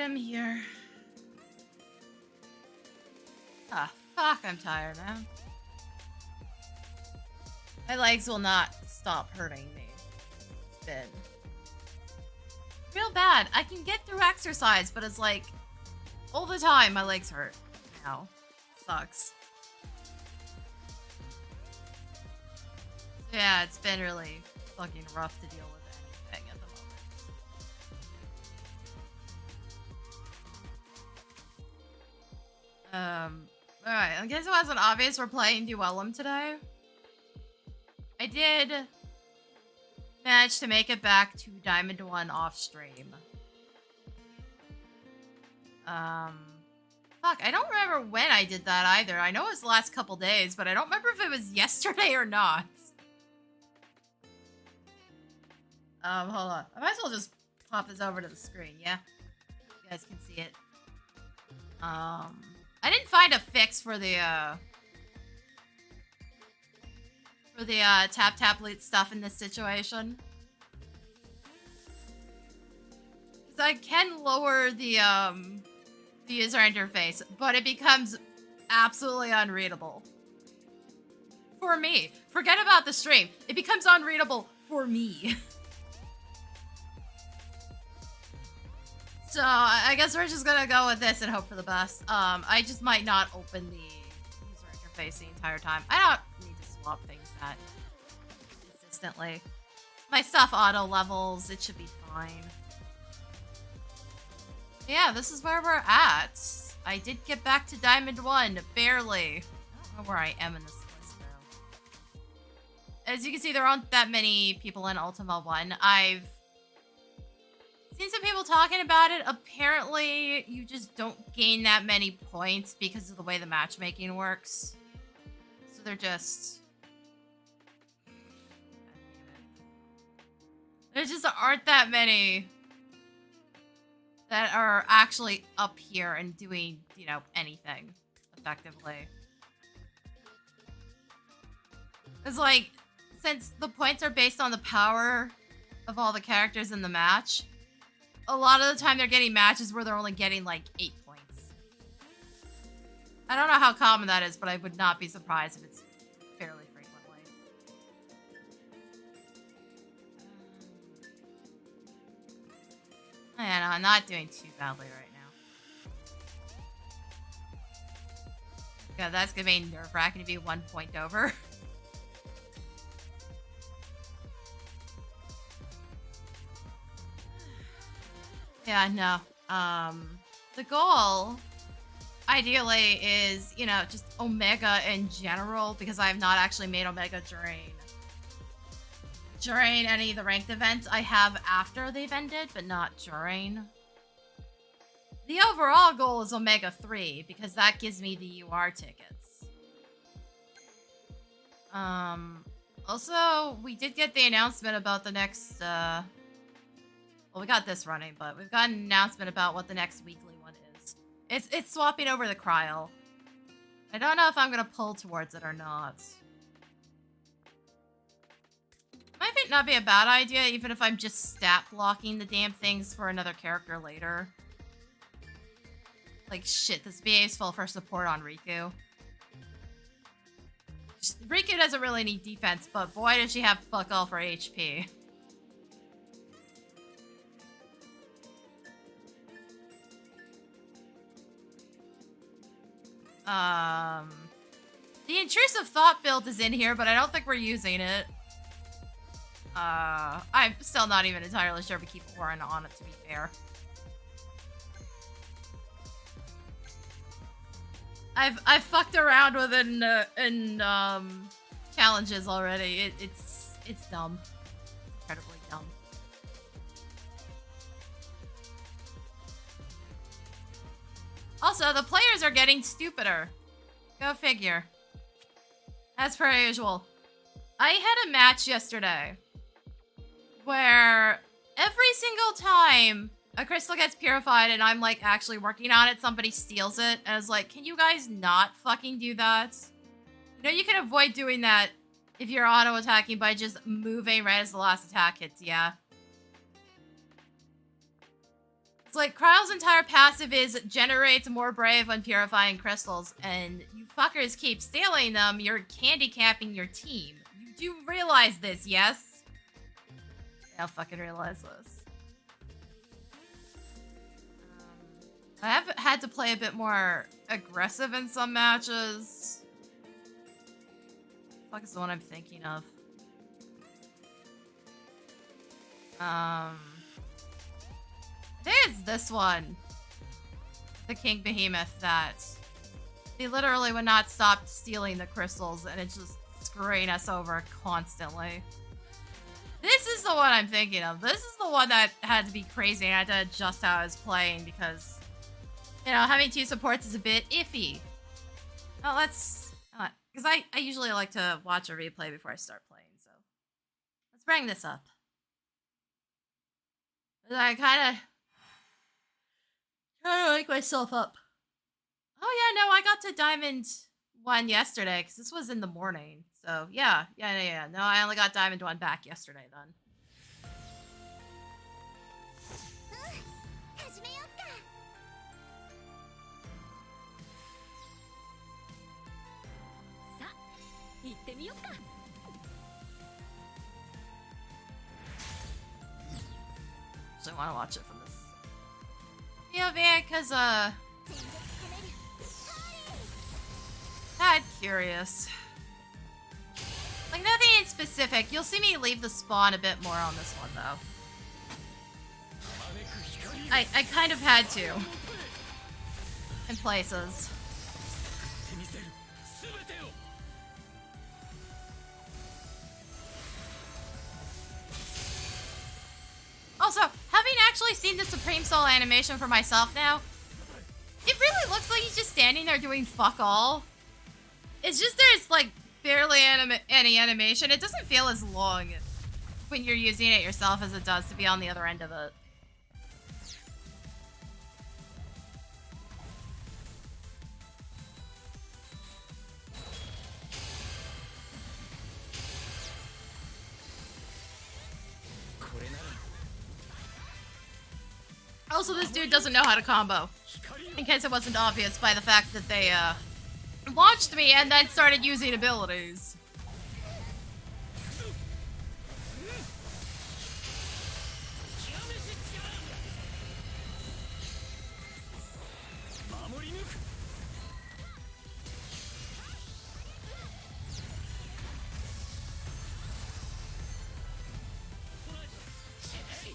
item here. Ah, fuck, I'm tired, man. My legs will not stop hurting me. It's been real bad. I can get through exercise, but it's like all the time my legs hurt now. Sucks. Yeah, it's been really fucking rough to deal with anything at the moment. Alright, I guess it wasn't obvious we're playing Duellum today. I did manage to make it back to Diamond 1 off stream. Fuck, I don't remember when I did that either. I know it was the last couple days, but I don't remember if it was yesterday or not. Hold on. I might as well just pop this over to the screen, yeah? You guys can see it. I didn't find a fix for the tap loot stuff in this situation. Because I can lower the user interface, but it becomes absolutely unreadable. For me. Forget about the stream. It becomes unreadable for me. So, I guess we're just gonna go with this and hope for the best. I just might not open the user interface the entire time. I don't need to swap things that consistently. My stuff auto levels, it should be fine. Yeah, this is where we're at. I did get back to Diamond 1, barely. I don't know where I am in this list, though. As you can see, there aren't that many people in Ultima 1. I've seen some people talking about it. Apparently, you just don't gain that many points because of the way the matchmaking works. So they're just... There just aren't that many that are actually up here and doing, you know, anything effectively. It's like, since the points are based on the power of all the characters in the match, a lot of the time they're getting matches where they're only getting like 8 points. I don't know how common that is, but I would not be surprised if it's fairly frequently. Yeah, no, I'm not doing too badly right now. Yeah, that's gonna be nerve-wracking to be 1 point over. Yeah, no. The goal, ideally, is, you know, just Omega in general, because I have not actually made Omega during any of the ranked events. I have after they've ended, but not during. The overall goal is Omega 3, because that gives me the UR tickets. Also, we did get the announcement about the next, well, we got this running, but we've got an announcement about what the next weekly one is. It's swapping over the Cryo. I don't know if I'm gonna pull towards it or not. Might not be a bad idea, even if I'm just stat blocking the damn things for another character later. Like, shit, this VA is full for support on Riku. Riku doesn't really need defense, but boy does she have fuck all for HP. The intrusive thought build is in here, but I don't think we're using it. I'm still not even entirely sure we keep Warren on it, to be fair. I've fucked around with it in challenges already. It's dumb. Incredibly dumb. Also, the players are getting stupider. Go figure. As per usual. I had a match yesterday where every single time a crystal gets purified and I'm like actually working on it, somebody steals it. And I was like, can you guys not fucking do that? You know, you can avoid doing that if you're auto-attacking by just moving right as the last attack hits, yeah. It's like Kryle's entire passive is generates more brave when purifying crystals, and you fuckers keep stealing them, you're candy capping your team. You do realize this, yes? I'll fucking realize this. I have had to play a bit more aggressive in some matches. What the fuck is the one I'm thinking of? I think it's this one. The King Behemoth that they literally would not stop stealing the crystals and it's just screwing us over constantly. This is the one I'm thinking of. This is the one that had to be crazy and I had to adjust how I was playing because, you know, having two supports is a bit iffy. Well, let's, because I usually like to watch a replay before I start playing, so let's bring this up. I kind of wake myself up. Oh yeah, no, I got to Diamond 1 yesterday because this was in the morning. So yeah. No, I only got Diamond 1 back yesterday then. So I want to watch it from this. Yeah, because I'm curious. Like nothing in specific. You'll see me leave the spawn a bit more on this one though. I kind of had to. In places. Also, having actually seen the Supreme Soul animation for myself now, it really looks like he's just standing there doing fuck all. It's just there's like barely any animation. It doesn't feel as long when you're using it yourself as it does to be on the other end of it. Also, this dude doesn't know how to combo. In case it wasn't obvious by the fact that they, launched me and then started using abilities.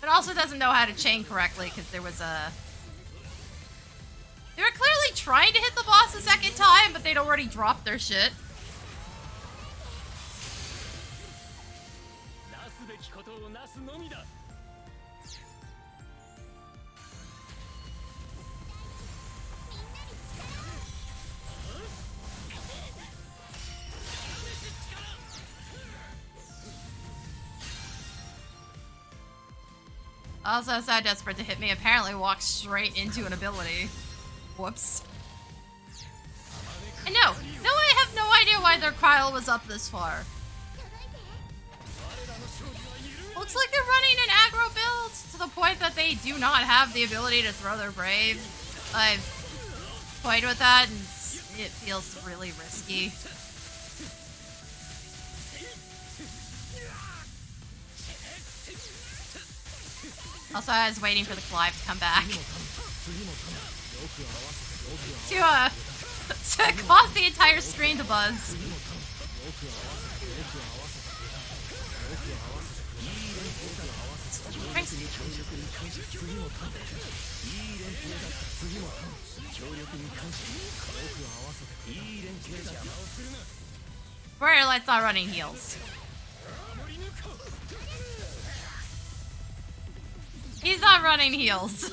It also doesn't know how to chain correctly because there was a... They were clearly trying to hit the boss a second time, but they'd already dropped their shit. Also, so desperate to hit me, apparently walked straight into an ability. Whoops. And no, I have no idea why their Kryle was up this far. Looks like they're running an aggro build to the point that they do not have the ability to throw their Brave. I've toyed with that and it feels really risky. Also, I was waiting for the Clive to come back. To cause the entire screen to buzz. Brighter Light's not running heals. He's not running heals.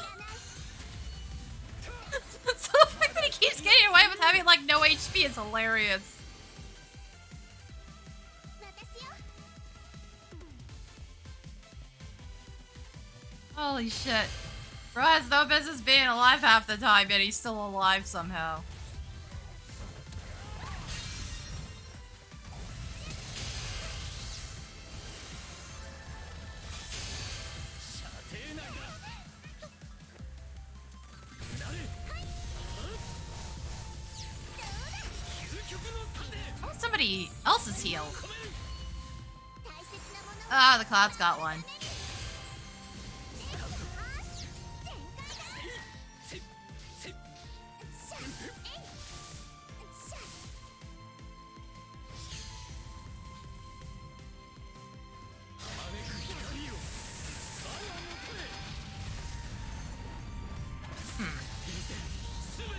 So the fact that he keeps getting away with having like no HP is hilarious. Holy shit. Bro has no business being alive half the time, yet he's still alive somehow. Oh, somebody else's heal. Ah, the cloud's got one.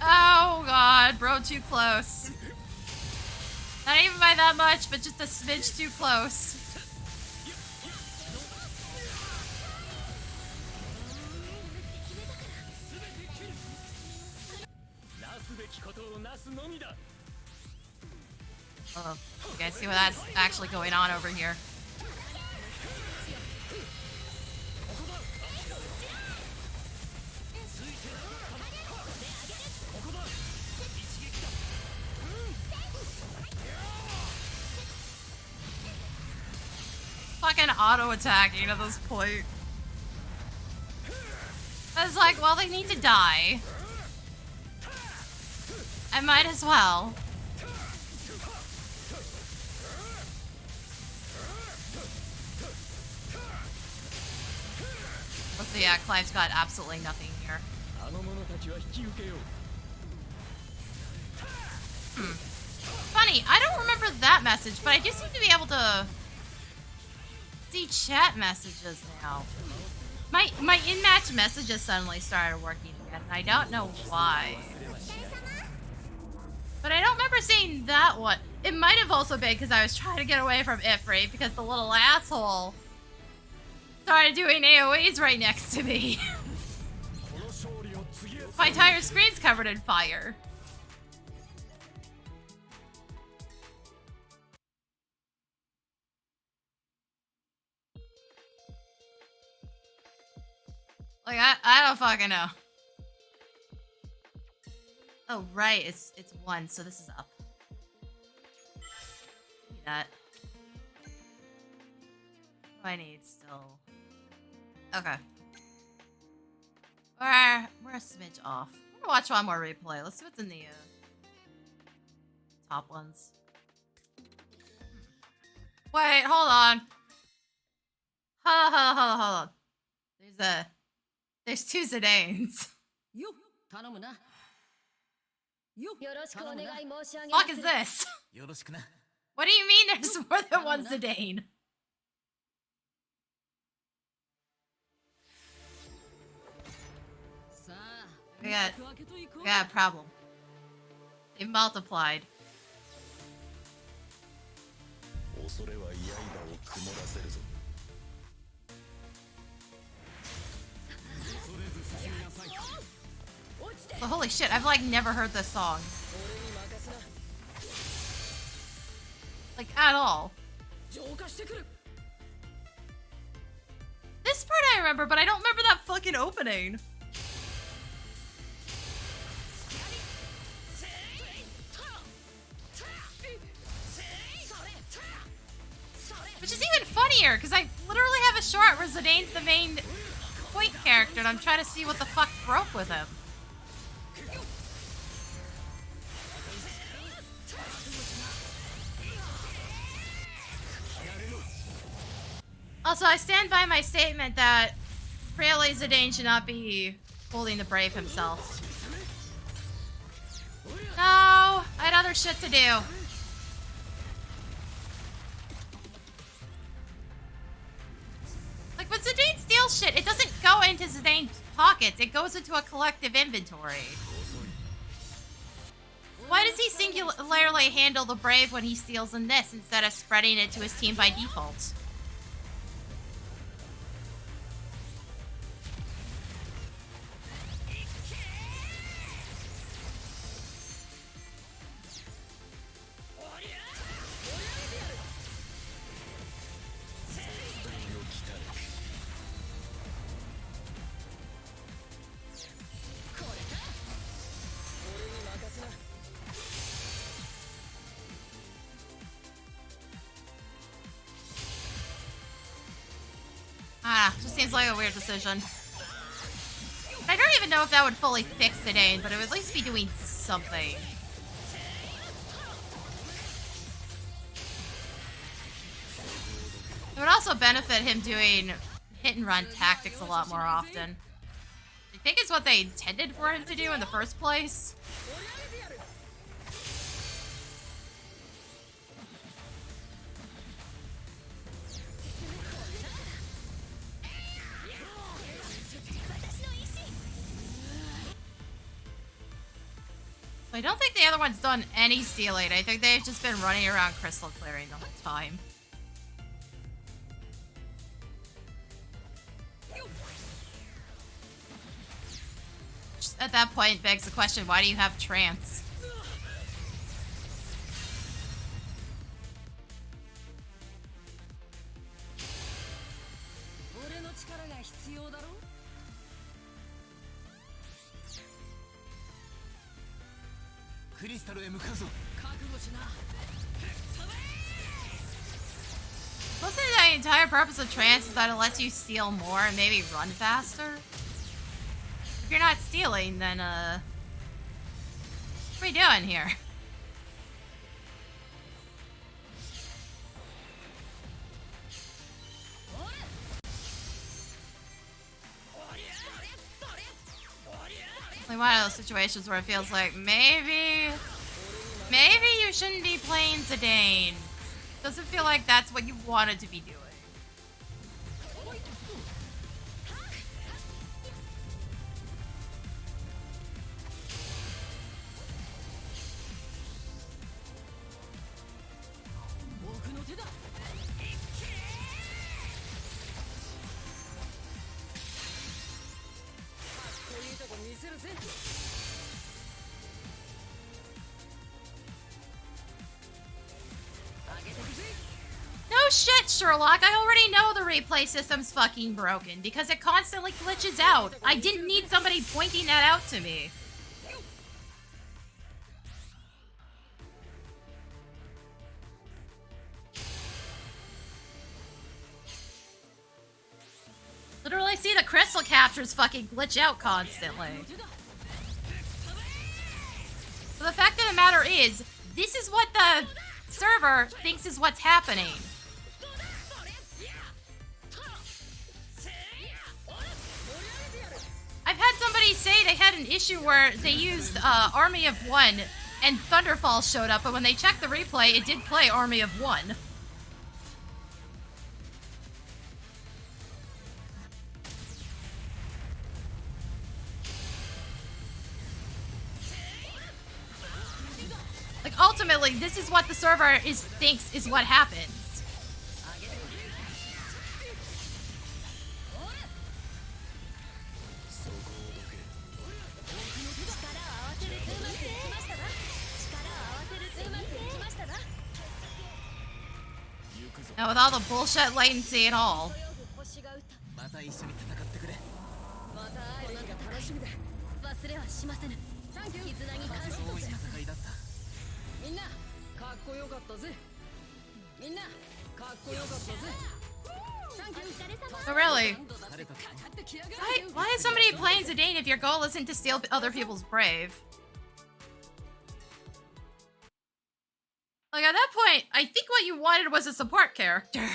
Oh god, bro, too close. Not even by that much, but just a smidge too close. Oh, you guys see what that's actually going on over here? Fucking auto-attacking at this point. I was like, well, they need to die. I might as well. Let's see, yeah, Clive's got absolutely nothing here. Funny, I don't remember that message, but I do seem to be able to see chat messages now. My in-match messages suddenly started working again, and I don't know why. But I don't remember seeing that one. It might have also been because I was trying to get away from Ifrit because the little asshole started doing AoEs right next to me. My entire screen's covered in fire. Like, I don't fucking know. Oh, right, it's 1, so this is up. Need that. What do I need still? Okay. We're a smidge off. I'm gonna watch one more replay. Let's see what's in the top ones. Wait, hold on. Hold on. There's 2 Zidanes. Fuck is this? What do you mean there's more than 1 Zidane? We got a problem. They've multiplied. Oh, holy shit, I've like never heard this song. Like, at all. This part I remember, but I don't remember that fucking opening. Which is even funnier, because I literally have a short where Zidane's the main point character, and I'm trying to see what the fuck broke with him. Also, I stand by my statement that Rayleigh Zidane should not be holding the Brave himself. No, I had other shit to do. Like, when Zidane steals shit, it doesn't go into Zidane's pockets. It goes into a collective inventory. Why does he singularly handle the Brave when he steals in this instead of spreading it to his team by default? Just seems like a weird decision. I don't even know if that would fully fix Zidane, but it would at least be doing something. also benefit him doing hit and run tactics a lot more often. I think it's what they intended for him to do in the first place. I don't think the other one's done any stealing. I think they've just been running around crystal clearing the whole time. Just at that point begs the question, why do you have trance? Supposed to be the entire purpose of trance is that it lets you steal more and maybe run faster. If you're not stealing, then what are we doing here? Like one of those situations where it feels like maybe you shouldn't be playing Zidane. Doesn't feel like that's what you wanted to be doing. No shit, Sherlock. I already know the replay system's fucking broken because it constantly glitches out. I didn't need somebody pointing that out to me. Literally see the crystal captures fucking glitch out constantly. So the fact of the matter is, this is what the server thinks is what's happening. I've had somebody say they had an issue where they used Army of One and Thunderfall showed up, but when they checked the replay, it did play Army of One. Like, ultimately, this is what the server thinks is what happens. Now, with all the bullshit latency and all. Oh, really? Why is somebody playing Zidane if your goal isn't to steal other people's brave? Like, at that point, I think what you wanted was a support character.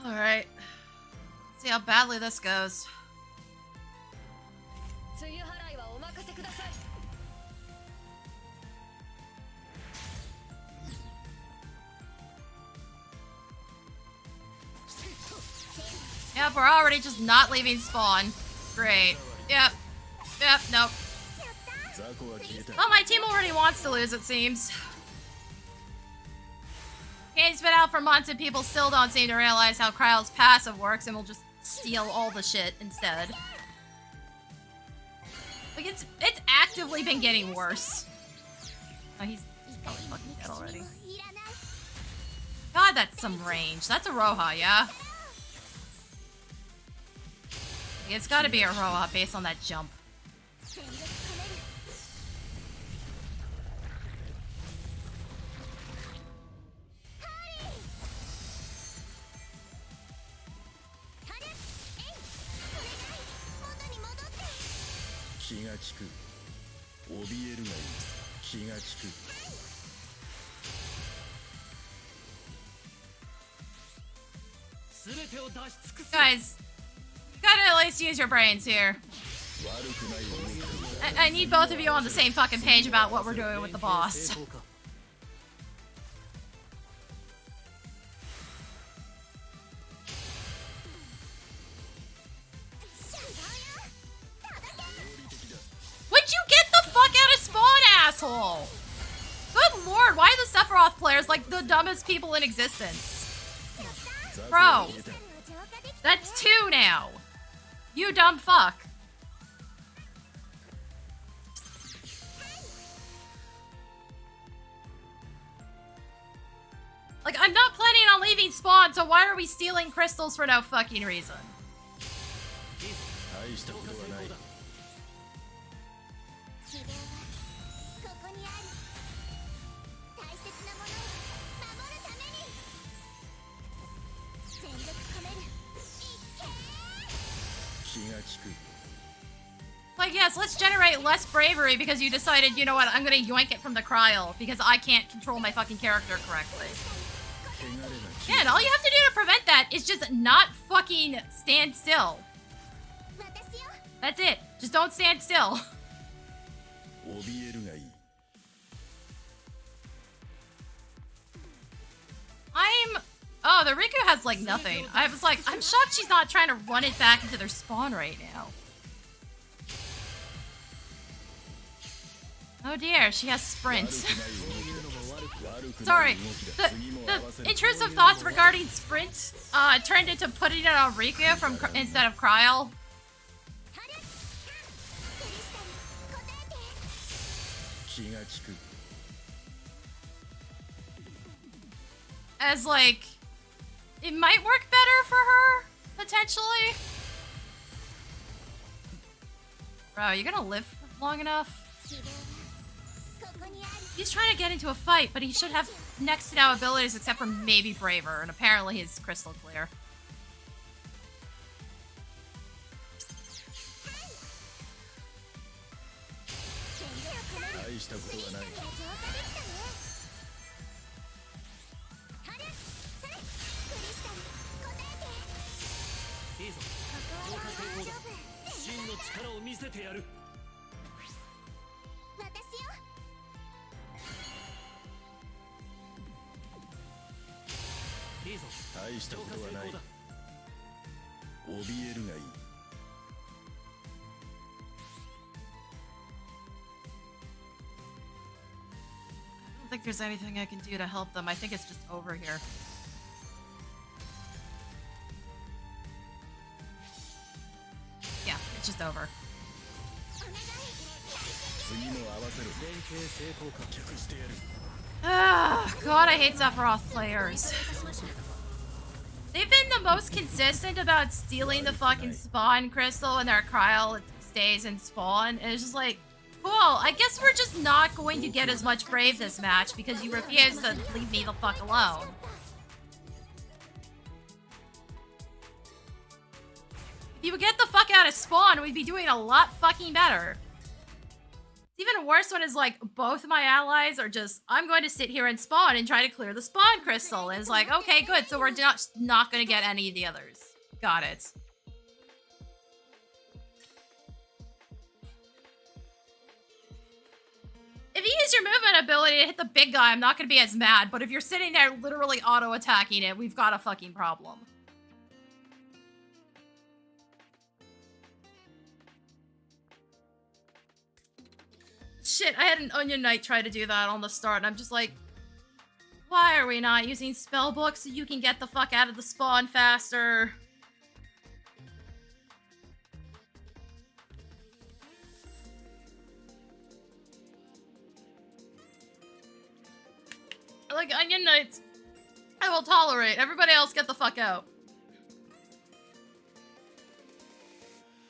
Alright. See how badly this goes. Yep, we're already just not leaving spawn. Great. Yep. Yep, nope. Well, my team already wants to lose, it seems. Game's been out for months and people still don't seem to realize how Kryle's passive works and will just steal all the shit instead. Like, it's actively been getting worse. Oh, he's probably fucking dead already. God, that's some range. That's a Roha, yeah? It's gotta be a Roha based on that jump. Guys, you gotta at least use your brains here. I need both of you on the same fucking page about what we're doing with the boss. Would you get the fuck out of spawn, asshole? Good lord, why are the Sephiroth players like the dumbest people in existence? Bro, that's 2 now. You dumb fuck. Like, I'm not planning on leaving spawn, so why are we stealing crystals for no fucking reason? Like, yes, let's generate less bravery because you decided, you know what, I'm gonna yoink it from the Kryl because I can't control my fucking character correctly. Yeah, and all you have to do to prevent that is just not fucking stand still. That's it. Just don't stand still. Oh, the Riku has, like, nothing. I was like, I'm shocked she's not trying to run it back into their spawn right now. Oh dear, she has sprint. Sorry, the intrusive thoughts regarding sprint turned into putting it on Riku instead of Kryl. As, like, it might work better for her, potentially. Bro, are you gonna live long enough? He's trying to get into a fight, but he should have next to no abilities except for maybe Braver, and apparently he's crystal clear. I don't think there's anything I can do to help them. I think it's just over here. Yeah, it's just over. God, I hate Sephiroth players. They've been the most consistent about stealing the fucking spawn crystal and their Kryl stays in spawn. And it's just like, cool, I guess we're just not going to get as much Brave this match because you refuse to leave me the fuck alone. If you would get the fuck out of spawn, we'd be doing a lot fucking better. It's even worse when it's like, both my allies are just, I'm going to sit here and spawn and try to clear the spawn crystal. And it's like, okay, good, so we're not going to get any of the others. Got it. If you use your movement ability to hit the big guy, I'm not going to be as mad. But if you're sitting there literally auto-attacking it, we've got a fucking problem. Shit, I had an Onion Knight try to do that on the start, and I'm just like, why are we not using spellbooks so you can get the fuck out of the spawn faster? Like, Onion Knights, I will tolerate. Everybody else get the fuck out.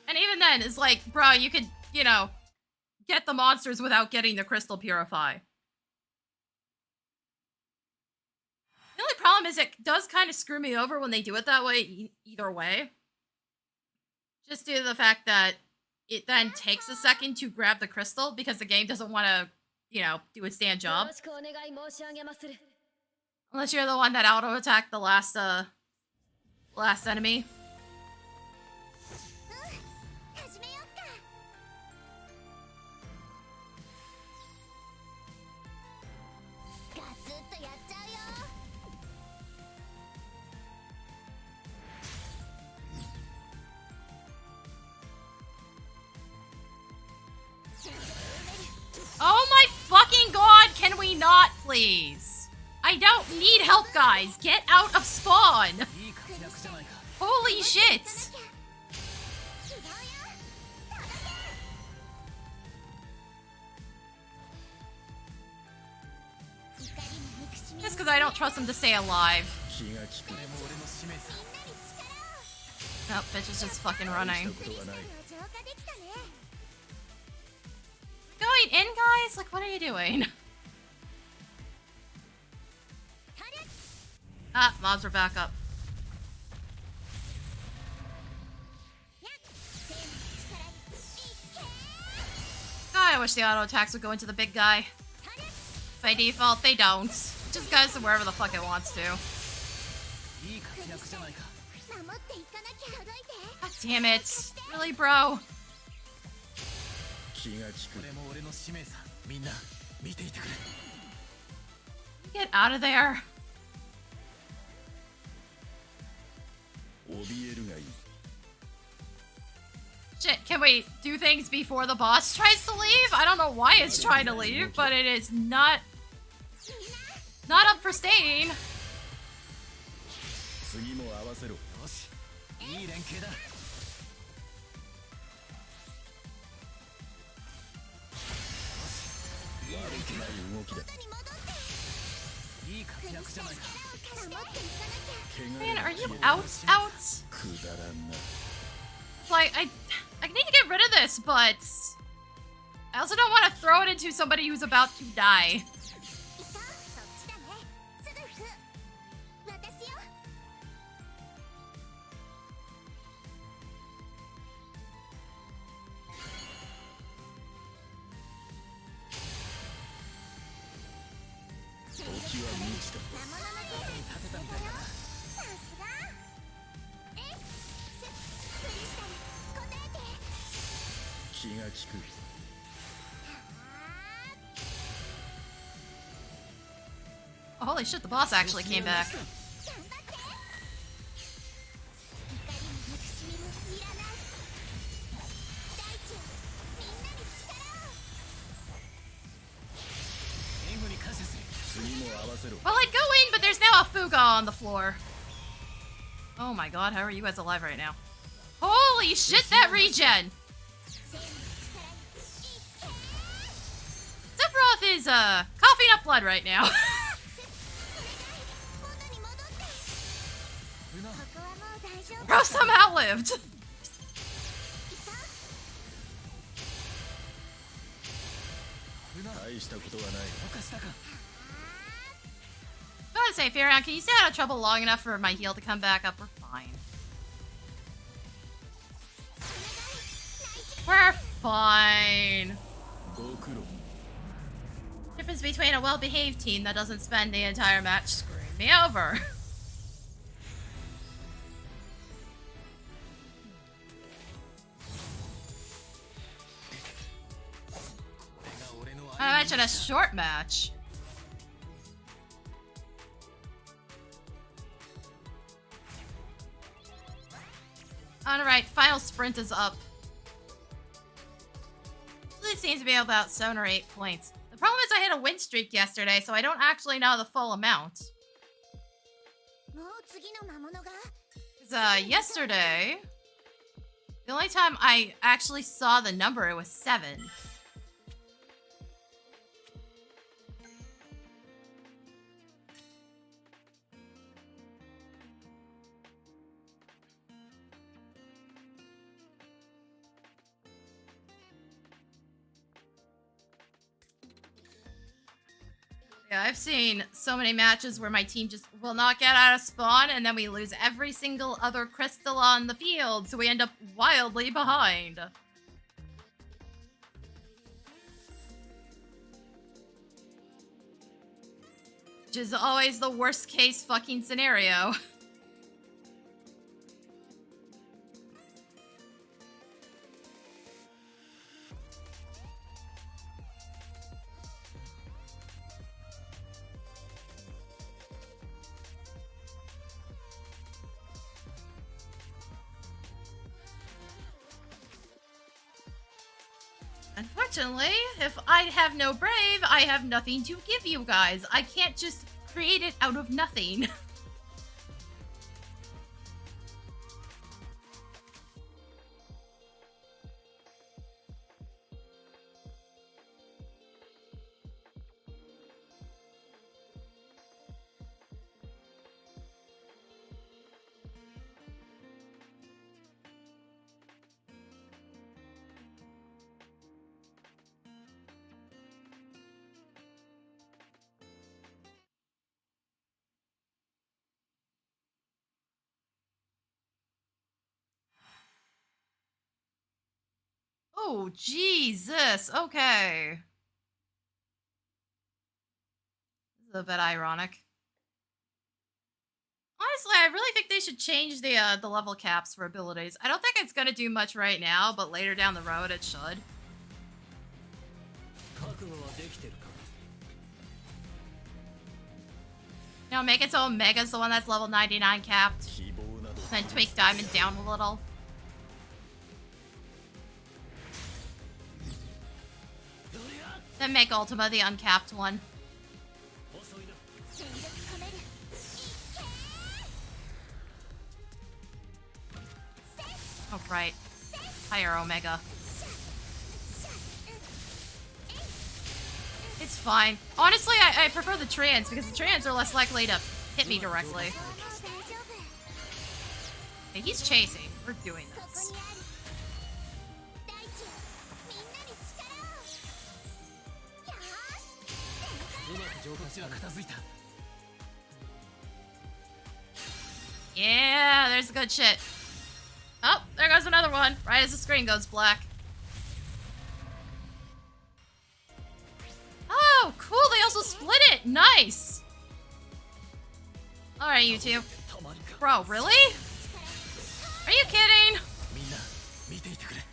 And even then, it's like, bro, you could, you know, get the monsters without getting the Crystal Purify. The only problem is it does kind of screw me over when they do it that way, either way. Just due to the fact that it then takes a second to grab the crystal because the game doesn't want to, you know, do its damn job. Unless you're the one that auto-attacked the last enemy. Oh my fucking god, can we not, please? I don't need help, guys. Get out of spawn. Holy shit. Just because I don't trust him to stay alive. Nope, bitch is just fucking running. Going in, guys? Like, what are you doing? Ah, mobs are back up. God, I wish the auto attacks would go into the big guy. By default, they don't. It just goes to wherever the fuck it wants to. God damn it. Really, bro? Get out of there. Shit, can we do things before the boss tries to leave? I don't know why it's trying to leave, but it is not up for staying. Man, are you out? Like, I need to get rid of this, but I also don't want to throw it into somebody who's about to die. Oh, holy shit, the boss actually came back. Well, I go in, but there's now a Fuga on the floor. Oh my god, how are you guys alive right now? Holy shit, that regen! Sephiroth is, coughing up blood right now. Bro somehow lived. I was gonna say, Farion, can you stay out of trouble long enough for my heal to come back up? We're fine. We're fine. Difference between a well-behaved team that doesn't spend the entire match screwing me over. I mentioned a short match. Alright, final sprint is up. Let's seems to be about 7 or 8 points. The problem is I hit a win streak yesterday, so I don't actually know the full amount. Because yesterday, the only time I actually saw the number, it was 7. Yeah, I've seen so many matches where my team just will not get out of spawn, and then we lose every single other crystal on the field, so we end up wildly behind. Which is always the worst case fucking scenario. Unfortunately, if I have no Brave, I have nothing to give you guys. I can't just create it out of nothing. Oh, Jesus. Okay. This is a bit ironic. Honestly, I really think they should change the level caps for abilities. I don't think it's gonna do much right now, but later down the road it should. You know, make it so Omega's the one that's level 99 capped. Then tweak Diamond down a little. Then make Ultima the uncapped one. Oh, right. Higher Omega. It's fine. Honestly, I prefer the trans, because the trans are less likely to hit me directly. Okay, he's chasing. We're doing this. Yeah, there's good shit. Oh, there goes another one, right as the screen goes black. Oh, cool, they also split it! Nice! Alright, you two. Bro, really? Are you kidding?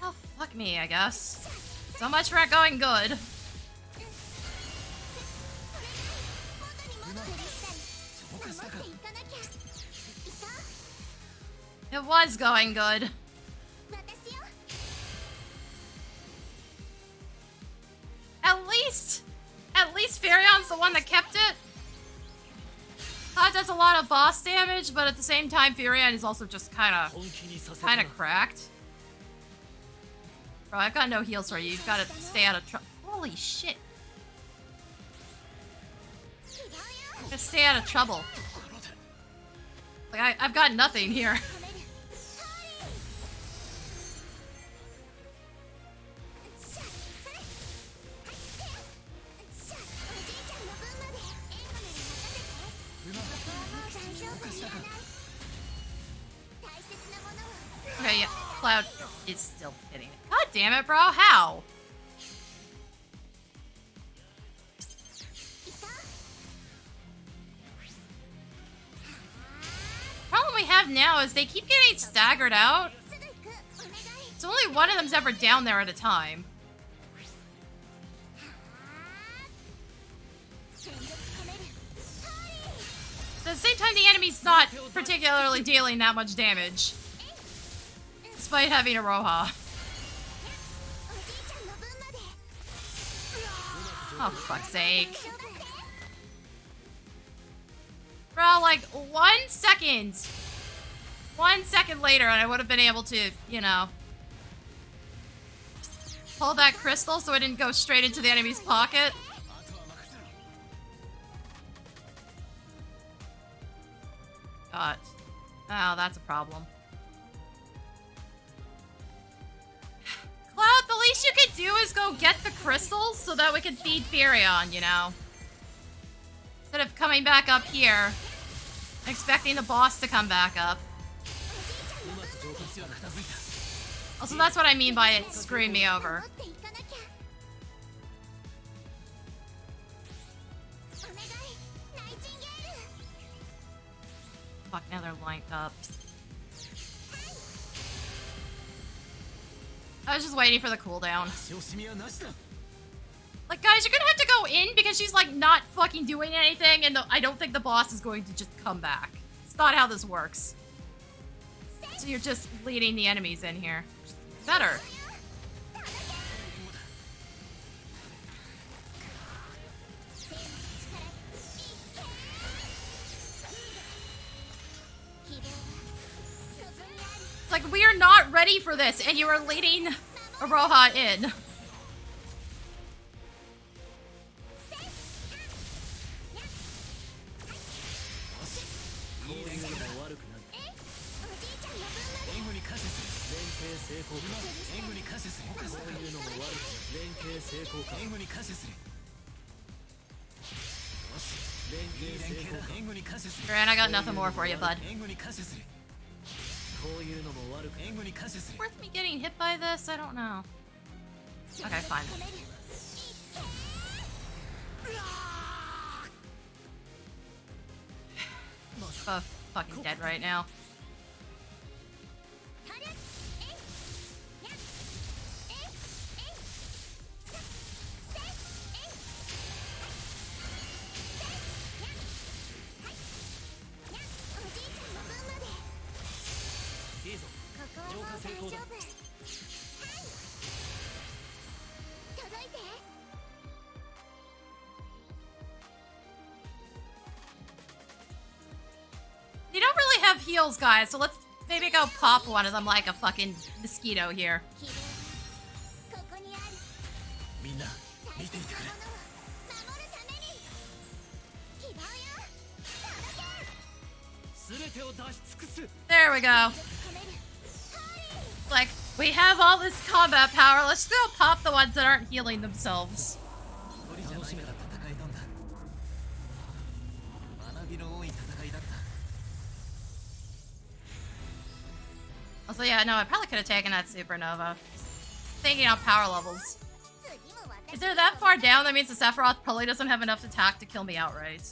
Oh, fuck me, I guess. So much for it going good. It was going good. At least Furion's the one that kept it. It does a lot of boss damage, but at the same time, Furion is also just kind of cracked. Bro, I've got no heals for you. You've got to stay out of trouble. Holy shit. Just stay out of trouble. Like, I've got nothing here. Okay, yeah, Cloud is still hitting it. God damn it, bro, how? Problem we have now is they keep getting staggered out. It's only one of them's ever down there at a time. At the same time, the enemy's not particularly dealing that much damage. Despite having a Roha. Oh, for fuck's sake. Bro, like, 1 second. 1 second later, and I would have been able to, you know, pull that crystal so it didn't go straight into the enemy's pocket. God. Oh, that's a problem. Cloud, the least you could do is go get the crystals so that we can feed Furion, you know? Instead of coming back up here, expecting the boss to come back up. Also, that's what I mean by it screwing me over. Fuck, now they're lined up. I was just waiting for the cooldown. Like, guys, you're gonna have to go in because she's, like, not fucking doing anything, and I don't think the boss is going to just come back. It's not how this works. So you're just leading the enemies in here. Better. Like, we are not ready for this, and you are leading Aroha in. Duran, I got nothing more for you, bud. Worth me getting hit by this? I don't know. Okay, fine. Both fucking dead right now. You don't really have heals, guys, so let's maybe go pop one of them like a fucking mosquito here. There we go. Like, we have all this combat power, let's go pop the ones that aren't healing themselves. Also, yeah, no, I probably could have taken that supernova. Thinking on power levels. If they're that far down, that means the Sephiroth probably doesn't have enough attack to kill me outright.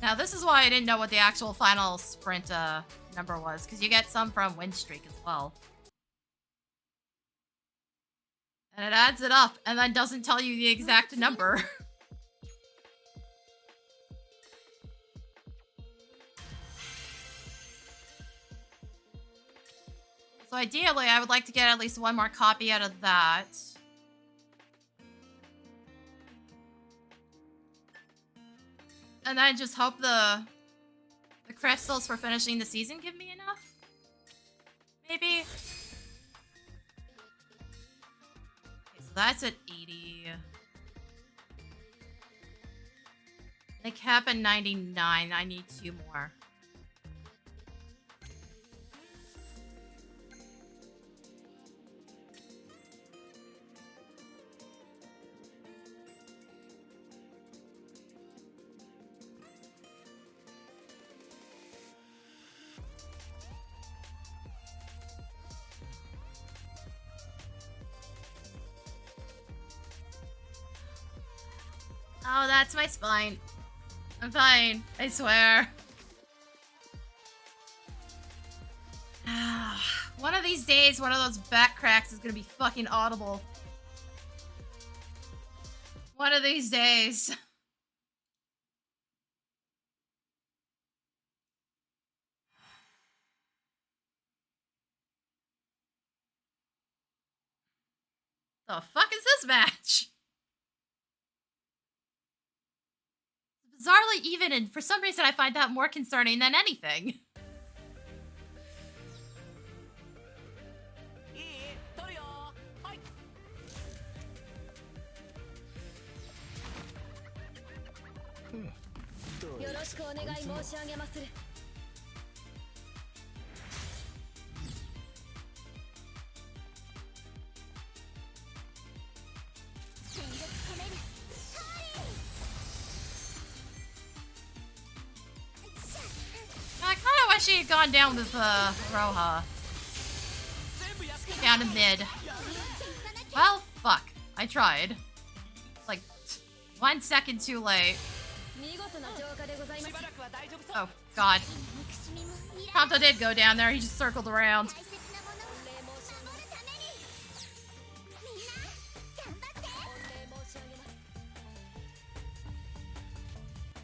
Now, this is why I didn't know what the actual final sprint number was, because you get some from Win Streak as well. And it adds it up, and then doesn't tell you the exact number. So ideally, I would like to get at least one more copy out of that. And then just hope the crystals for finishing the season give me enough? Maybe? Okay, so that's at 80. They cap at 99. I need 2 more. Oh, that's my spine. I'm fine, I swear. One of these days, one of those back cracks is gonna be fucking audible. One of these days. The fuck is this match? Bizarrely even, and for some reason I find that more concerning than anything. I kind of wish he had gone down with Roha. Down to mid. Well, fuck. I tried. Like, 1 second too late. Oh, God. Prompto did go down there. He just circled around.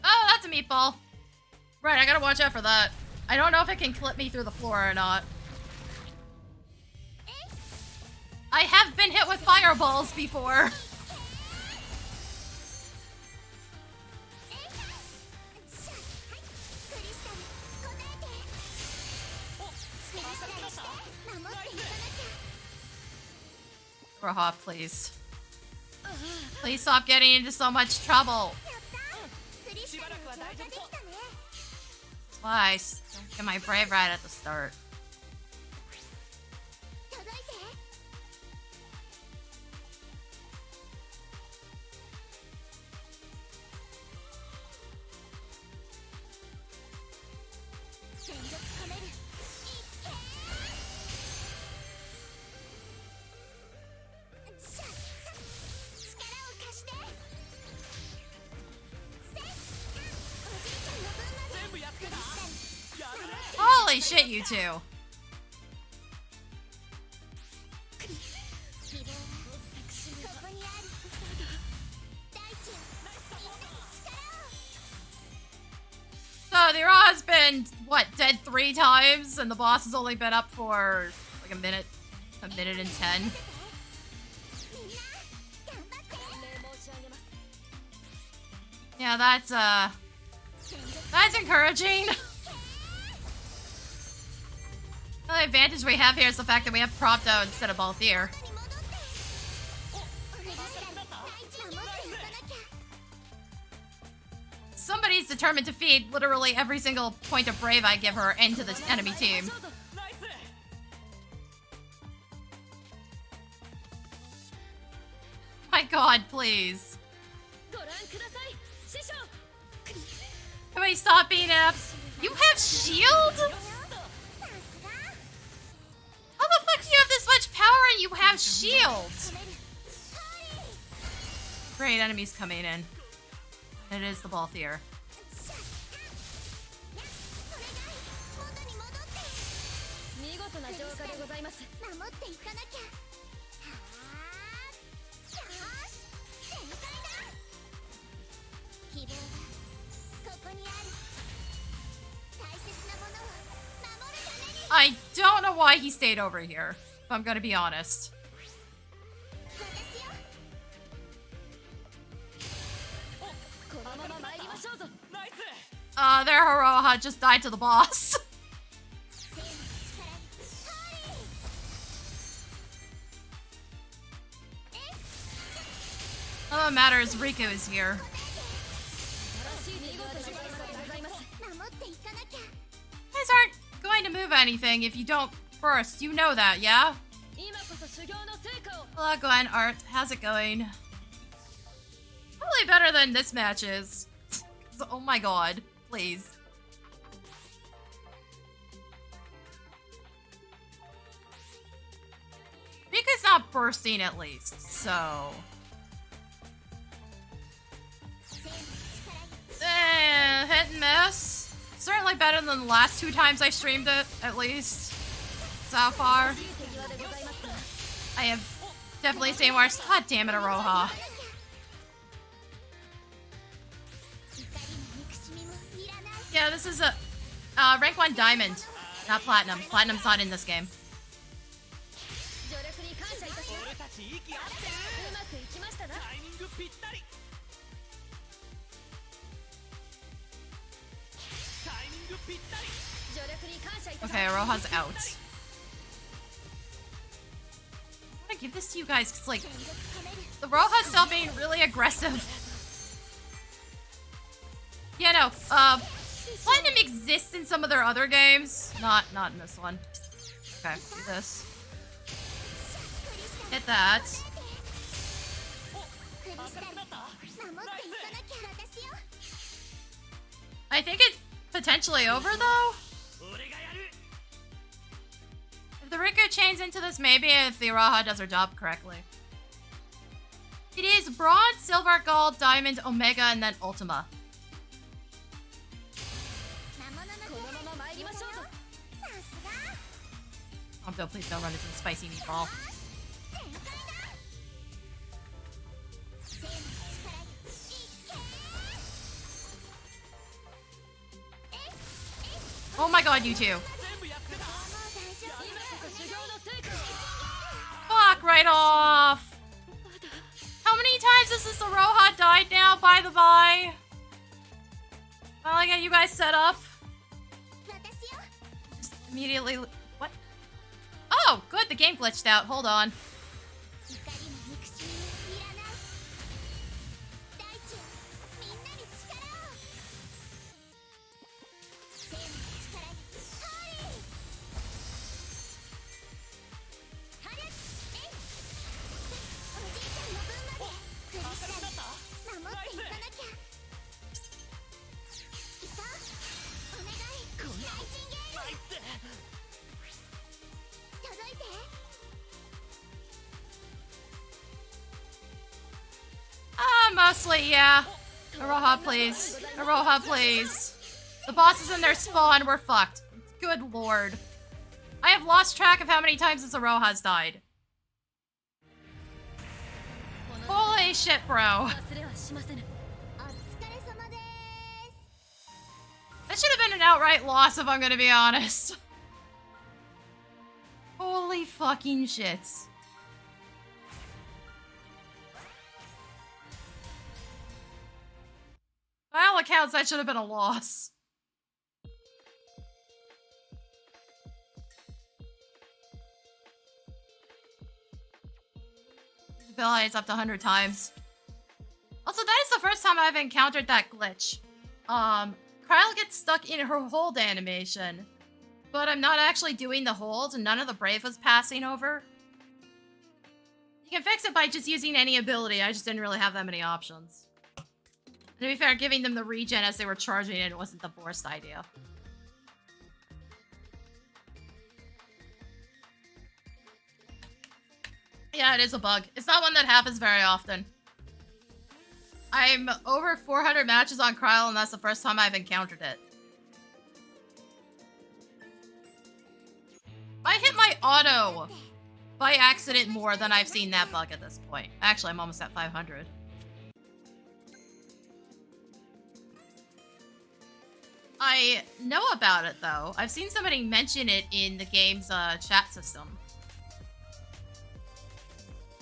Oh, that's a meatball. Right, I gotta watch out for that. I don't know if it can clip me through the floor or not. I have been hit with fireballs before. Roha, please. Please stop getting into so much trouble. Twice. Don't get my brave right at the start. Holy shit, you two. So the Ra's been, what, dead 3 times, and the boss has only been up for like a minute and 10. Yeah, that's encouraging. The advantage we have here is the fact that we have Prompto instead of Balthier. Somebody's determined to feed literally every single point of brave I give her into the enemy team. My god, please. Can we stop being up? You have shield? How the fuck do you have this much power and you have shield? Great, enemies coming in. It is the Balthier. I don't know why he stayed over here, if I'm gonna be honest. Their Haroha just died to the boss. All that matters, Riku is here. You guys aren't going to move anything if you don't first. You know that, yeah? Hello, Gwen. Art, how's it going? Probably better than this match is. Oh my god, please. Riku's not bursting at least, so... hit and miss. Certainly better than the last 2 times I streamed it, at least. So far. I have definitely seen worse. God damn it, Aroha. Yeah, this is a rank 1 diamond, not platinum. Platinum's not in this game. Okay, Roha's out. I'm gonna give this to you guys because, like, the Roha's still being really aggressive. Yeah, no, Platinum exists in some of their other games. Not in this one. Okay, do this. Hit that. I think it's potentially over, though. If the Riku chains into this, maybe if the Roha does her job correctly. It is Bronze, Silver, Gold, Diamond, Omega, and then Ultima. Oh, no, please don't run into the spicy meatball. Oh my god, you two. Fuck right off. How many times has this Roha died now, by the by? Well, I got you guys set up. Just immediately... What? Oh, good, the game glitched out. Hold on. Mostly, yeah. Aroha, please. Aroha, please. The bosses in their spawn were fucked. Good lord. I have lost track of how many times this Aroha's died. Holy shit, bro. That should have been an outright loss if I'm gonna be honest. Holy fucking shits. By all accounts, that should have been a loss. Abilities up to 100 times. Also, that is the first time I've encountered that glitch. Kyle gets stuck in her hold animation, but I'm not actually doing the hold, and none of the Brave was passing over. You can fix it by just using any ability, I just didn't really have that many options. To be fair, giving them the regen as they were charging it wasn't the worst idea. Yeah, it is a bug. It's not one that happens very often. I'm over 400 matches on Kryl, and that's the first time I've encountered it. I hit my auto by accident more than I've seen that bug at this point. Actually, I'm almost at 500. I know about it, though. I've seen somebody mention it in the game's chat system.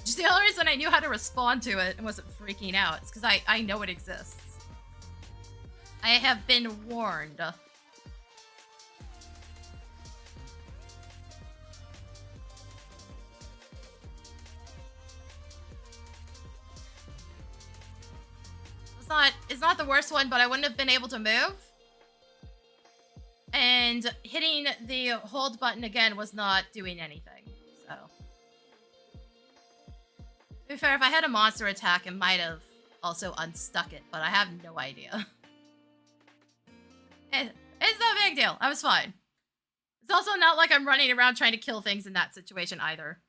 Just the only reason I knew how to respond to it and wasn't freaking out is because I know it exists. I have been warned. It's not the worst one, but I wouldn't have been able to move. And hitting the hold button again was not doing anything, so. To be fair, if I had a monster attack, it might have also unstuck it, but I have no idea. It's no big deal. I was fine. It's also not like I'm running around trying to kill things in that situation either.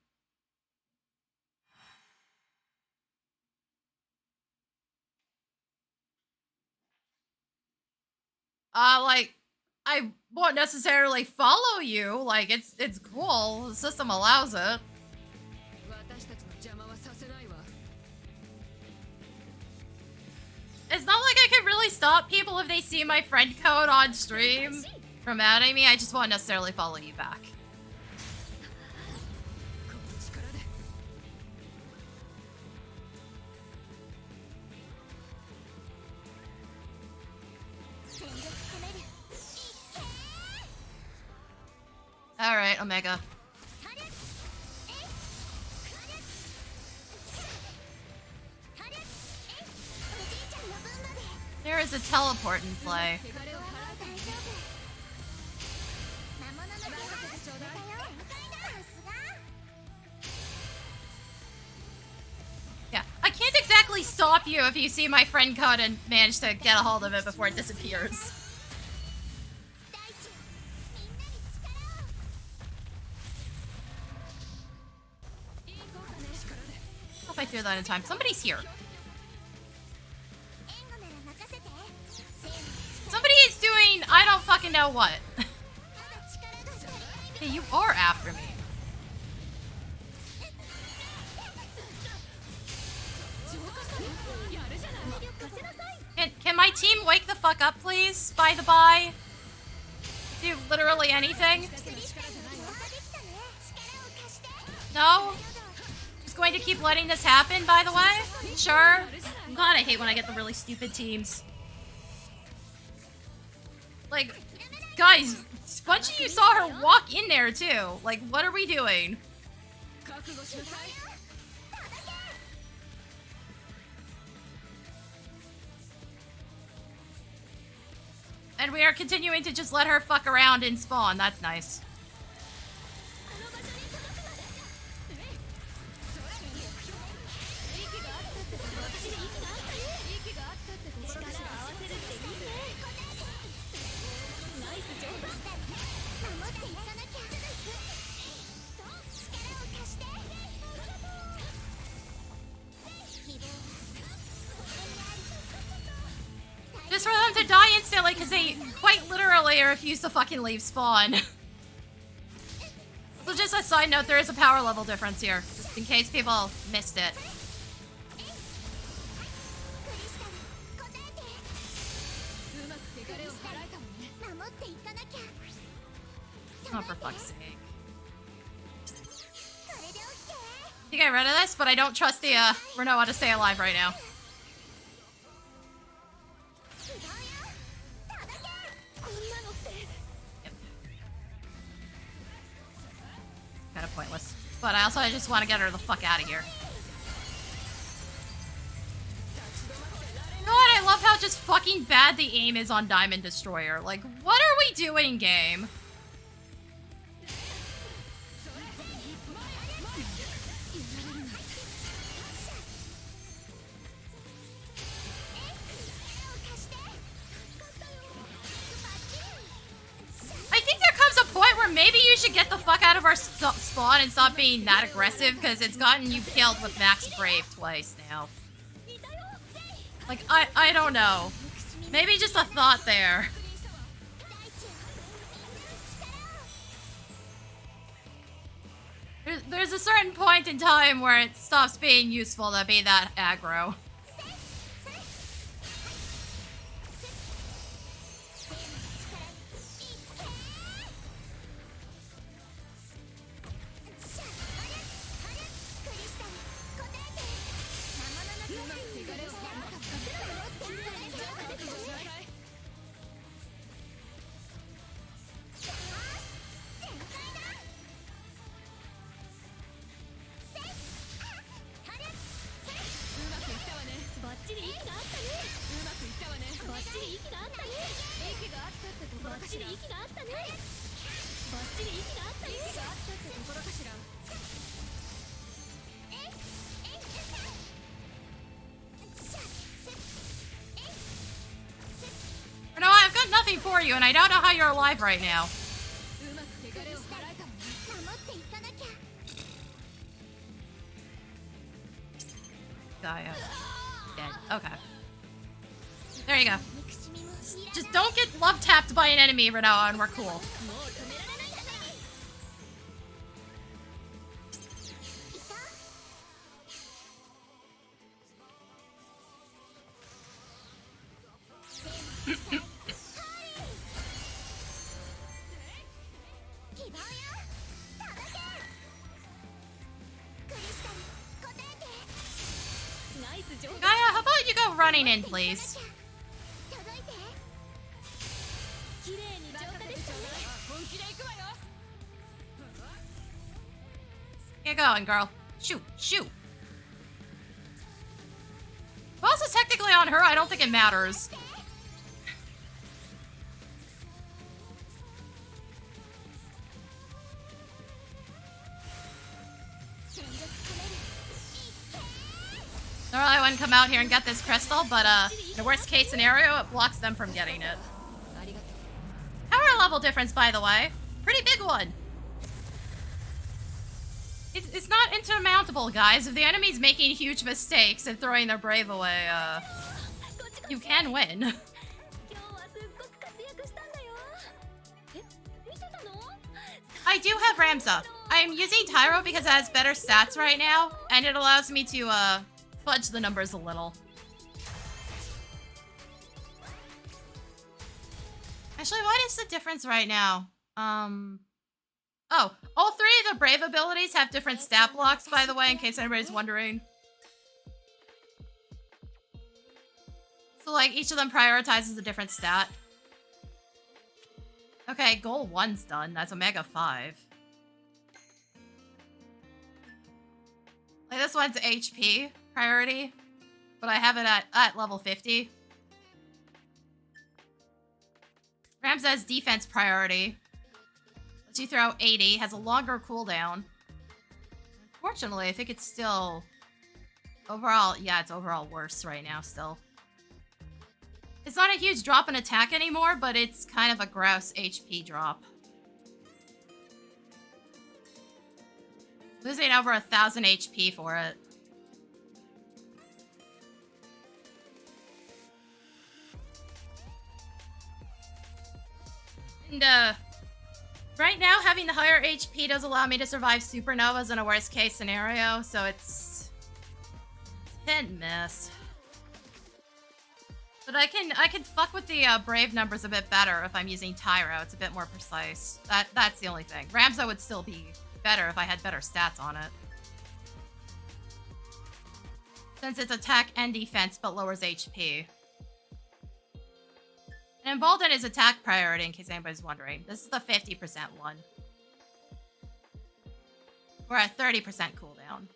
Like, I won't necessarily follow you. Like, it's cool. The system allows it. It's not like I can really stop people if they see my friend code on stream from adding me. I just won't necessarily follow you back. Alright, Omega. There is a teleport in play. Yeah, I can't exactly stop you if you see my friend code and manage to get a hold of it before it disappears. If I threw that in time. Somebody's here. Somebody is doing I don't fucking know what. Hey, you are after me. Can my team wake the fuck up, please? By the by? Do literally anything? No? Just going to keep letting this happen, by the way? Sure. God, I hate when I get the really stupid teams. Like, guys, Spongy, you saw her walk in there, too. Like, what are we doing? And we are continuing to just let her fuck around in spawn. That's nice. Just for them to die instantly because they quite literally refuse to fucking leave spawn. So just a side note, there is a power level difference here, just in case people missed it. Oh, for fuck's sake. You get rid of this, but I don't trust the Renoa to stay alive right now. Kind of pointless. But I also just want to get her the fuck out of here. God, I love how just fucking bad the aim is on Diamond Destroyer. Like, what are we doing, game? I think there comes a point where maybe you should get the fuck out of our spawn and stop being that aggressive, because it's gotten you killed with Max Brave twice now. Like, I don't know. Maybe just a thought there. There's a certain point in time where it stops being useful to be that aggro. No, I've got nothing for you, and I don't know how you're alive right now. Gaia. Dead. Okay. There you go. Just don't get love tapped by an enemy, Renoa, and we're cool. Gaia, how about you go running in, please? Get going, girl. Shoot, shoot. Boss is technically on her. I don't think it matters. Normally I wouldn't come out here and get this crystal, but in the worst case scenario, it blocks them from getting it. Power level difference, by the way. Pretty big one. It's not insurmountable, guys. If the enemy's making huge mistakes and throwing their brave away, you can win. I do have Ramza. I am using Tyro because it has better stats right now, and it allows me to, fudge the numbers a little. Actually, what is the difference right now? Oh, all three of the Brave abilities have different stat blocks, by the way, in case anybody's wondering. So, like, each of them prioritizes a different stat. Okay, goal 1's done. That's Omega 5. Like, this one's HP priority, but I have it at level 50. Ramza's defense priority. Lets you throw 80, has a longer cooldown. Unfortunately, I think it's still... Overall, yeah, it's overall worse right now still. It's not a huge drop in attack anymore, but it's kind of a gross HP drop. Losing over 1,000 HP for it. And, right now, having the higher HP does allow me to survive supernovas in a worst case scenario, so it's hit and miss. But I can fuck with the brave numbers a bit better if I'm using Tyro. It's a bit more precise. That's the only thing. Ramza would still be better if I had better stats on it. Since it's attack and defense, but lowers HP. And Embolden is attack priority, in case anybody's wondering. This is the 50% one. We're at 30% cooldown.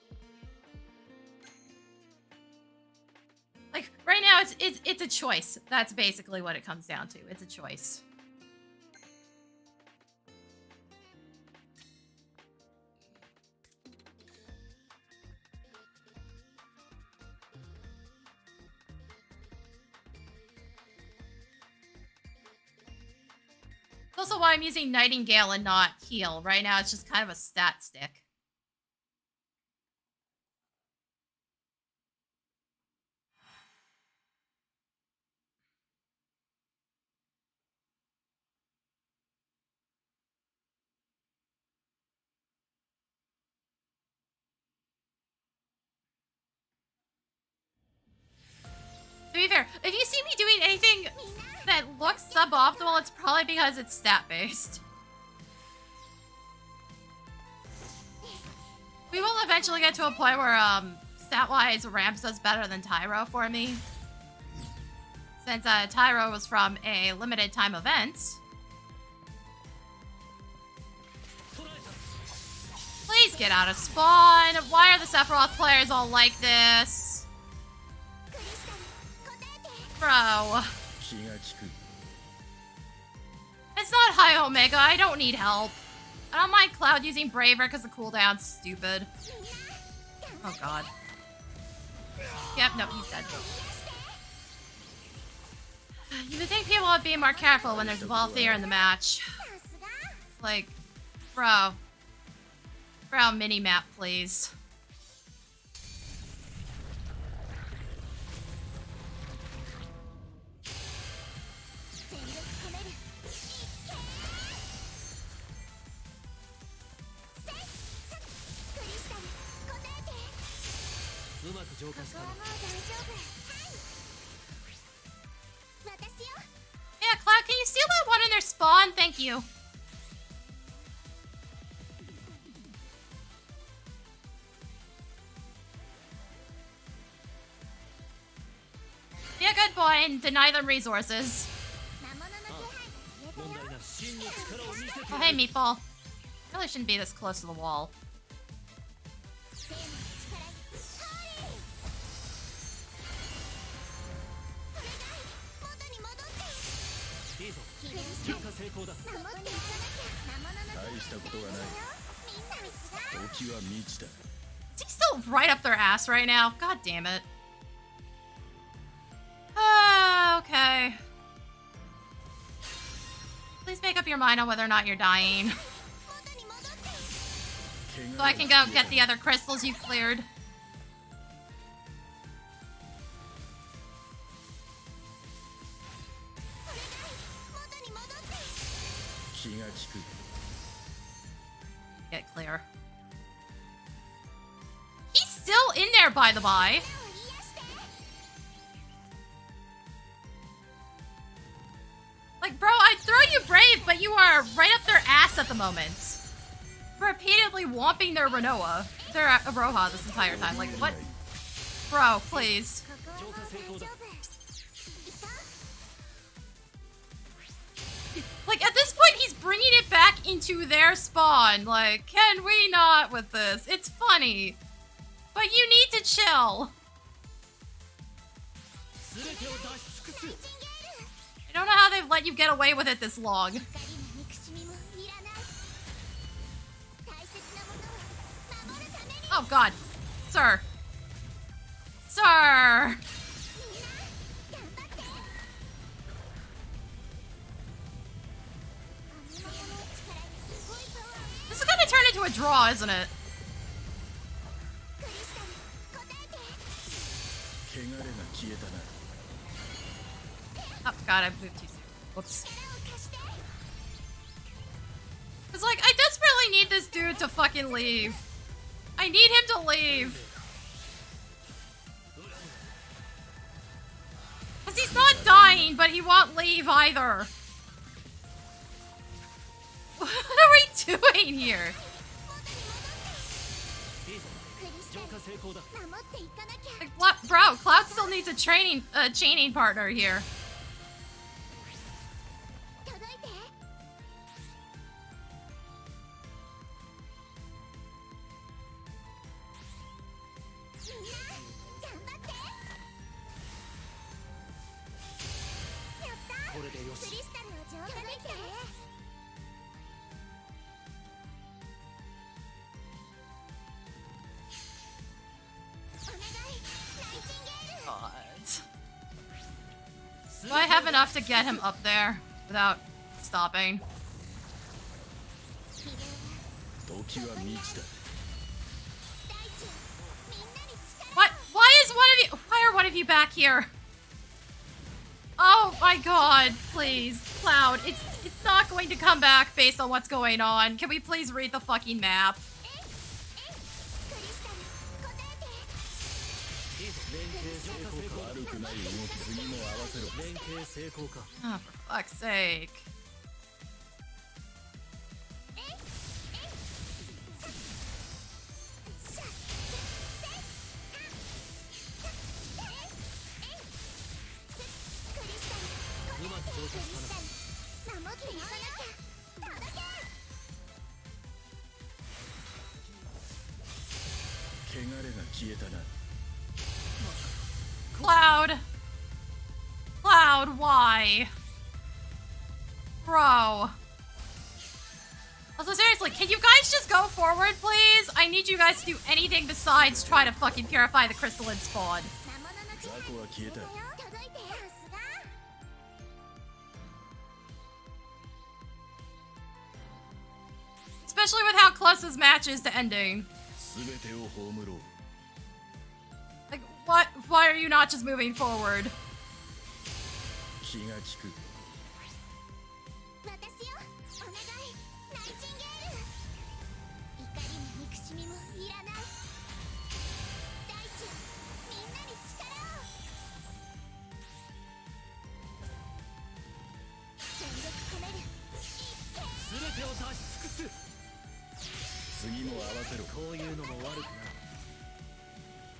Like, right now, it's a choice. That's basically what it comes down to. It's a choice. It's also why I'm using Nightingale and not Heal. Right now, it's just kind of a stat stick. To be fair, if you see me doing anything that looks suboptimal, it's probably because it's stat-based. We will eventually get to a point where, stat-wise, Ramps does better than Tyro for me. Since, Tyro was from a limited time event. Please get out of spawn! Why are the Sephiroth players all like this? Bro. It's not high Omega, I don't need help. I don't mind Cloud using Braver because the cooldown's stupid. Oh god. Yep, no, he's dead. You would think people would be more careful when there's Valthier in the match. Like, bro. Bro, mini-map, please. Yeah, Cloud, can you steal that one in their spawn? Thank you. Be a good boy and deny them resources. Oh, hey, Meatball. Really shouldn't be this close to the wall. Is he still right up their ass right now? God damn it. Okay. Please make up your mind on whether or not you're dying. So I can go get the other crystals you cleared. Get clear. He's still in there, by the by. Like, bro, I'd throw you brave, but you are right up their ass at the moment. Repeatedly whomping their Renoa. Their Aroha this entire time. Like, what? Bro, please. Like, at this point, he's bringing it back into their spawn. Like, can we not with this? It's funny. But you need to chill. I don't know how they've let you get away with it this long. Oh, God. Sir. Sir! This is gonna turn into a draw, isn't it? Oh, God, I moved too soon. Whoops. It's like, I desperately need this dude to fucking leave. I need him to leave. Because he's not dying, but he won't leave either. What are we doing here? Like, bro, Cloud still needs a chaining partner here. Do I have enough to get him up there without stopping? What? Why are one of you back here? Oh my God, please. Cloud, it's not going to come back based on what's going on. Can we please read the fucking map? Oh, for fuck's sake. Cloud! Cloud, why? Bro. Also, seriously, can you guys just go forward, please? I need you guys to do anything besides try to fucking purify the crystalline spawn. Especially with how close this match is to ending. Like, what? Why are you not just moving forward?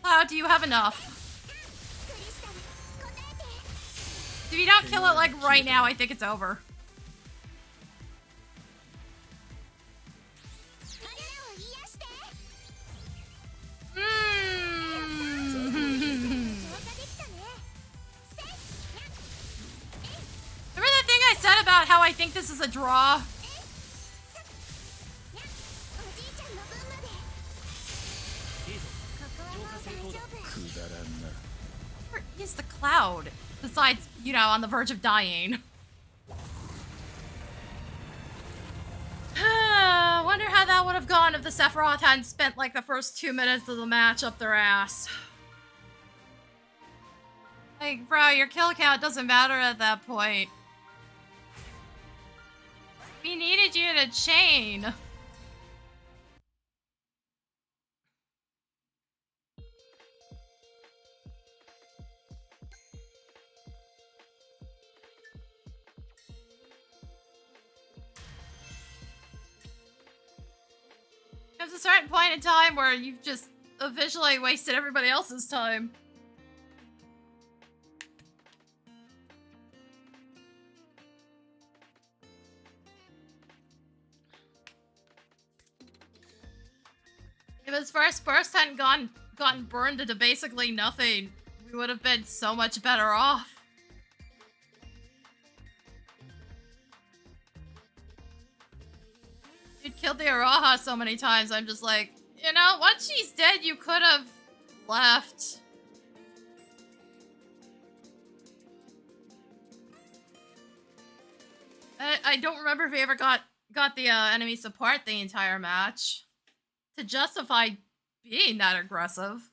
Cloud, do you have enough? If you don't kill it like right now, I think it's over. Remember that thing I said about how I I think this is a draw. Where is the cloud? Besides, you know, on the verge of dying. Wonder how that would have gone if the Sephiroth hadn't spent like the first 2 minutes of the match up their ass. Like, bro, your kill count doesn't matter at that point. We needed you to chain. There's a certain point in time where you've just visually wasted everybody else's time. If his first burst hadn't gotten burned into basically nothing, we would have been so much better off. Dude killed the Araha so many times, I'm just like, you know, once she's dead, you could have left. I don't remember if he ever got the enemy support the entire match to justify being that aggressive.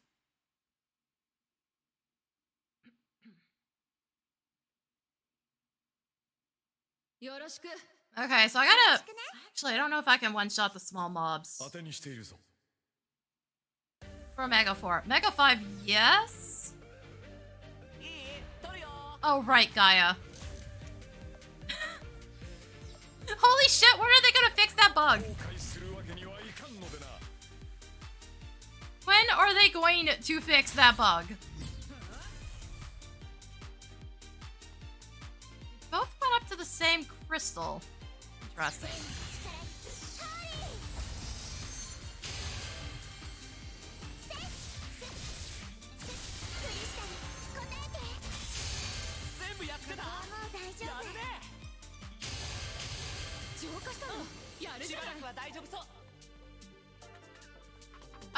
Okay, so I gotta... Actually, I don't know if I can one-shot the small mobs. For Mega 4. Mega 5, yes? Oh, right, Gaia. Holy shit, when are they gonna fix that bug? When are they going to fix that bug? Both went up to the same crystal. Interesting.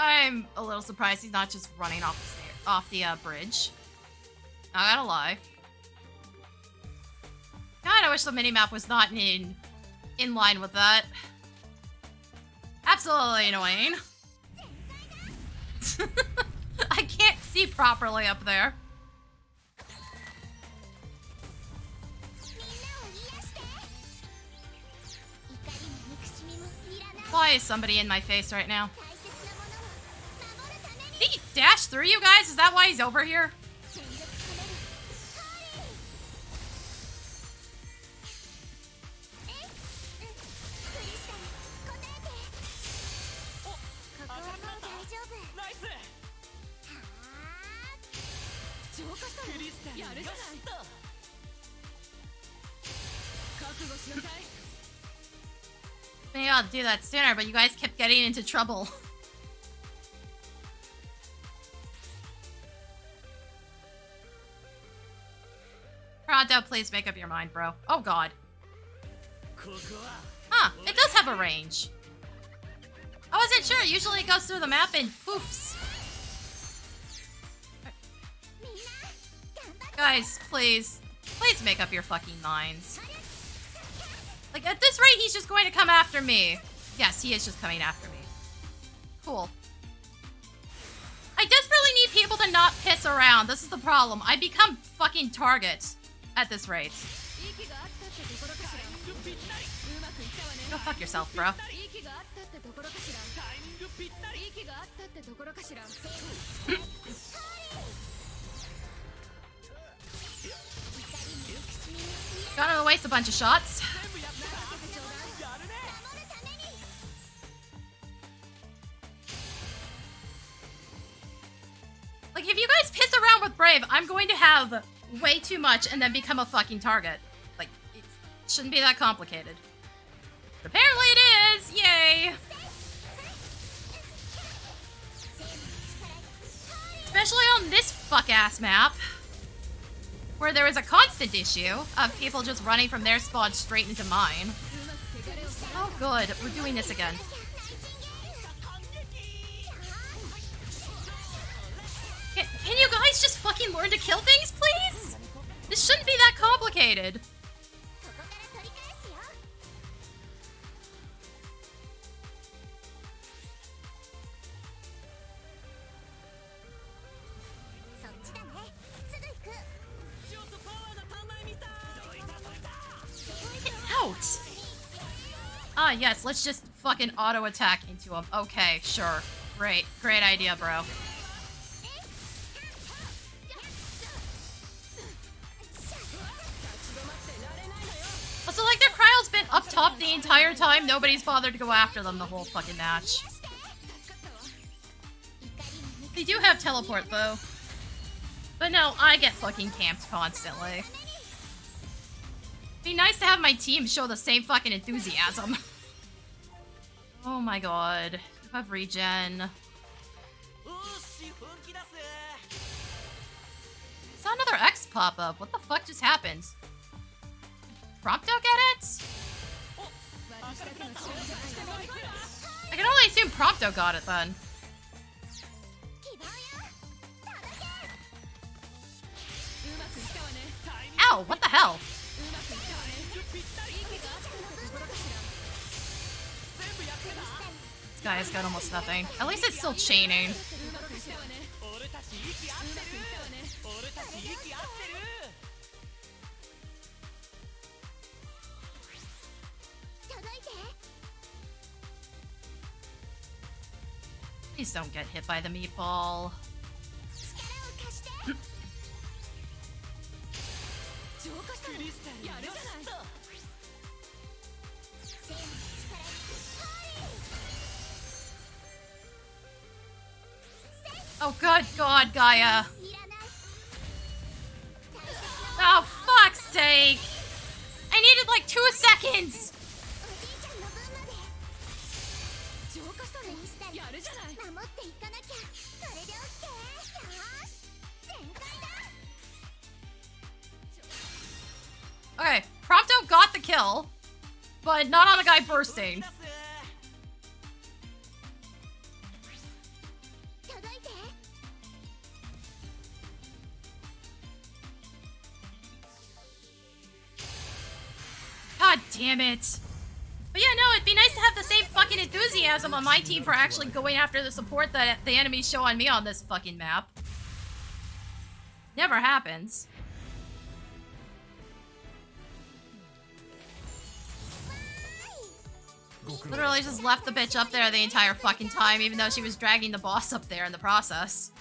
I'm a little surprised he's not just running off the bridge. Not gonna lie. God, I wish the minimap was not in line with that. Absolutely annoying. I can't see properly up there. Why is somebody in my face right now? Did he dash through you guys? Is that why he's over here? Maybe I'll do that sooner, but you guys kept getting into trouble. Pronto, please make up your mind, bro. Oh god. Huh, it does have a range. I wasn't sure, usually it goes through the map and poofs. Guys, please. Please make up your fucking minds. Like, at this rate, he's just going to come after me. Yes, he is just coming after me. Cool. I desperately need people to not piss around. This is the problem. I become fucking target at this rate. Go fuck yourself, bro. Gotta waste a bunch of shots. Like, if you guys piss around with Brave, I'm going to have way too much and then become a fucking target. Like, it shouldn't be that complicated. But apparently it is! Yay! Especially on this fuck-ass map. where there was a constant issue of people just running from their spawn straight into mine. Oh good, we're doing this again. Can you guys just fucking learn to kill things, please? This shouldn't be that complicated. Out! Ah, yes, let's just fucking auto-attack into him. Okay, sure. Great. Great idea, bro. Also, like, their cryo's been up top the entire time. Nobody's bothered to go after them the whole fucking match. They do have teleport, though. But no, I get fucking camped constantly. Be nice to have my team show the same fucking enthusiasm. Oh my god. You have regen. Saw another X pop up. What the fuck just happened? Prompto get it? I can only assume Prompto got it then. Ow, what the hell? This guy has got almost nothing. At least it's still chaining. Please don't get hit by the meatball. Oh, good God, Gaia. Oh, fuck's sake. I needed like 2 seconds. Okay, Prompto got the kill, but not on the guy bursting. God damn it. But yeah, no, it'd be nice to have the same fucking enthusiasm on my team for actually going after the support that the enemies show on me on this fucking map. Never happens. Literally just left the bitch up there the entire fucking time, even though she was dragging the boss up there in the process.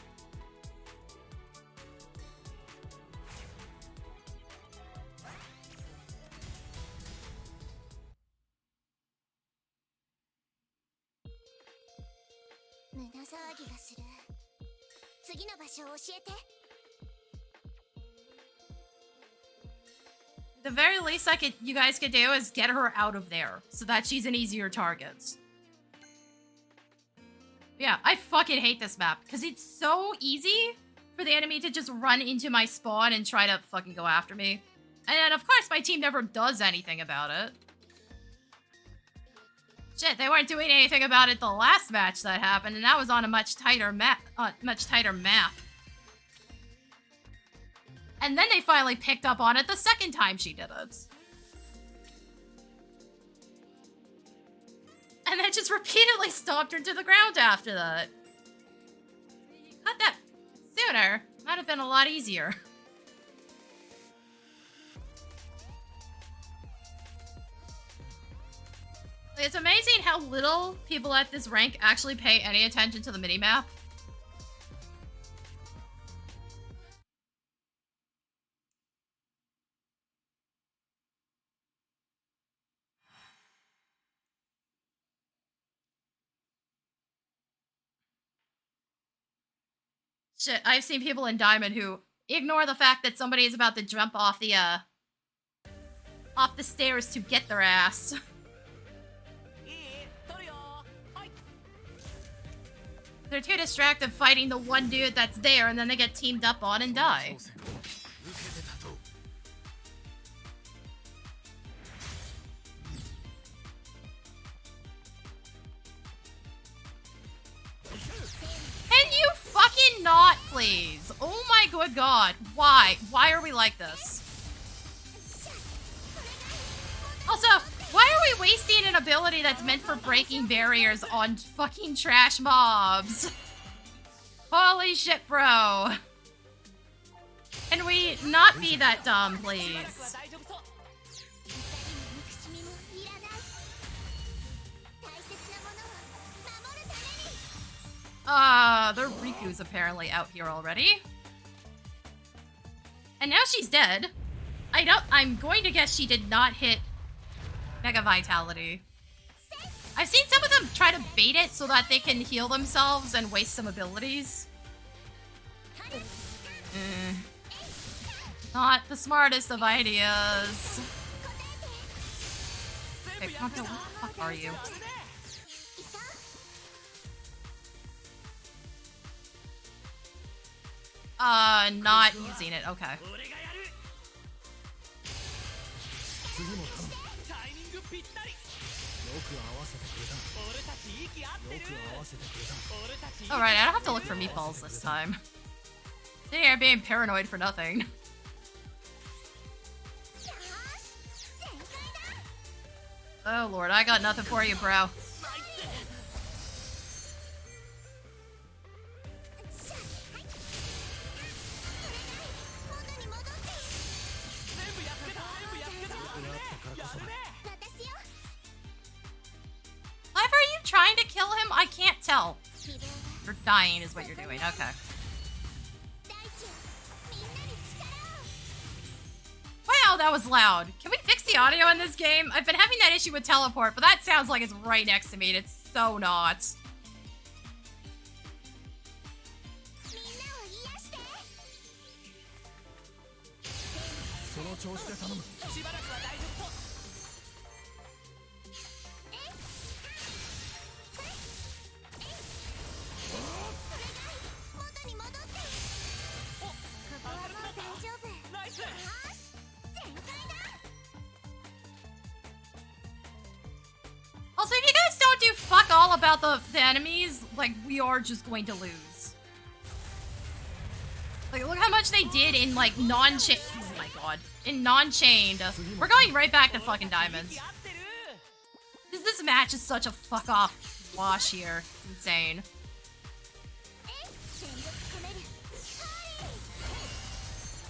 The very least you guys could do is get her out of there so that she's an easier target. Yeah, I fucking hate this map because it's so easy for the enemy to just run into my spawn and try to fucking go after me. And then, of course, my team never does anything about it. Shit, they weren't doing anything about it the last match that happened, and that was on a much tighter map. And then they finally picked up on it the second time she did it. And then just repeatedly stomped her to the ground after that. You cut that sooner, might have been a lot easier. It's amazing how little people at this rank actually pay any attention to the minimap. Shit, I've seen people in Diamond who ignore the fact that somebody is about to jump off the stairs to get their ass. They're too distracted fighting the one dude that's there, and then they get teamed up on and die. please. Oh my good god. Why? Why are we like this? Also, why are we wasting an ability that's meant for breaking barriers on fucking trash mobs? Holy shit, bro. Can we not be that dumb, please? The Riku's apparently out here already. And now she's dead. I'm going to guess she did not hit Mega Vitality. I've seen some of them try to bait it so that they can heal themselves and waste some abilities. Not the smartest of ideas. Okay, Kanto, what the fuck are you? Not using it, okay. Alright, I don't have to look for meatballs this time. Sitting here being paranoid for nothing. Oh lord, I got nothing for you, bro. Clive, are you trying to kill him? I can't tell. You're dying is what you're doing, okay. Wow, that was loud. Can we fix the audio in this game? I've been having that issue with teleport, but that sounds like it's right next to me, and it's so not. Also, if you guys don't do fuck all about the enemies, like, we are just going to lose. Like, look how much they did in, like, non-chained... Oh my god. In non-chained. We're going right back to fucking diamonds. This match is such a fuck-off wash here. It's insane.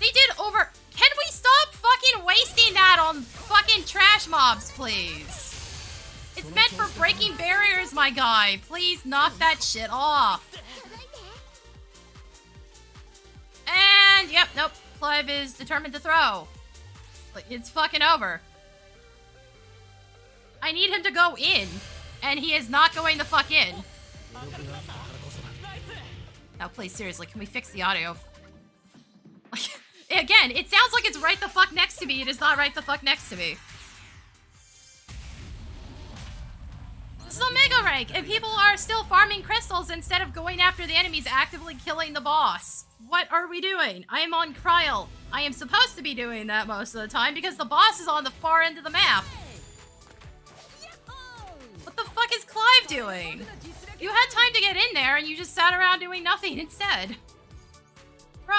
They did over... Can we stop fucking wasting that on fucking trash mobs, please? It's meant for breaking barriers, my guy. Please knock that shit off. And, yep, nope. Clive is determined to throw. It's fucking over. I need him to go in. And he is not going the fuck in. Now, please, seriously, can we fix the audio? Again, it sounds like it's right the fuck next to me. It is not right the fuck next to me. This is a mega rank, and people are still farming crystals instead of going after the enemies, actively killing the boss. What are we doing? I am on Kryl. I am supposed to be doing that most of the time because the boss is on the far end of the map. What the fuck is Clive doing? You had time to get in there and you just sat around doing nothing instead. Bro.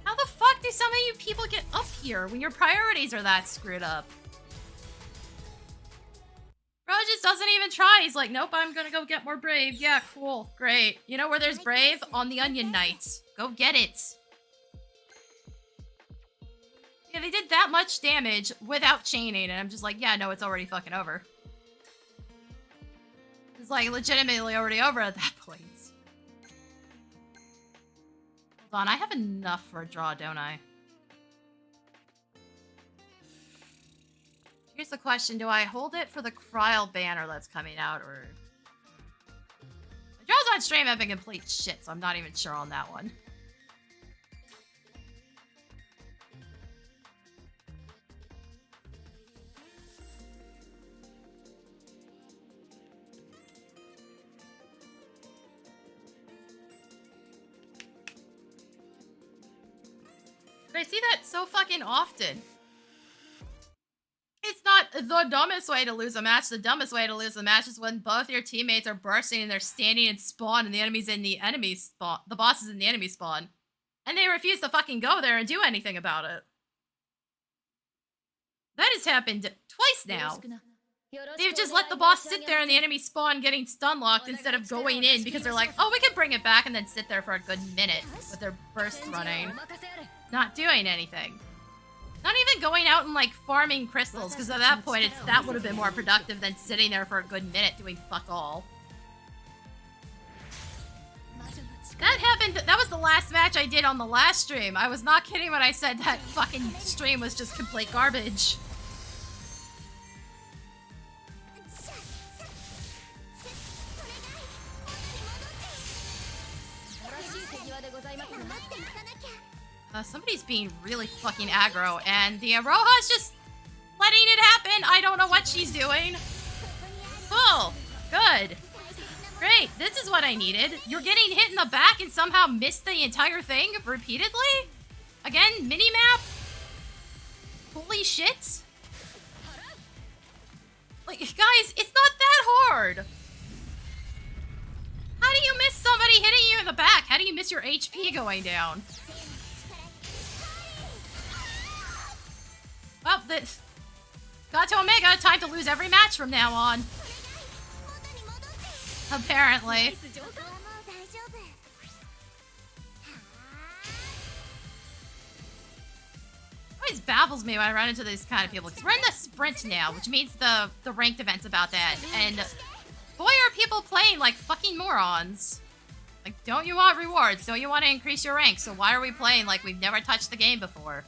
How the fuck do some of you people get up here when your priorities are that screwed up? Bro just doesn't even try. He's like, nope, I'm gonna go get more Brave. Yeah, cool, great. You know where there's Brave? On the Onion Knights. Go get it. Yeah, they did that much damage without chaining, and I'm just like, yeah, no, it's already fucking over. It's like legitimately already over at that point. Hold on, I have enough for a draw, don't I? Here's the question, do I hold it for the Kryl banner that's coming out, or... The draws on stream have been complete shit, so I'm not even sure on that one. But I see that so fucking often. It's not the dumbest way to lose a match, is when both your teammates are bursting and they're standing in spawn and the enemy's in the enemy spawn. The boss is in the enemy spawn. And they refuse to fucking go there and do anything about it. That has happened twice now. They've just let the boss sit there in the enemy spawn getting stun locked instead of going in because they're like, oh, we can bring it back, and then sit there for a good minute with their bursts running. Not doing anything. Not even going out and, like, farming crystals, because at that point, that would have been more productive than sitting there for a good minute doing fuck all. That happened, that was the last match I did on the last stream. I was not kidding when I said that fucking stream was just complete garbage. Somebody's being really fucking aggro, and the Aroha's just letting it happen. I don't know what she's doing. Cool. Good. Great. This is what I needed. You're getting hit in the back and somehow missed the entire thing repeatedly? Again, mini-map? Holy shit. Like, guys, it's not that hard. How do you miss somebody hitting you in the back? How do you miss your HP going down? Well, this got to Omega. Time to lose every match from now on. Apparently. Always baffles me when I run into these kind of people. Because we're in the sprint now, which means the ranked event's about to end. And boy, are people playing like fucking morons. Like, don't you want rewards? Don't you want to increase your rank? So why are we playing like we've never touched the game before?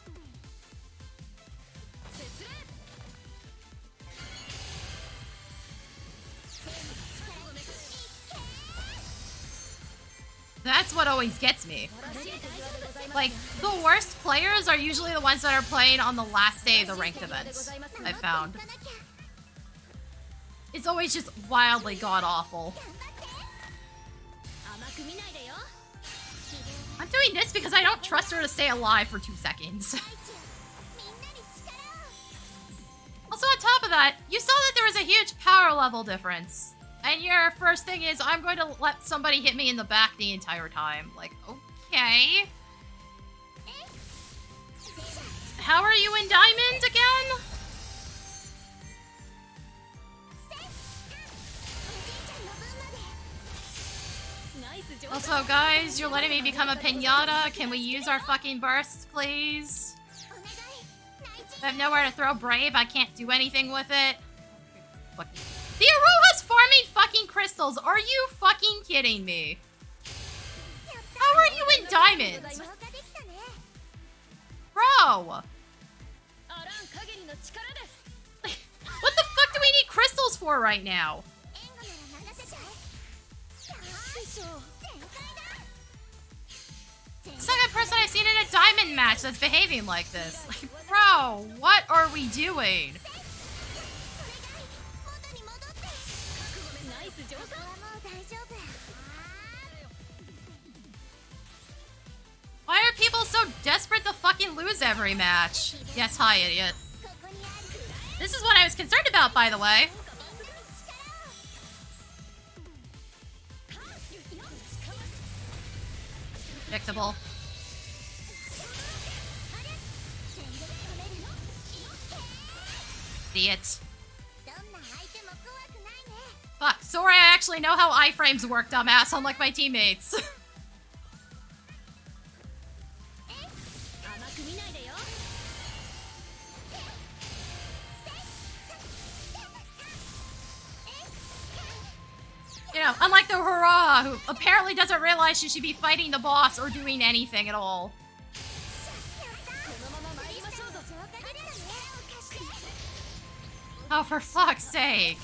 That's what always gets me. Like, the worst players are usually the ones that are playing on the last day of the ranked events, I found. It's always just wildly god-awful. I'm doing this because I don't trust her to stay alive for 2 seconds. Also, on top of that, you saw that there was a huge power level difference. And your first thing is, I'm going to let somebody hit me in the back the entire time. Like, okay. How are you in Diamond again? Also, guys, you're letting me become a pinata. Can we use our fucking bursts, please? I have nowhere to throw Brave. I can't do anything with it. Fucking... The Aroha's farming fucking crystals. Are you fucking kidding me? How are you in Diamond? Bro! What the fuck do we need crystals for right now? Second person I've seen in a Diamond match that's behaving like this. Like, bro, what are we doing? Why are people so desperate to fucking lose every match? Yes, hi, idiot. This is what I was concerned about, by the way. Predictable. Idiot. Fuck, sorry, I actually know how iframes work, dumbass, unlike my teammates. You know, unlike the Hurrah, who apparently doesn't realize she should be fighting the boss or doing anything at all. Oh, for fuck's sake.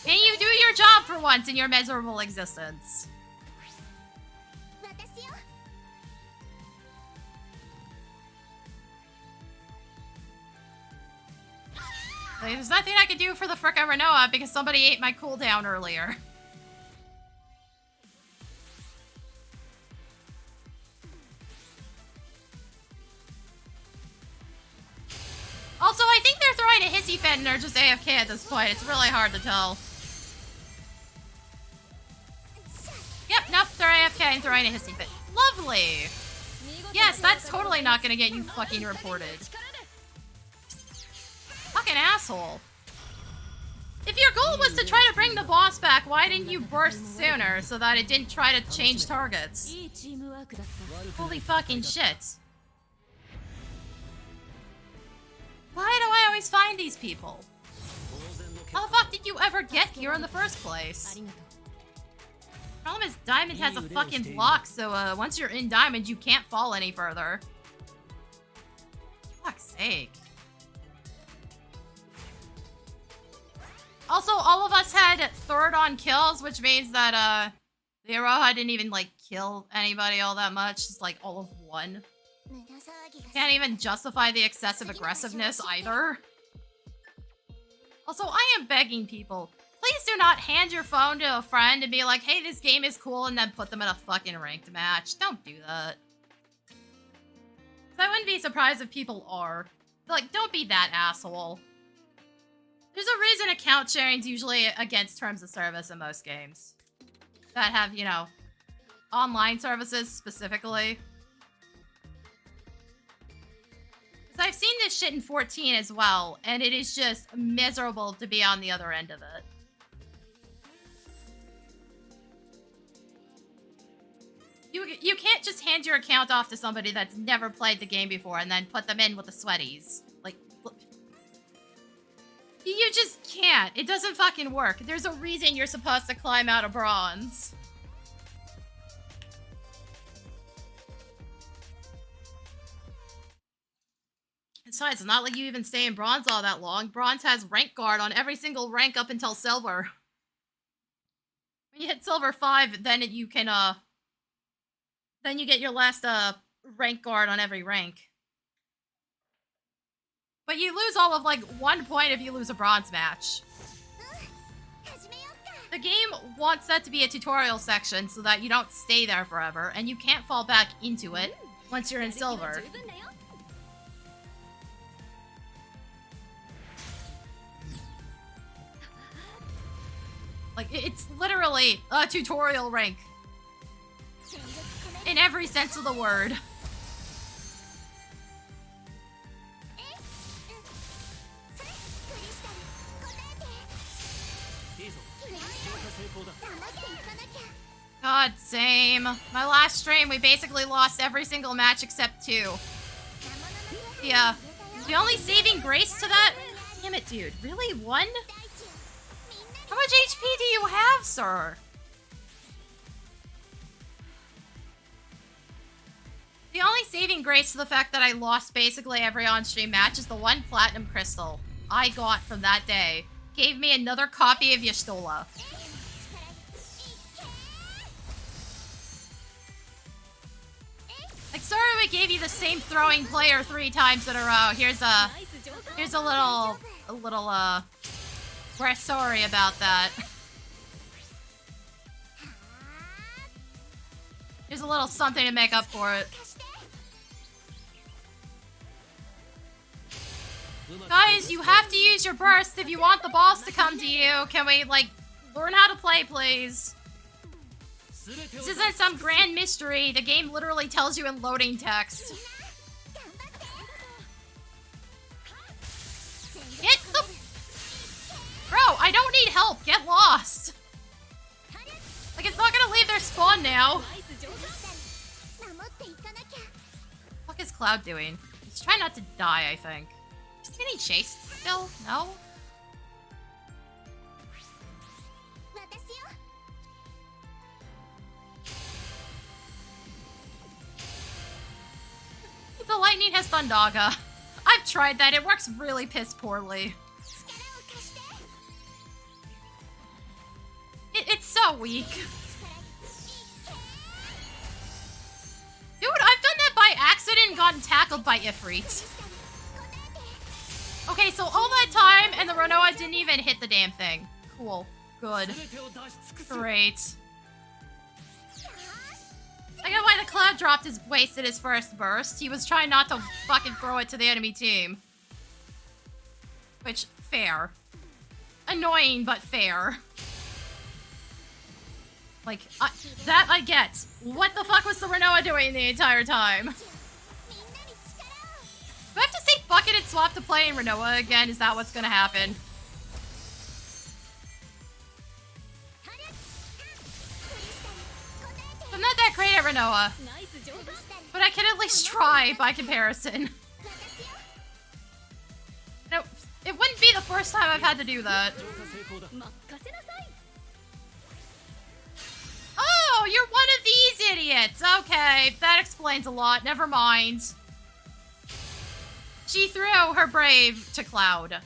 Can you do your job for once in your miserable existence? Like, there's nothing I can do for the frickin' Renoa because somebody ate my cooldown earlier. Also, I think they're throwing a hissy fit and they're just AFK at this point. It's really hard to tell. Yep, nope, they're AFK and throwing a hissy fit. Lovely! Yes, that's totally not gonna get you fucking reported. Fucking asshole. If your goal was to try to bring the boss back, why didn't you burst sooner so that it didn't try to change targets? Holy fucking shit. Why do I always find these people? How the fuck did you ever get here in the first place? Problem is, Diamond has a fucking block, so once you're in Diamond, you can't fall any further. For fuck's sake. Also, all of us had third on kills, which means that the Aroha didn't even like kill anybody all that much. It's like all of one. Can't even justify the excessive aggressiveness either. Also, I am begging people, please do not hand your phone to a friend and be like, hey, this game is cool, and then put them in a fucking ranked match. Don't do that. I wouldn't be surprised if people are. Like, don't be that asshole. There's a reason account sharing's usually against terms of service in most games. That have, you know, online services specifically. Because I've seen this shit in 14 as well, and it is just miserable to be on the other end of it. You can't just hand your account off to somebody that's never played the game before and then put them in with the sweaties. Like, you just can't. It doesn't fucking work. There's a reason you're supposed to climb out of bronze. Besides, it's not like you even stay in bronze all that long. Bronze has rank guard on every single rank up until silver. When you hit silver 5, then you can, then you get your last, rank guard on every rank. But you lose all of, like, 1 point if you lose a bronze match. The game wants that to be a tutorial section so that you don't stay there forever, and you can't fall back into it once you're in silver. Like, it's literally a tutorial rank. In every sense of the word. God, same. My last stream, we basically lost every single match except 2. Yeah. The only saving grace to that... Damn it, dude. Really? 1? How much HP do you have, sir? The only saving grace to the fact that I lost basically every on-stream match is the 1 platinum crystal I got from that day. Gave me another copy of Y'shtola. Like, sorry we gave you the same throwing player 3 times in a row. Here's a little, we're sorry about that. Here's a little something to make up for it. Guys, you have to use your burst if you want the boss to come to you. Can we, like, learn how to play, please? This isn't some grand mystery. The game literally tells you in loading text. Get the... Bro, I don't need help. Get lost. Like, it's not gonna leave their spawn now. What the fuck is Cloud doing? He's trying not to die, I think. Is he getting chased still? No? The lightning has Thundaga. I've tried that. It works really piss poorly. It's so weak. Dude, I've done that by accident and gotten tackled by Ifrit. Okay, so all that time and the Renoa didn't even hit the damn thing. Cool. Good. Great. I get why the Cloud wasted his first burst. He was trying not to fucking throw it to the enemy team. Which, fair. Annoying, but fair. Like, that I get. What the fuck was the Renoa doing the entire time? Do I have to say fuck it and swap to playing Renoa again? Is that what's gonna happen? I'm not that great at Renoa. But I can at least try by comparison. No, it wouldn't be the first time I've had to do that. Oh, you're one of these idiots! Okay, that explains a lot. Never mind. She threw her Brave to Cloud.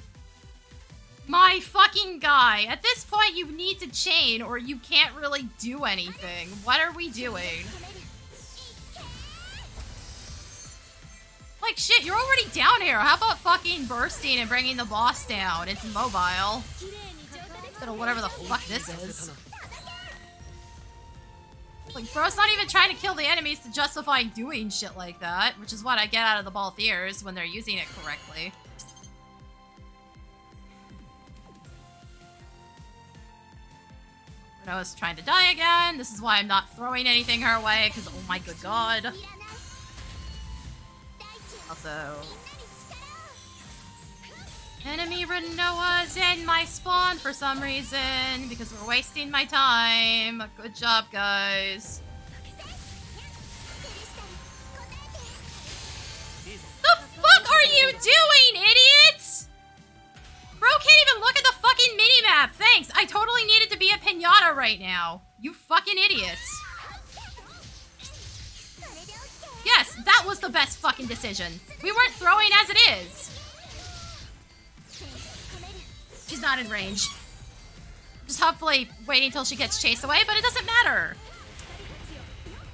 My fucking guy. At this point, you need to chain or you can't really do anything. What are we doing? Like, shit, you're already down here. How about fucking bursting and bringing the boss down? It's mobile. Instead of whatever the fuck this is. Like, bro's not even trying to kill the enemies to justify doing shit like that, which is what I get out of the Balthiers when they're using it correctly. Renoa's trying to die again. This is why I'm not throwing anything her way, because oh my good god. Also... Enemy Renoa's in my spawn for some reason, because we're wasting my time. Good job, guys. The fuck are you doing, idiots? Bro can't even look at the fucking minimap. Thanks, I totally needed to be a pinata right now. You fucking idiots. Yes, that was the best fucking decision. We weren't throwing as it is. She's not in range. Just hopefully waiting until she gets chased away, but it doesn't matter.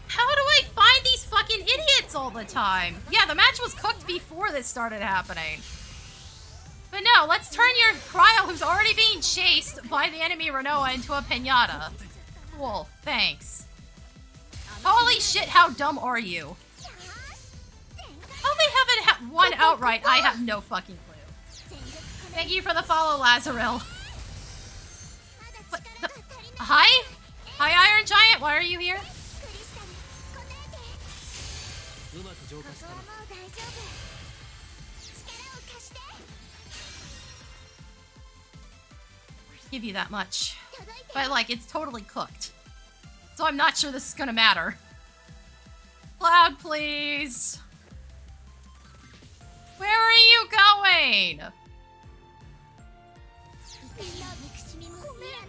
How do I find these fucking idiots all the time? Yeah, the match was cooked before this started happening. But no, let's turn your Cryo, who's already being chased by the enemy Renoa, into a pinata. Cool, thanks. Holy shit, how dumb are you? How they haven't won outright, I have no fucking clue. Thank you for the follow, Lazaril. What the? Hi? Hi, Iron Giant, why are you here? Give you that much. But, like, it's totally cooked. So I'm not sure this is gonna matter. Cloud, please. Where are you going?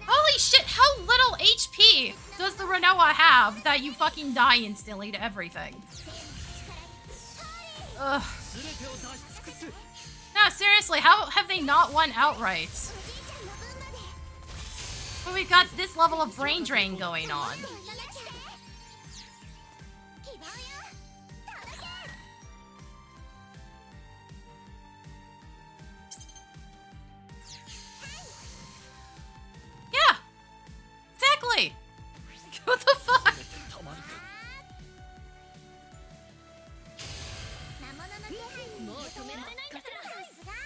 Holy shit, how little HP does the Renoa have that you fucking die instantly to everything? Ugh. No, seriously, how have they not won outright? But we've got this level of brain drain going on. Yeah! Exactly! What the fuck?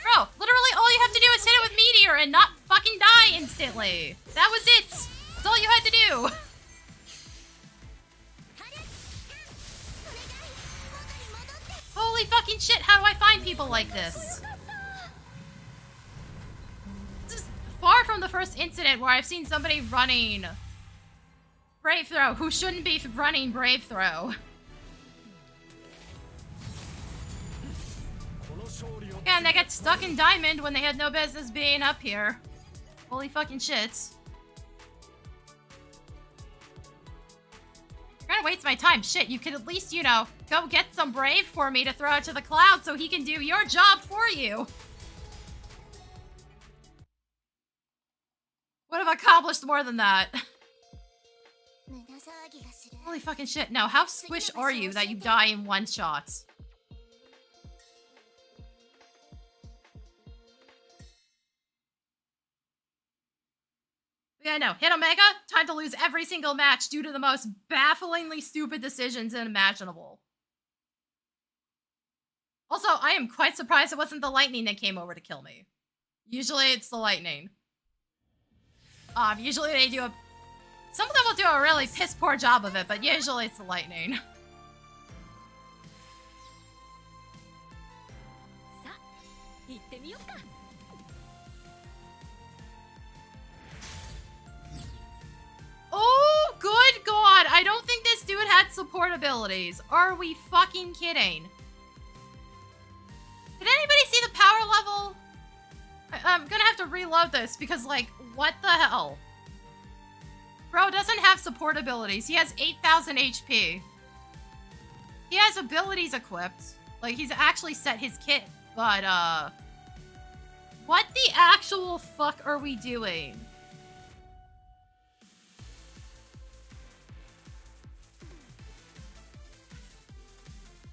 Bro, literally all you have to do is hit it with Meteor and not fucking die instantly. That was it. That's all you had to do. Holy fucking shit, how do I find people like this? This is far from the first incident where I've seen somebody running Brave Throw who shouldn't be running Brave Throw. Yeah, and they got stuck in Diamond when they had no business being up here. Holy fucking shit. You're gonna waste my time. Shit, you could at least, you know, go get some Brave for me to throw out to the cloud so he can do your job for you. Would have accomplished more than that. Holy fucking shit. Now, how squish are you that you die in one shot? Yeah, no. Hit Omega, time to lose every single match due to the most bafflingly stupid decisions imaginable. Also, I am quite surprised it wasn't the lightning that came over to kill me. Usually it's the lightning. Usually they do some of them will do a really piss poor job of it, but usually it's the lightning. Oh, good God. I don't think this dude had support abilities. Are we fucking kidding? Did anybody see the power level? I'm gonna have to reload this because, like, what the hell? Bro doesn't have support abilities. He has 8,000 HP. He has abilities equipped. Like, he's actually set his kit, but, what the actual fuck are we doing?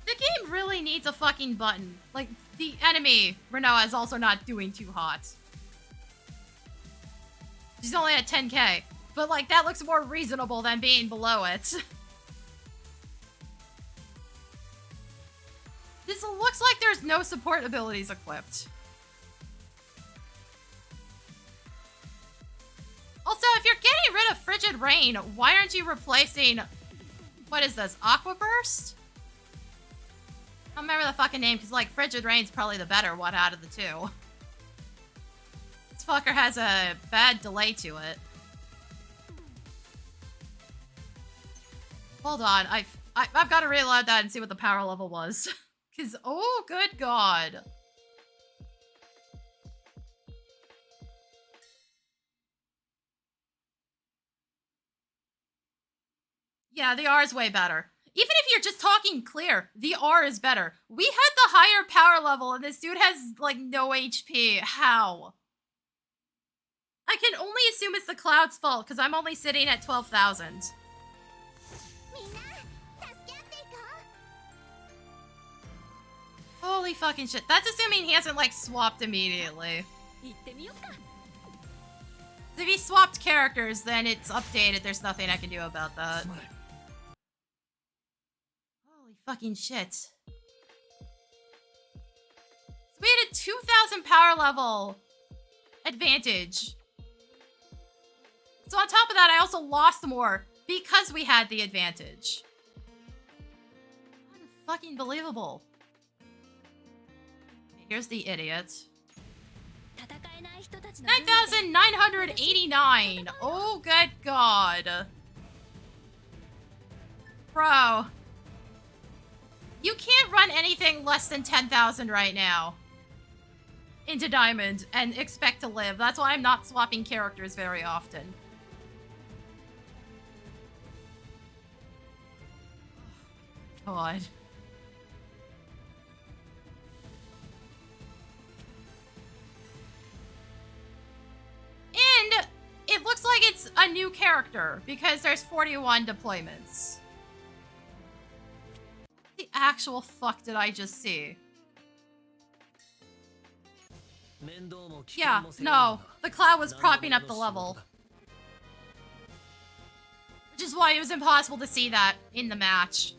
The game really needs a fucking button. Like, the enemy, Renoa, is also not doing too hot. She's only at 10k. But, like, that looks more reasonable than being below it. This looks like there's no support abilities equipped. Also, if you're getting rid of Frigid Rain, why aren't you replacing... What is this? Aqua Burst? I don't remember the fucking name, because, like, Frigid Rain's probably the better one out of the two. This fucker has a bad delay to it. Hold on, I've got to reload that and see what the power level was. Because, oh, good God. Yeah, the R is way better. Even if you're just talking clear, the R is better. We had the higher power level and this dude has, like, no HP. How? I can only assume it's the cloud's fault because I'm only sitting at 12,000. Holy fucking shit. That's assuming he hasn't, like, swapped immediately. If he swapped characters, then it's updated. There's nothing I can do about that. Holy fucking shit. So we had a 2,000 power level advantage. So on top of that, I also lost more because we had the advantage. Fucking believable. Here's the idiot. 9,989. Oh, good God. Bro. You can't run anything less than 10,000 right now into Diamond and expect to live. That's why I'm not swapping characters very often. Oh, God. And it looks like it's a new character because there's 41 deployments. What the actual fuck did I just see? Yeah, no. The cloud was propping up the level. Which is why it was impossible to see that in the match.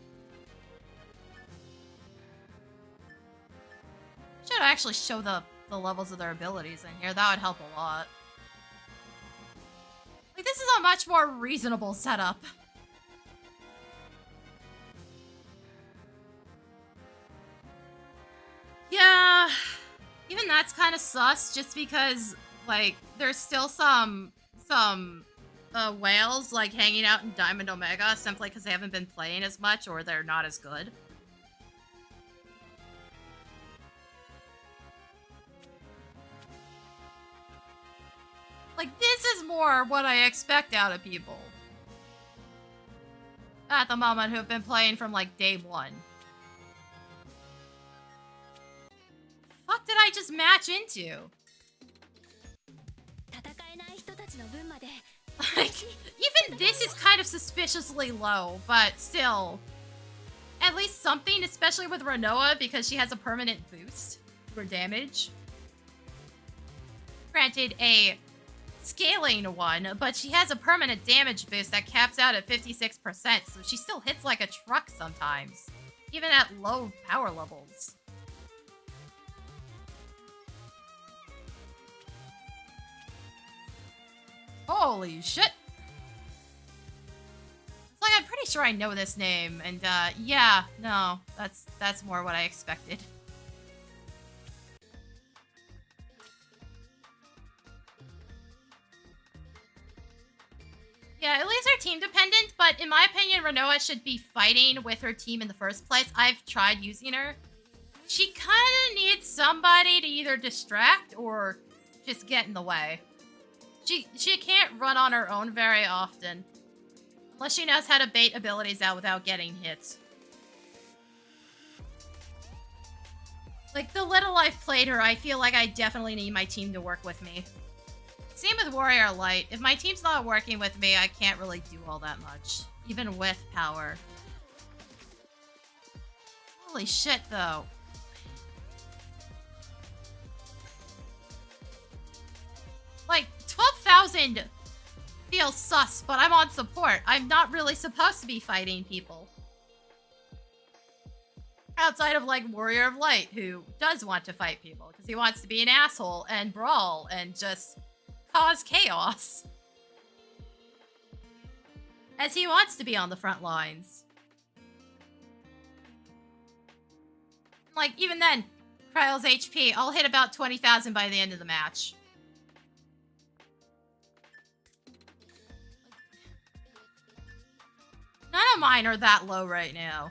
Should actually show the levels of their abilities in here. That would help a lot. Like, this is a much more reasonable setup. Yeah, even that's kind of sus, just because, like, there's still some whales, like, hanging out in Diamond Omega simply because they haven't been playing as much or they're not as good. Like, this is more what I expect out of people at the moment who have been playing from, like, day one. Fuck did I just match into? Like, even this is kind of suspiciously low, but still. At least something, especially with Renoa, because she has a permanent boost for damage. Granted, a scaling one, but she has a permanent damage boost that caps out at 56%, so she still hits like a truck sometimes, even at low power levels. Holy shit! It's like, I'm pretty sure I know this name, and, yeah, no, that's more what I expected. Yeah, at least are team dependent, but in my opinion, Renoa should be fighting with her team in the first place. I've tried using her. She kind of needs somebody to either distract or just get in the way. She can't run on her own very often. Unless she knows how to bait abilities out without getting hit. Like, the little I've played her, I feel like I definitely need my team to work with me. Same with Warrior Light. If my team's not working with me, I can't really do all that much. Even with power. Holy shit, though. Like, 12,000 feels sus, but I'm on support. I'm not really supposed to be fighting people. Outside of, like, Warrior of Light, who does want to fight people, because he wants to be an asshole and brawl and just cause chaos. As he wants to be on the front lines. Like, even then, Kryle's HP, I'll hit about 20,000 by the end of the match. None of mine are that low right now.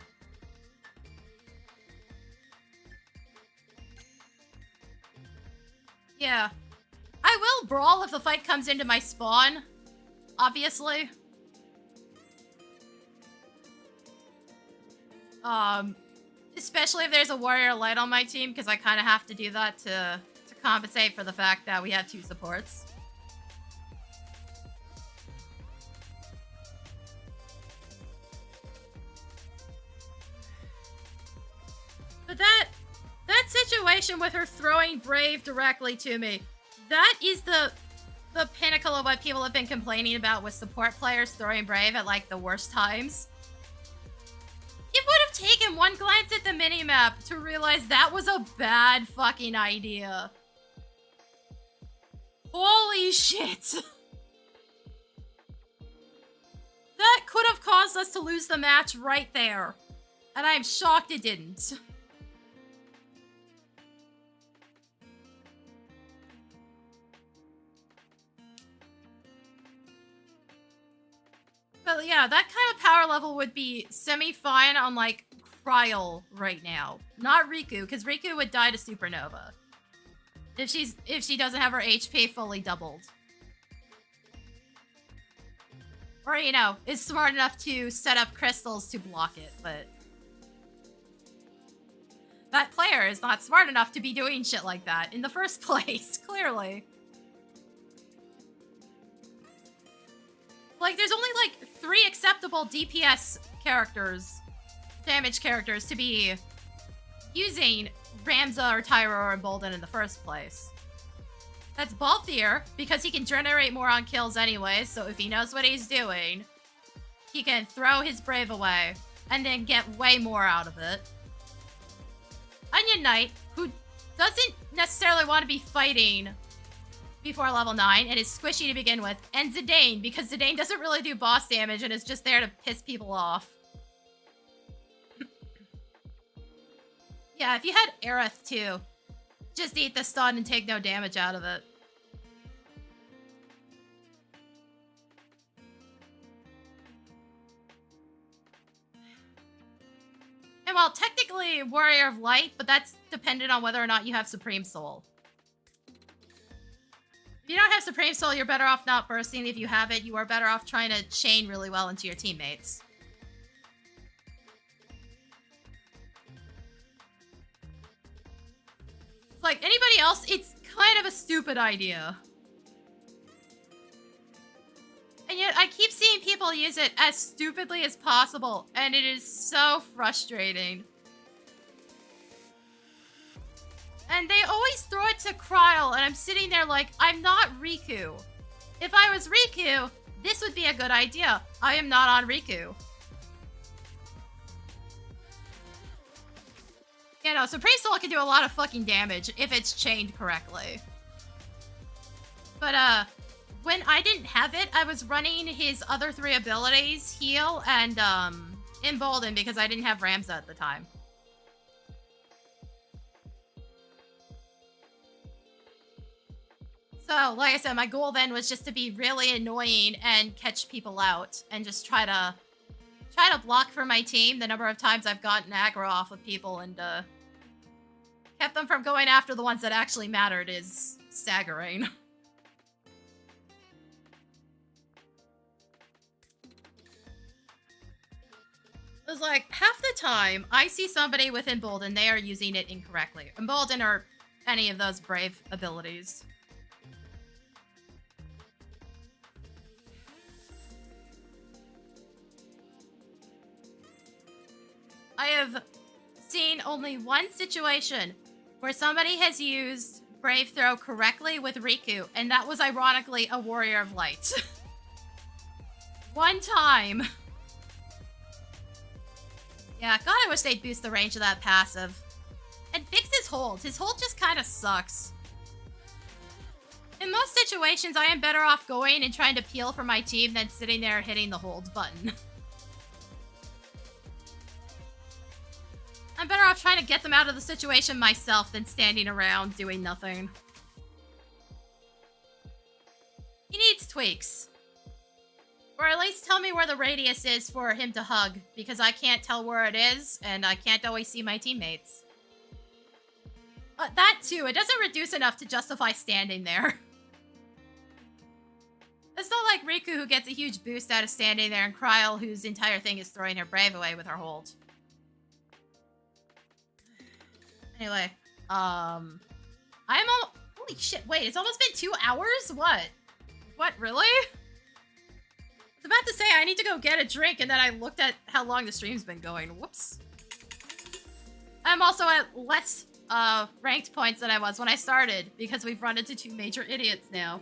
Yeah. I will brawl if the fight comes into my spawn. Obviously. Especially if there's a Warrior Light on my team, because I kind of have to do that to compensate for the fact that we have 2 supports. But that situation with her throwing Brave directly to me, that is the pinnacle of what people have been complaining about with support players throwing Brave at, like, the worst times. It would have taken one glance at the minimap to realize that was a bad fucking idea. Holy shit. That could have caused us to lose the match right there. And I'm shocked it didn't. But yeah, that kind of power level would be semi-fine on, like, Kryle right now. Not Riku, because Riku would die to Supernova. If she doesn't have her HP fully doubled. Or, you know, is smart enough to set up crystals to block it, but... that player is not smart enough to be doing shit like that in the first place, clearly. Like, there's only, like, 3 acceptable DPS characters, damage characters, to be using Ramza or Tyra or Embolden in the first place. That's Balthier, because he can generate more on kills anyway, so if he knows what he's doing, he can throw his Brave away, and then get way more out of it. Onion Knight, who doesn't necessarily want to be fighting before level 9 and is squishy to begin with, and Zidane, because Zidane doesn't really do boss damage and is just there to piss people off. Yeah, if you had Aerith too, just eat the stun and take no damage out of it. And well, technically Warrior of Light, but that's dependent on whether or not you have Supreme Soul. If you don't have Supreme Soul, you're better off not bursting. If you have it, you are better off trying to chain really well into your teammates. Like anybody else, it's kind of a stupid idea. And yet I keep seeing people use it as stupidly as possible, and it is so frustrating. And they always throw it to Kryle, and I'm sitting there like, I'm not Riku. If I was Riku, this would be a good idea. I am not on Riku. You know, Supreme Soul can do a lot of fucking damage if it's chained correctly. But, when I didn't have it, I was running his other 3 abilities, Heal and Embolden, because I didn't have Ramza at the time. So, like I said, my goal then was just to be really annoying and catch people out and just try to block for my team. The number of times I've gotten aggro off of people and kept them from going after the ones that actually mattered is staggering. It was like, half the time, I see somebody with Embolden, they are using it incorrectly. Embolden or any of those Brave abilities. I have seen only one situation where somebody has used Brave Throw correctly with Riku, and that was ironically a Warrior of Light. One time. Yeah, God, I wish they'd boost the range of that passive. And fix his hold. His hold just kind of sucks. In most situations, I am better off going and trying to peel for my team than sitting there hitting the hold button. I'm better off trying to get them out of the situation myself than standing around doing nothing. He needs tweaks. Or at least tell me where the radius is for him to hug, because I can't tell where it is, and I can't always see my teammates. That too, it doesn't reduce enough to justify standing there. It's not like Riku, who gets a huge boost out of standing there, and Kryl, whose entire thing is throwing her Brave away with her hold. Anyway, holy shit, wait, it's almost been 2 hours? What? What, really? I was about to say I need to go get a drink, and then I looked at how long the stream's been going. Whoops. I'm also at less ranked points than I was when I started, because we've run into 2 major idiots now.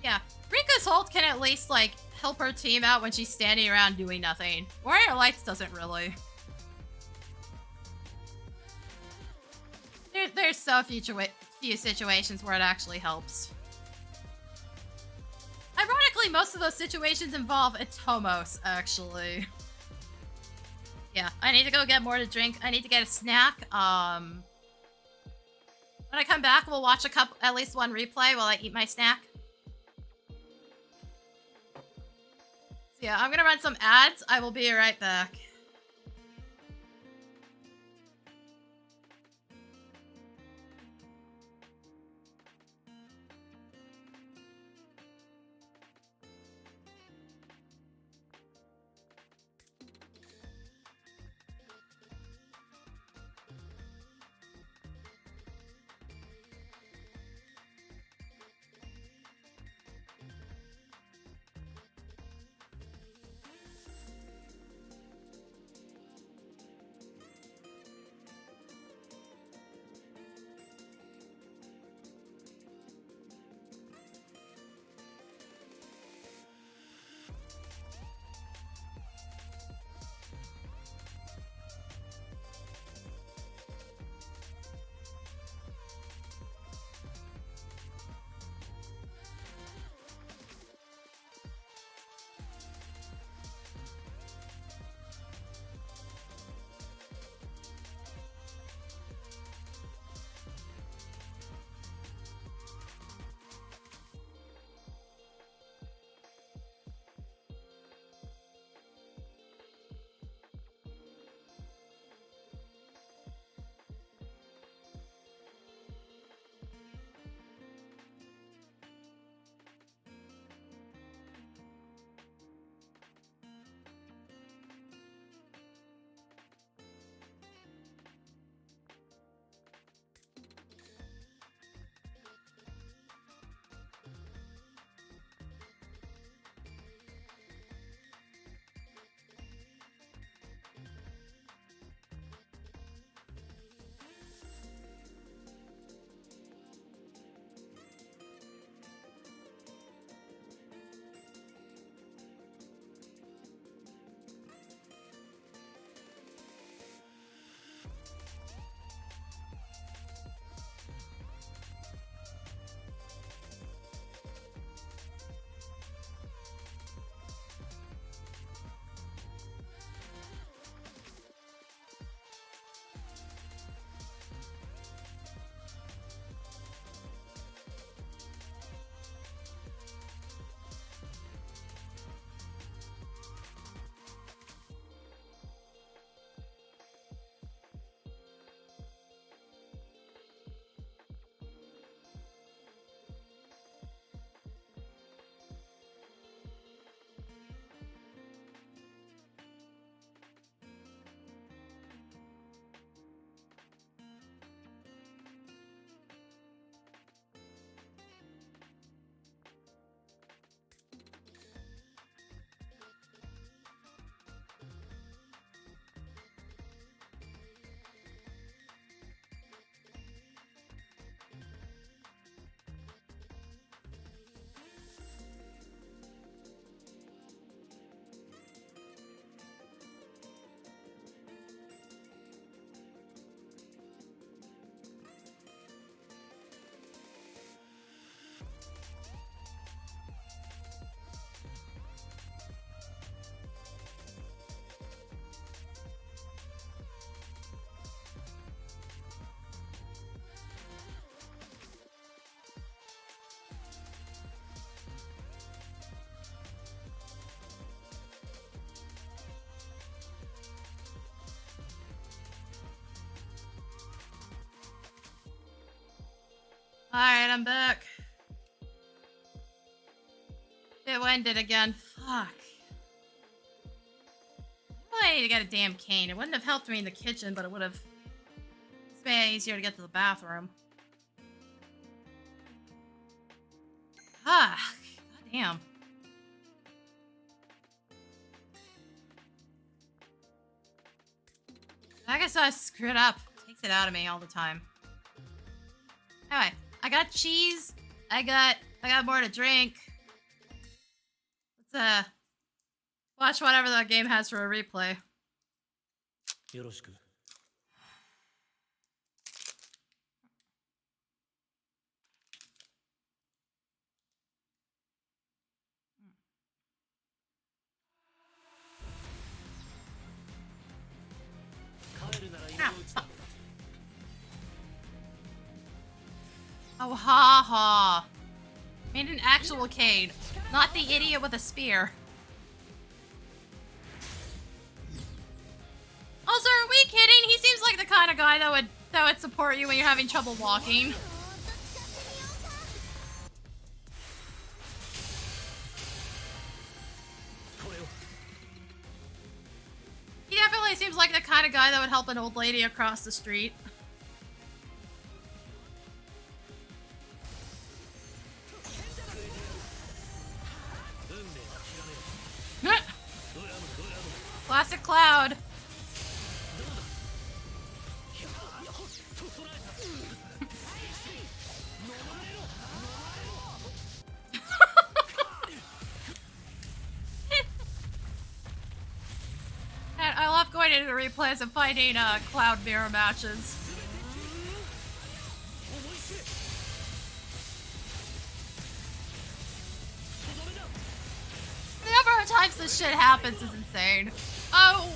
Yeah, Rika's ult can at least, like, help her team out when she's standing around doing nothing. Warrior Lights doesn't really. There's so few situations where it actually helps. Ironically, most of those situations involve Atomos, actually. Yeah, I need to go get more to drink. I need to get a snack. When I come back, we'll watch at least one replay while I eat my snack. So yeah, I'm gonna run some ads. I will be right back. Alright, I'm back. It winded again. Fuck. I need to get a damn cane. It wouldn't have helped me in the kitchen, but it would have made it easier to get to the bathroom. Ah, goddamn. I guess I screwed up. Takes it out of me all the time. Anyway, I got cheese. I got more to drink. Let's watch whatever the game has for a replay. Oh, ha ha. Made an actual cane, not the idiot with a spear. Also, are we kidding? He seems like the kind of guy that would support you when you're having trouble walking. He definitely seems like the kind of guy that would help an old lady across the street. Plastic cloud. I love going into the replays and finding cloud mirror matches. The number of times this shit happens is insane. Oh!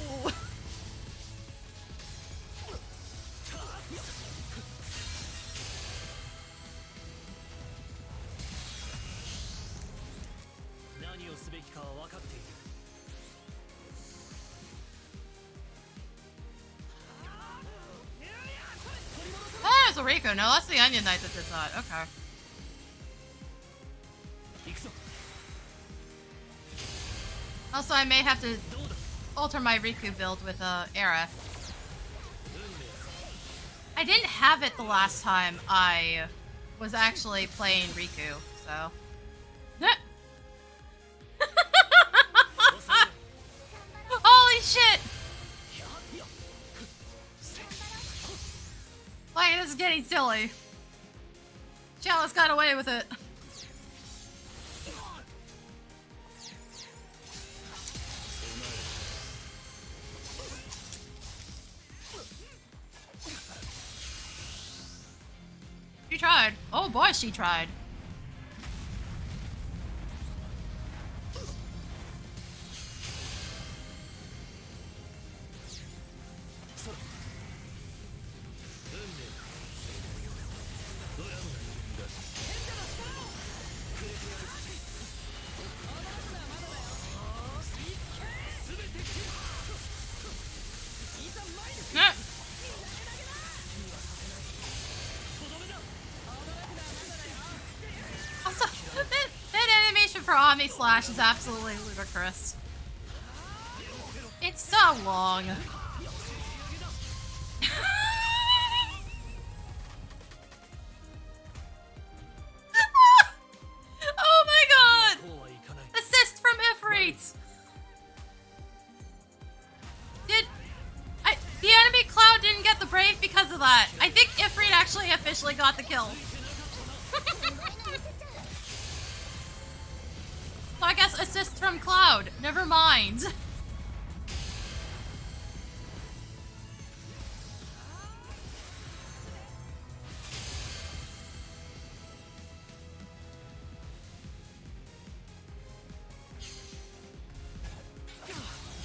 Oh, it's a Rico. No, that's the Onion Knight that did that. Okay. Also, I may have to alter my Riku build with Aerith. I didn't have it the last time I was actually playing Riku, so. Holy shit! Like, this is getting silly. Chalice got away with it. She tried. Oh boy, she tried. Also, that animation for Ami Slash is absolutely ludicrous. It's so long. Oh my god! Assist from Ifrit! The enemy cloud didn't get the brave because of that. I think Ifrit actually officially got the kill. So I guess assist from Cloud. Never mind.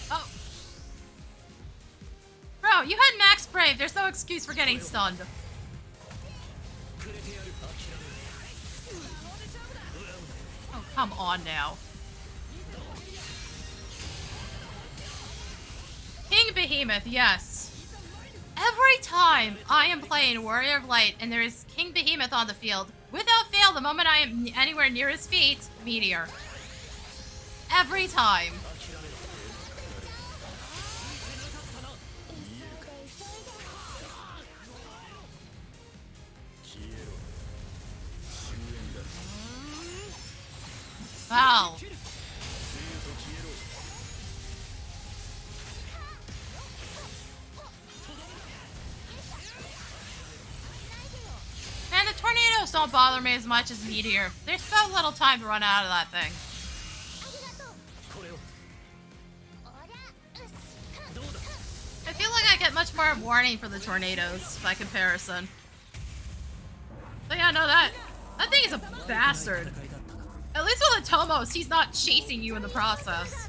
Oh. Bro, you had max brave. There's no excuse for getting stunned. Oh, come on now. King Behemoth, yes. Every time I am playing Warrior of Light and there is King Behemoth on the field, Without fail, the moment I am anywhere near his feet, meteor. Every time. Wow. Man, the tornadoes don't bother me as much as meteor. There's so little time to run out of that thing. I feel like I get much more warning for the tornadoes by comparison. But yeah, no, that thing is a bastard. At least with the Tomos, he's not chasing you in the process.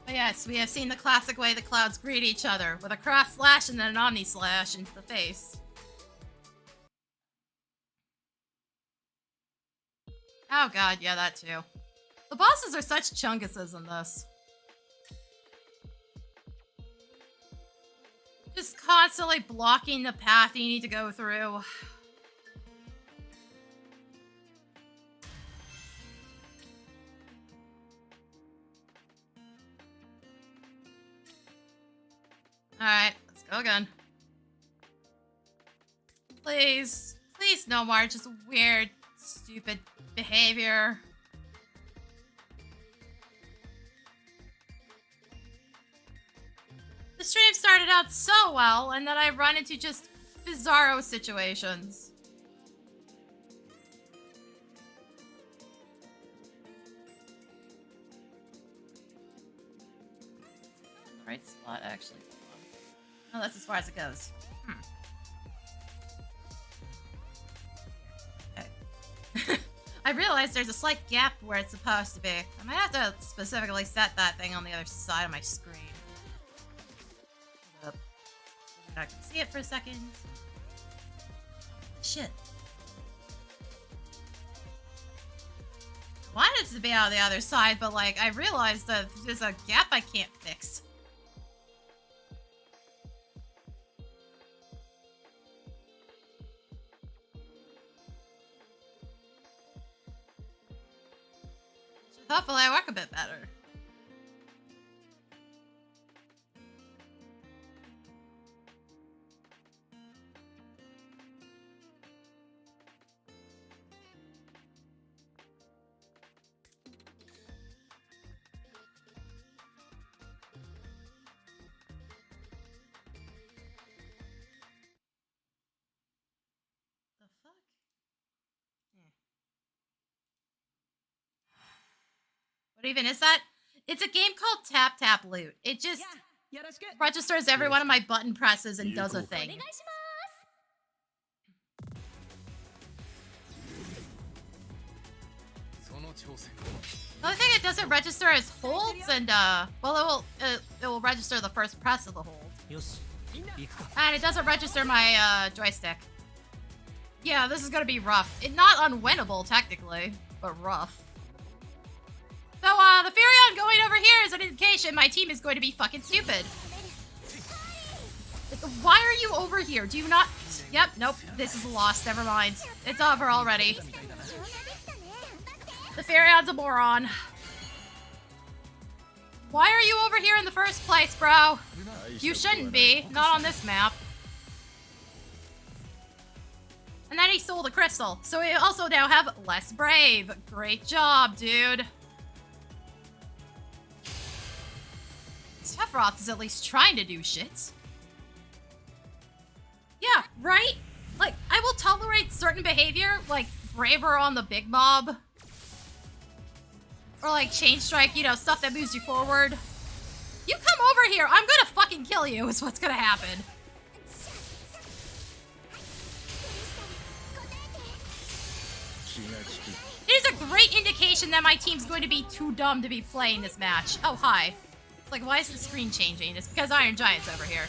But yes, we have seen the classic way the clouds greet each other, with a cross slash and then an omni slash into the face. Oh god, yeah, that too. The bosses are such chunguses in this. Just constantly blocking the path you need to go through. Alright, let's go again. Please. Please no more just weird, stupid behavior. The stream started out so well, and then I run into just bizarro situations. Right spot, actually. Oh, that's as far as it goes. Okay. I realized there's a slight gap where it's supposed to be. I might have to specifically set that thing on the other side of my screen. Hold up. I can see it for a second. Shit. I wanted it to be on the other side, but like, I realized that there's a gap I can't fix. Hopefully I work a bit better. The fuck? What even is that? It's a game called Tap Tap Loot. It just registers every one of my button presses and does a thing. The only thing it doesn't register is holds and well, it will register the first press of the hold. And it doesn't register my joystick. Yeah, this is gonna be rough. It's not unwinnable technically, but rough. So, the Furion going over here is an indication my team is going to be fucking stupid. Why are you over here? Do you not... Yep, nope, this is a loss, never mind. It's over already. The Furion's a moron. Why are you over here in the first place, bro? You shouldn't be, not on this map. And then he stole the crystal, so we also now have less brave. Great job, dude. Sephiroth is at least trying to do shit. Yeah, right? Like, I will tolerate certain behavior, like braver on the big mob. Or like chain strike, you know, stuff that moves you forward. You come over here, I'm gonna fucking kill you is what's gonna happen. It is a great indication that my team's going to be too dumb to be playing this match. Oh, hi. Like, why is the screen changing? It's because Iron Giant's over here.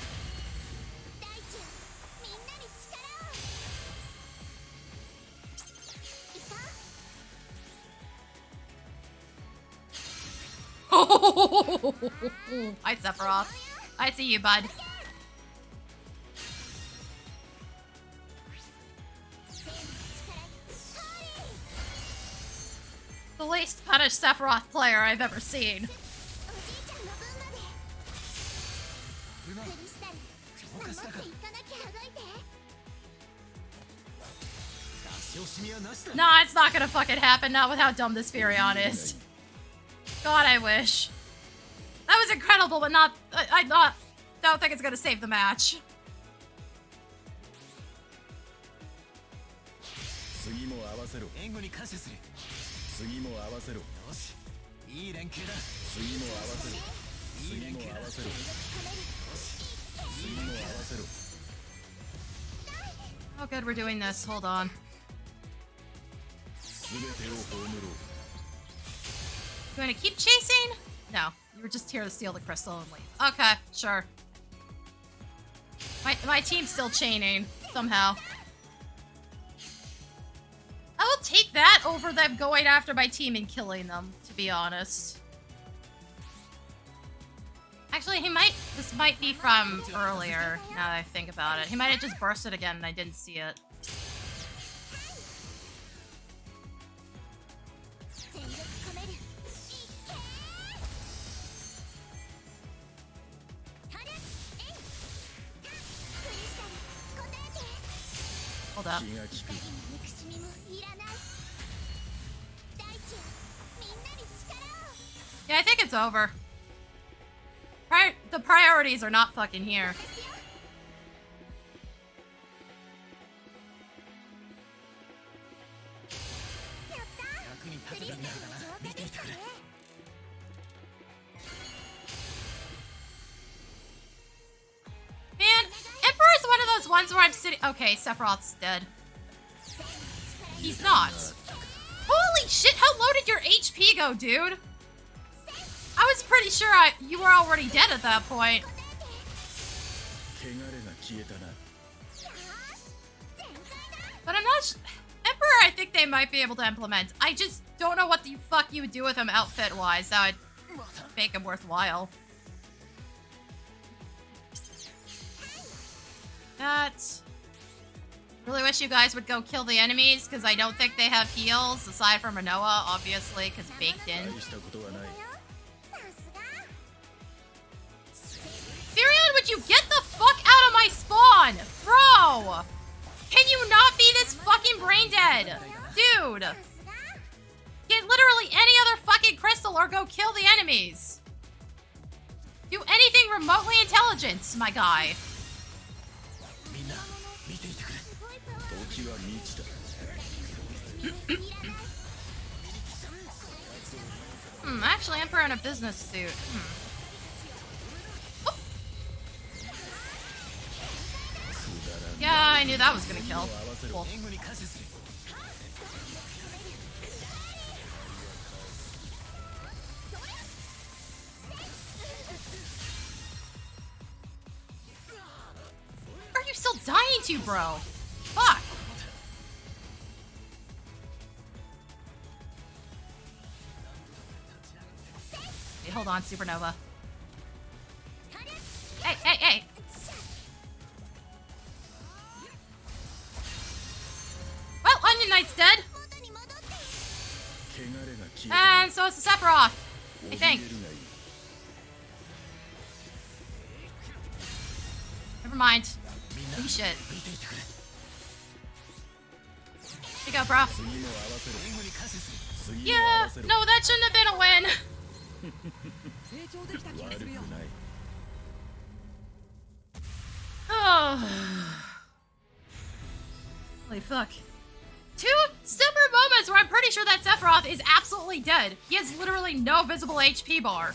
Hi, Sephiroth. I see you, bud. The least punished Sephiroth player I've ever seen. Nah, it's not gonna fucking happen, not with how dumb this Furion is. God, I wish. That was incredible, but not... I don't think it's gonna save the match. Oh good, we're doing this. Hold on. You gonna keep chasing? No. You were just here to steal the crystal and leave. Okay, sure. My team's still chaining, somehow. I will take that over them going after my team and killing them, to be honest. Actually, this might be from earlier, now that I think about it. He might have just bursted again and I didn't see it. Hold up. Yeah, I think it's over. The priorities are not fucking here. Man, Emperor is one of those ones where I'm sitting... Okay, Sephiroth's dead. He's not. Holy shit, how low did your HP go, dude? I was pretty sure you were already dead at that point. But I'm not Emperor, I think they might be able to implement. I just don't know what the fuck you would do with him outfit-wise that would make him worthwhile. Really wish you guys would go kill the enemies, because I don't think they have heals, aside from Renoa, obviously, because baked in. Furion, would you get the fuck out of my spawn? Bro! Can you not be this fucking brain dead? Dude! Get literally any other fucking crystal or go kill the enemies. Do anything remotely intelligent, my guy. Actually, Emperor in a business suit. Oh. Yeah, I knew that was gonna kill. Cool. Are you still dying to, bro? Fuck. Hey, hold on, Supernova. Hey, hey, hey! Well, Onion Knight's dead. And so it's the Sephiroth, I think. Never mind. Holy shit. Here you go, bro. Yeah, no, that shouldn't have been a win. Oh. Holy fuck. Two super moments where I'm pretty sure that Sephiroth is absolutely dead. He has literally no visible HP bar.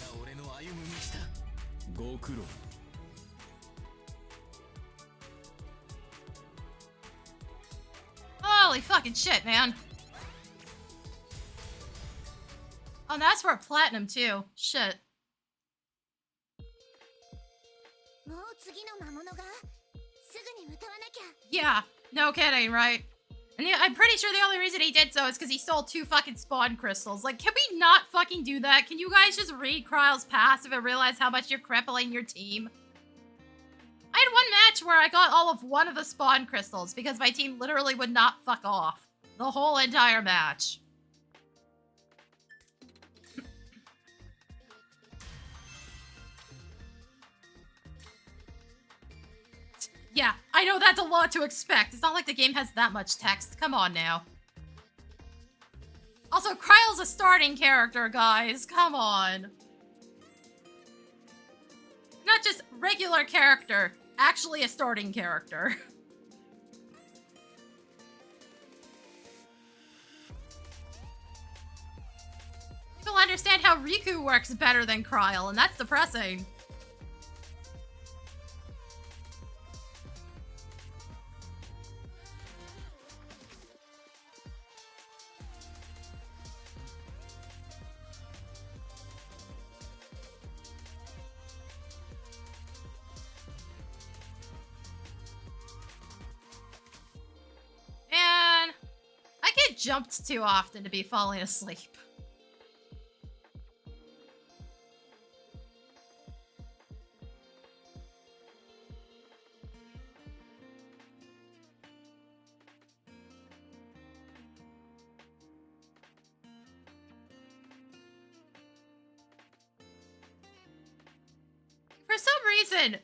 Holy fucking shit, man. Oh, and that's for a platinum, too. Shit. Yeah, no kidding, right? And I'm pretty sure the only reason he did so is because he stole 2 fucking spawn crystals. Like, can we not fucking do that? Can you guys just read Kryle's passive and realize how much you're crippling your team? I had one match where I got all of 1 of the spawn crystals because my team literally would not fuck off the whole entire match. Yeah, I know that's a lot to expect. It's not like the game has that much text. Come on now. Also, Kryle's a starting character, guys. Come on. Not just regular character, actually a starting character. People understand how Riku works better than Kryle, and that's depressing. Man, I get jumped too often to be falling asleep. For some reason,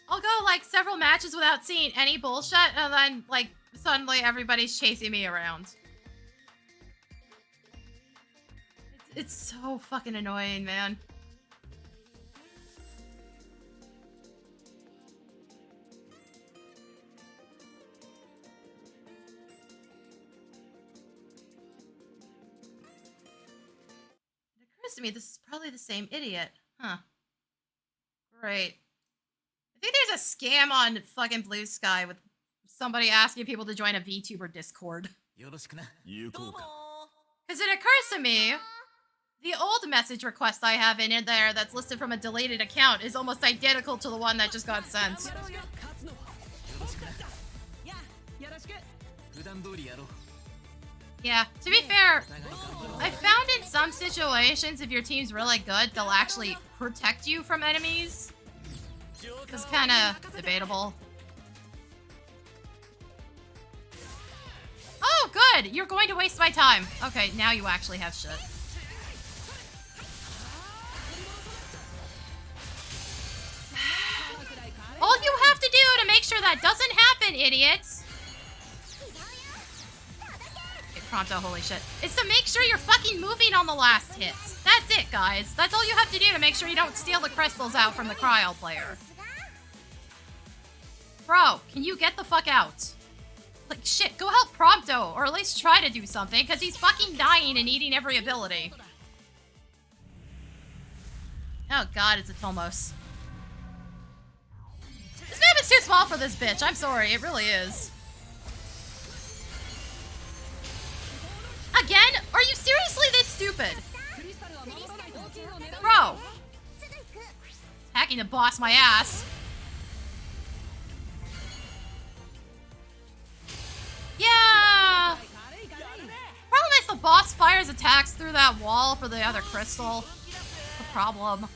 I'll go like several matches without seeing any bullshit, and then like suddenly everybody's chasing me around. It's so fucking annoying, man. It occurs to me this is probably the same idiot. Huh. Great. I think there's a scam on fucking Blue Sky with somebody asking people to join a VTuber Discord. Because it occurs to me, the old message request I have in there that's listed from a deleted account is almost identical to the one that just got sent. Yeah, to be fair, I found in some situations if your team's really good, they'll actually protect you from enemies. It's kind of debatable. Oh, good! You're going to waste my time. Okay, now you actually have shit. All you have to do to make sure that doesn't happen, idiots, Pronto, holy shit, is to make sure you're fucking moving on the last hits. That's it, guys. That's all you have to do to make sure you don't steal the crystals out from the Cryo player. Bro, can you get the fuck out? Like, shit, go help Prompto, or at least try to do something, because he's fucking dying and eating every ability. Oh god, it's a Tomos. This map is too small for this bitch, I'm sorry, it really is. Again? Are you seriously this stupid? Bro! Hacking the boss my ass. Yeah! Problem is the boss fires attacks through that wall for the other crystal. That's the problem.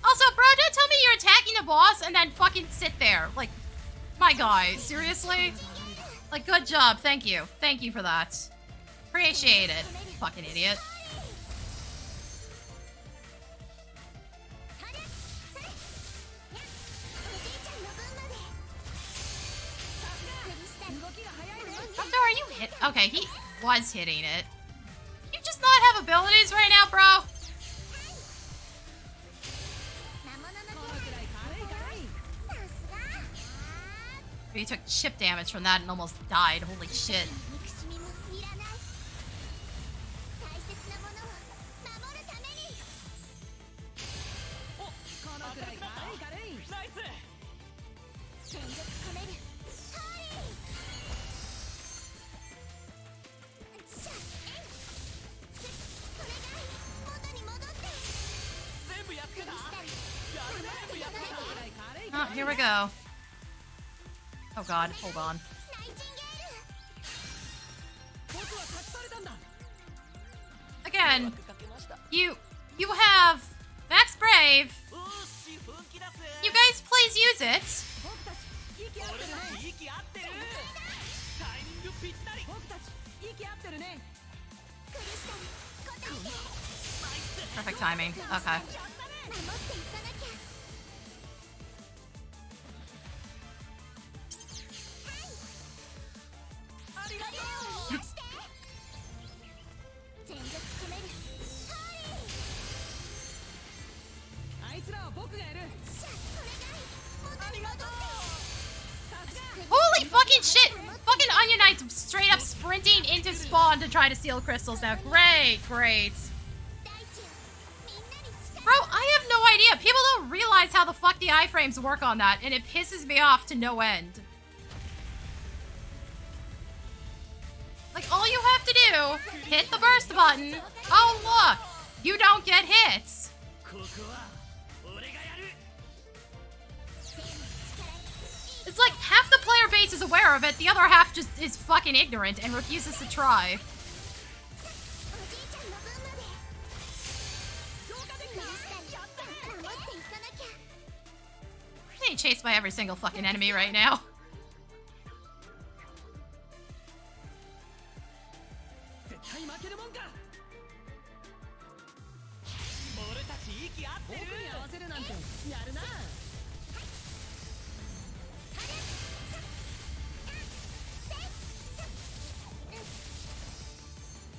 Also, bro, don't tell me you're attacking the boss and then fucking sit there. Like, my guy, seriously? Like, good job, thank you. Thank you for that. Appreciate it, fucking idiot. Are you hit? Okay, he was hitting it. You just not have abilities right now, bro? You took chip damage from that and almost died. Holy shit. Oh, here we go. Oh god, hold on. Again, you have Max Brave. You guys please use it. Perfect timing. Okay. Holy fucking shit! Fucking Onion Knight's straight up sprinting into spawn to try to steal crystals now. Great, great. Bro, I have no idea. People don't realize how the fuck the iframes work on that, and it pisses me off to no end. Like, all you have to do, hit the burst button. Oh, look! You don't get hits. It's like half the player base is aware of it, the other half just is fucking ignorant and refuses to try. We're getting chased by every single fucking enemy right now.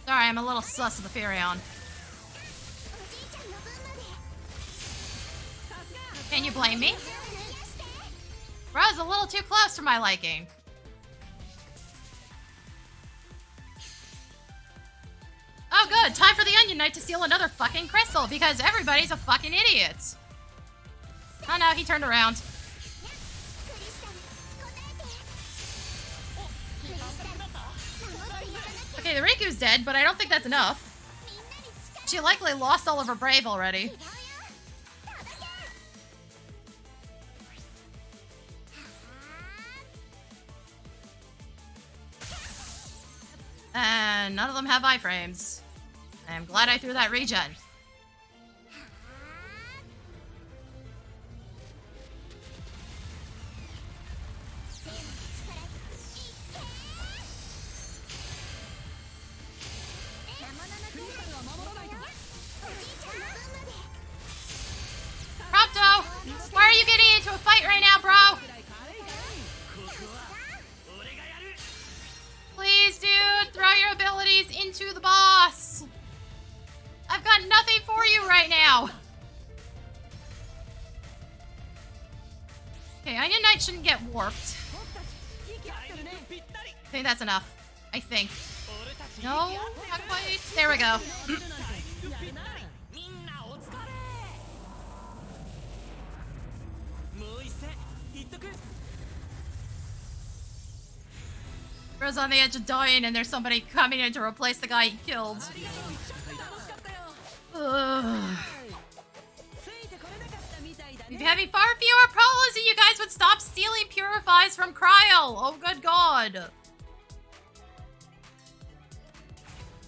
Sorry, I'm a little sus of the Furion. Can you blame me? Bro's a little too close for my liking. Oh good, time for the Onion Knight to steal another fucking crystal because everybody's a fucking idiot. Oh no, he turned around. Okay, the Riku's dead, but I don't think that's enough. She likely lost all of her brave already. And none of them have iframes. I'm glad I threw that regen. Prompto! Why are you getting into a fight right now, bro? Please, dude, throw your abilities into the boss. I've got nothing for you right now. Okay, Onion Knight shouldn't get warped. I think that's enough. I think. No, not quite. There we go. Bro's on the edge of dying and there's somebody coming in to replace the guy he killed. Ugh. We'd be having far fewer problems if you guys would stop stealing purifies from Cryo. Oh, good god. It's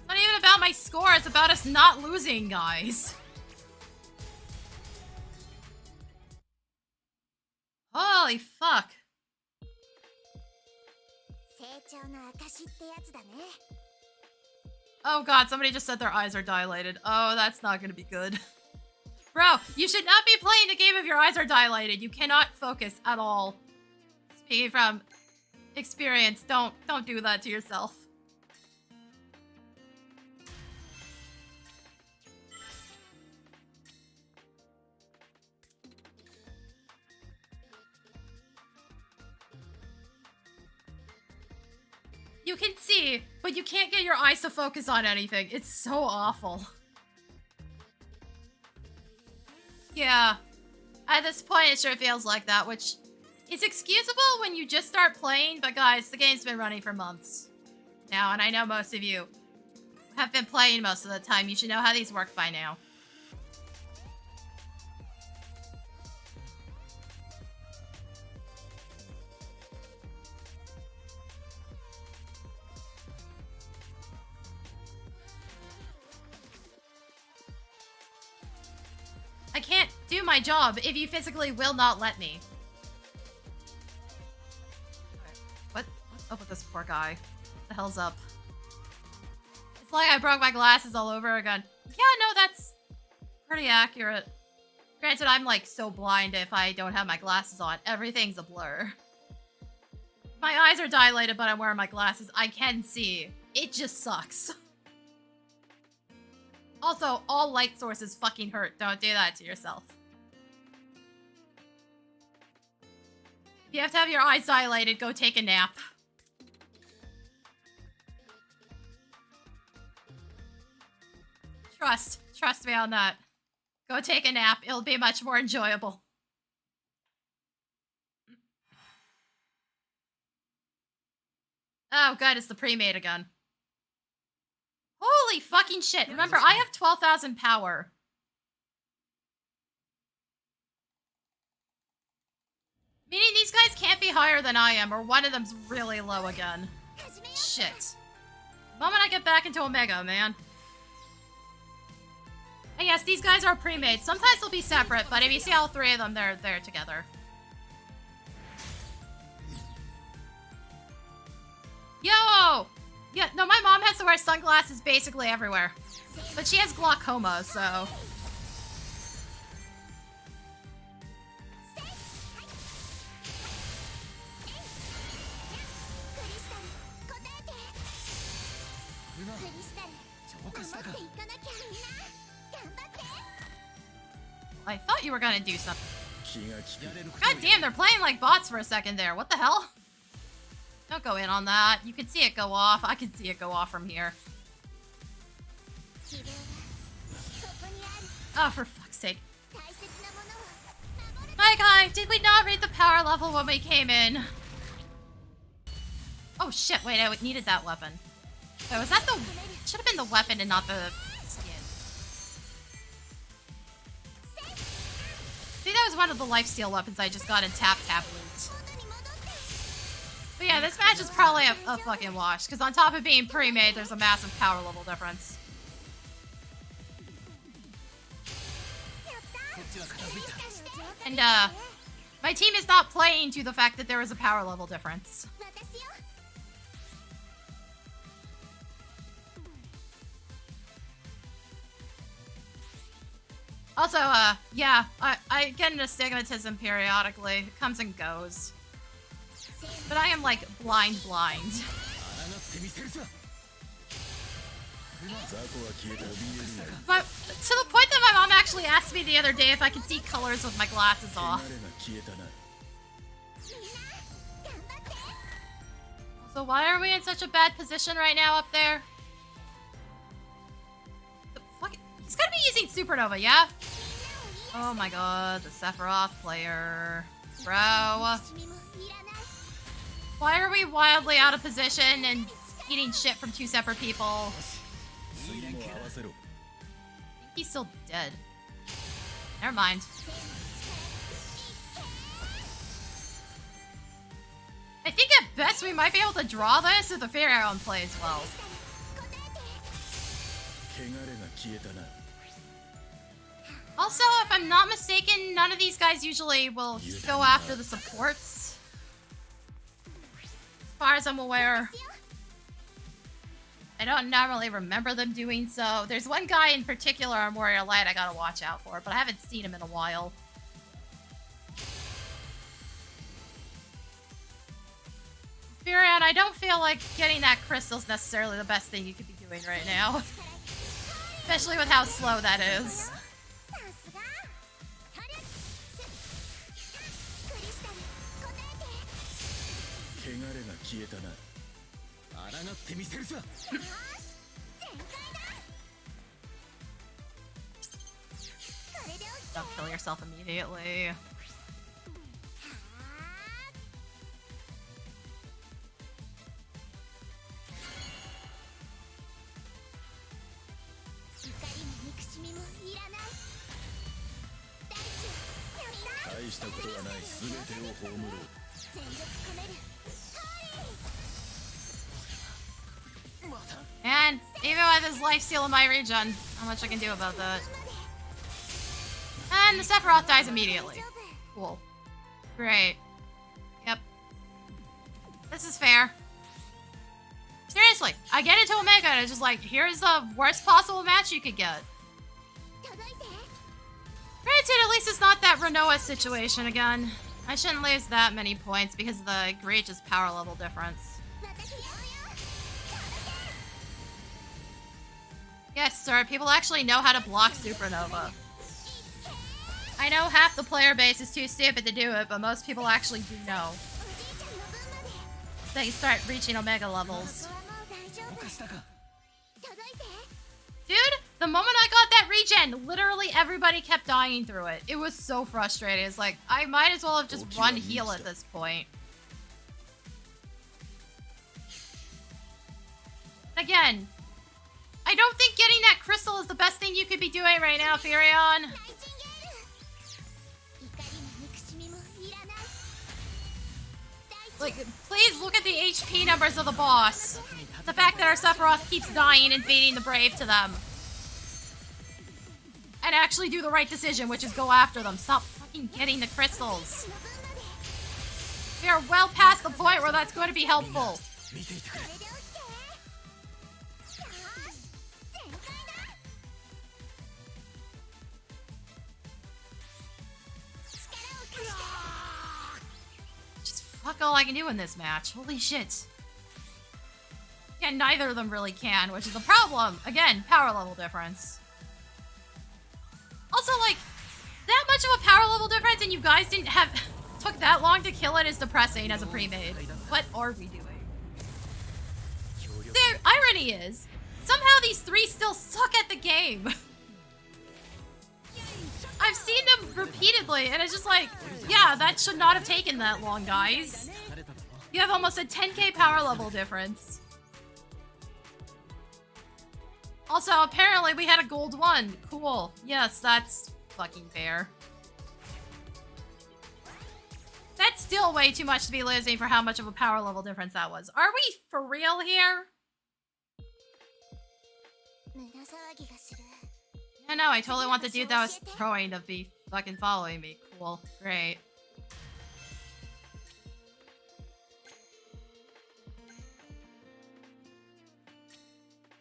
not even about my score, it's about us not losing, guys. Holy fuck. Oh god, somebody just said their eyes are dilated. Oh, that's not gonna be good. Bro, you should not be playing the game if your eyes are dilated. You cannot focus at all. Speaking from experience, don't do that to yourself. You can see, but you can't get your eyes to focus on anything. It's so awful. Yeah. At this point, it sure feels like that, which is excusable when you just start playing, but guys, the game's been running for months now, and I know most of you have been playing most of the time. You should know how these work by now. I can't do my job if you physically will not let me. What's up with this poor guy? What the hell's up? It's like I broke my glasses all over again. Yeah, no, that's pretty accurate. Granted, I'm like so blind if I don't have my glasses on. Everything's a blur. My eyes are dilated, but I'm wearing my glasses. I can see. It just sucks. Also, all light sources fucking hurt. Don't do that to yourself. If you have to have your eyes dilated, go take a nap. Trust me on that. Go take a nap. It'll be much more enjoyable. Oh, good. It's the pre-made again. Holy fucking shit. Remember, I have 12,000 power. Meaning these guys can't be higher than I am, or one of them's really low again. Shit. The moment I get back into Omega, man. And yes, these guys are pre-made. Sometimes they'll be separate, but if you see all three of them, they're together. Yo! Yeah, no, my mom has to wear sunglasses basically everywhere. But she has glaucoma, so... I thought you were gonna do something. God damn, they're playing like bots for a second there. What the hell? Don't go in on that. You can see it go off. I can see it go off from here. Oh, for fuck's sake. MIKI, did we not read the power level when we came in? Oh shit, wait, I needed that weapon. Wait, was that the... It should have been the weapon and not the skin. See, that was one of the lifesteal weapons I just got in tap loot. But yeah, this match is probably a fucking wash, because on top of being pre-made, there's a massive power level difference. And, my team is not playing to the fact that there is a power level difference. Also, yeah, I get into astigmatism periodically. It comes and goes. But I am, like, blind. But to the point that my mom actually asked me the other day if I could see colors with my glasses off. So why are we in such a bad position right now up there? The fuck? He's gonna be using Supernova, yeah? Oh my god, the Sephiroth player. Bro. Why are we wildly out of position and eating shit from two separate people? I think he's still dead. Never mind. I think at best we might be able to draw this if the Pharaon plays well. Also, if I'm not mistaken, none of these guys usually will go after the supports. As far as I'm aware. I don't normally remember them doing so. There's one guy in particular on Warrior Light I gotta watch out for, but I haven't seen him in a while. Furion, I don't feel like getting that crystal's necessarily the best thing you could be doing right now. Especially with how slow that is. Don't kill yourself immediately. And even with his lifesteal in my regen, not much I can do about that. And the Sephiroth dies immediately. Cool. Great. Yep. This is fair. Seriously, I get into Omega and it's just like, here's the worst possible match you could get. Granted, at least it's not that Renoa situation again. I shouldn't lose that many points because of the egregious power level difference. Yes, sir, people actually know how to block Supernova. I know half the player base is too stupid to do it, but most people actually do know. They start reaching Omega levels. Dude, the moment I got that regen, literally everybody kept dying through it. It was so frustrating. It's like, I might as well have just run heal at this point. Again, I don't think getting that crystal is the best thing you could be doing right now, Furion. Like, please look at the HP numbers of the boss. The fact that our Sephiroth keeps dying and feeding the brave to them. And actually do the right decision, which is go after them. Stop fucking getting the crystals. We are well past the point where that's going to be helpful. Fuck all I can do in this match. Holy shit. Yeah, neither of them really can, which is a problem. Again, power level difference. Also, like, that much of a power level difference and you guys didn't have... took that long to kill it is depressing as a pre-made. What are we doing? The irony is, somehow these three still suck at the game. I've seen them repeatedly, and it's just like, yeah, that should not have taken that long, guys. You have almost a 10k power level difference. Also, apparently we had a gold 1. Cool. Yes, that's fucking fair. That's still way too much to be losing for how much of a power level difference that was. Are we for real here? No, I totally want the dude that was throwing to be fucking following me. Cool. Great.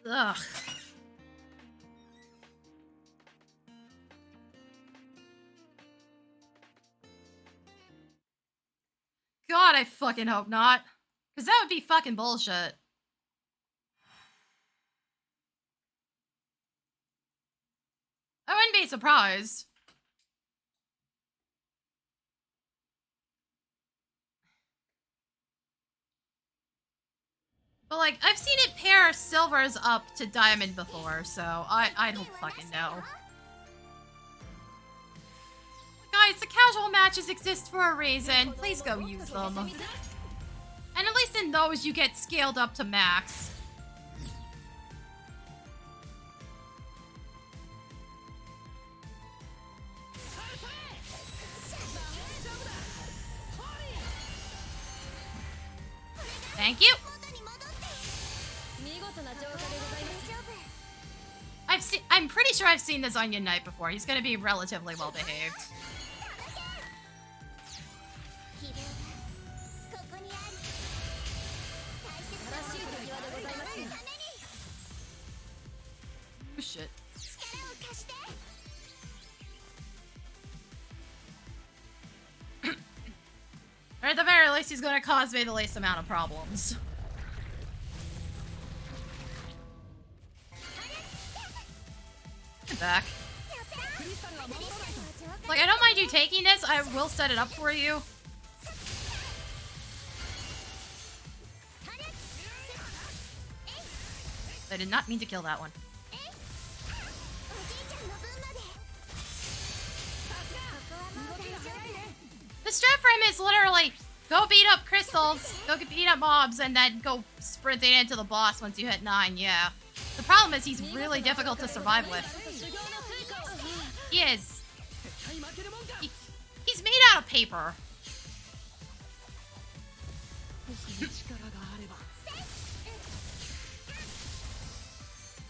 Ugh. God, I fucking hope not. Because that would be fucking bullshit. I wouldn't be surprised. But like, I've seen it pair silvers up to diamond before, so I don't fucking know. Guys, the casual matches exist for a reason. Please go use them. And at least in those, you get scaled up to max. Thank you. I'm pretty sure I've seen this Onion Knight before. He's gonna be relatively well behaved. Oh shit. Or at the very least, he's gonna cause me the least amount of problems. Get back. Like, I don't mind you taking this. I will set it up for you. I did not mean to kill that one. The strat for him is literally go beat up crystals, go beat up mobs, and then go sprinting into the boss once you hit 9, yeah. The problem is he's really difficult to survive with. He is. He's made out of paper.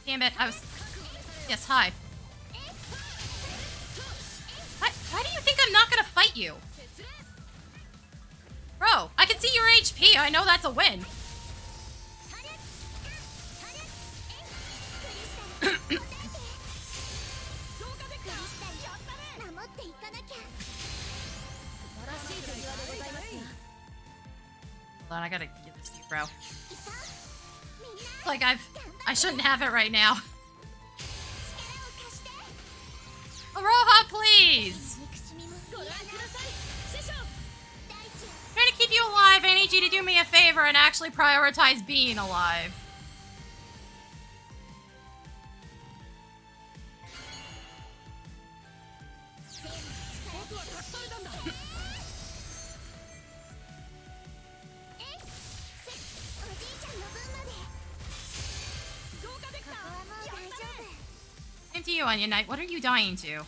Damn it, I was... Yes, hi. Why do you think I'm not gonna fight you? Bro, I can see your HP. I know that's a win. Hold on, I gotta give this to you, bro. Like I shouldn't have it right now. Aroha, please! Trying to keep you alive, I need you to do me a favor and actually prioritize being alive. Same to you, Onion Knight. What are you dying to?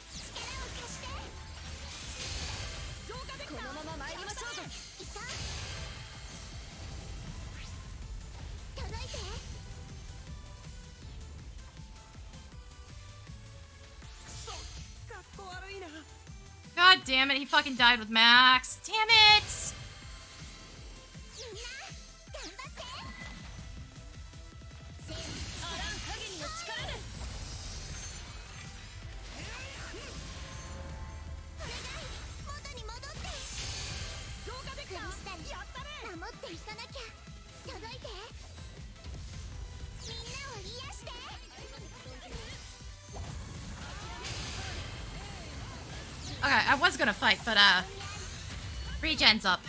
God damn it, he fucking died with Max. Damn it! Okay, I was gonna fight, but regen's up.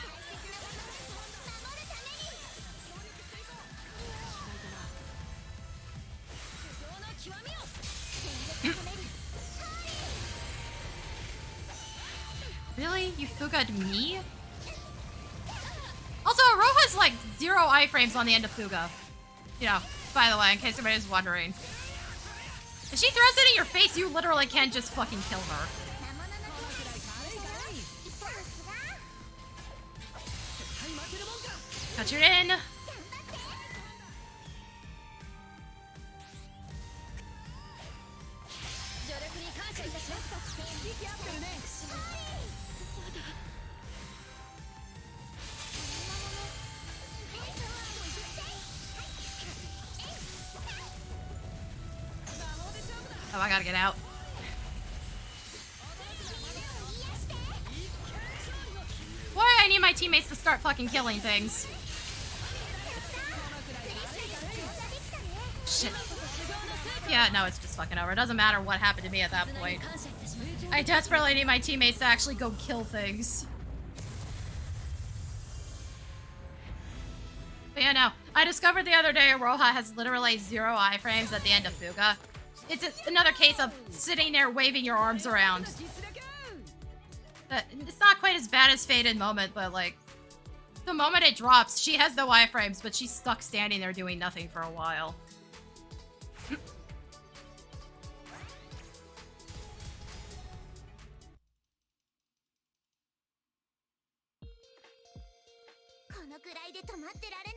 Really? You Fuga'd me? Also, Aroha's like 0 iframes on the end of Fuga. You know, by the way, in case anybody's wondering. If she throws it in your face, you literally can't just fucking kill her. Cut you in. Oh, I gotta get out. Boy, I need my teammates to start fucking killing things. Shit. Yeah, no, it's just fucking over. It doesn't matter what happened to me at that point. I desperately need my teammates to actually go kill things. But yeah, no. I discovered the other day Aroha has literally 0 iframes at the end of Fuga. It's another case of sitting there waving your arms around. It's not quite as bad as Faded Moment, but like, the moment it drops, she has no iframes, but she's stuck standing there doing nothing for a while.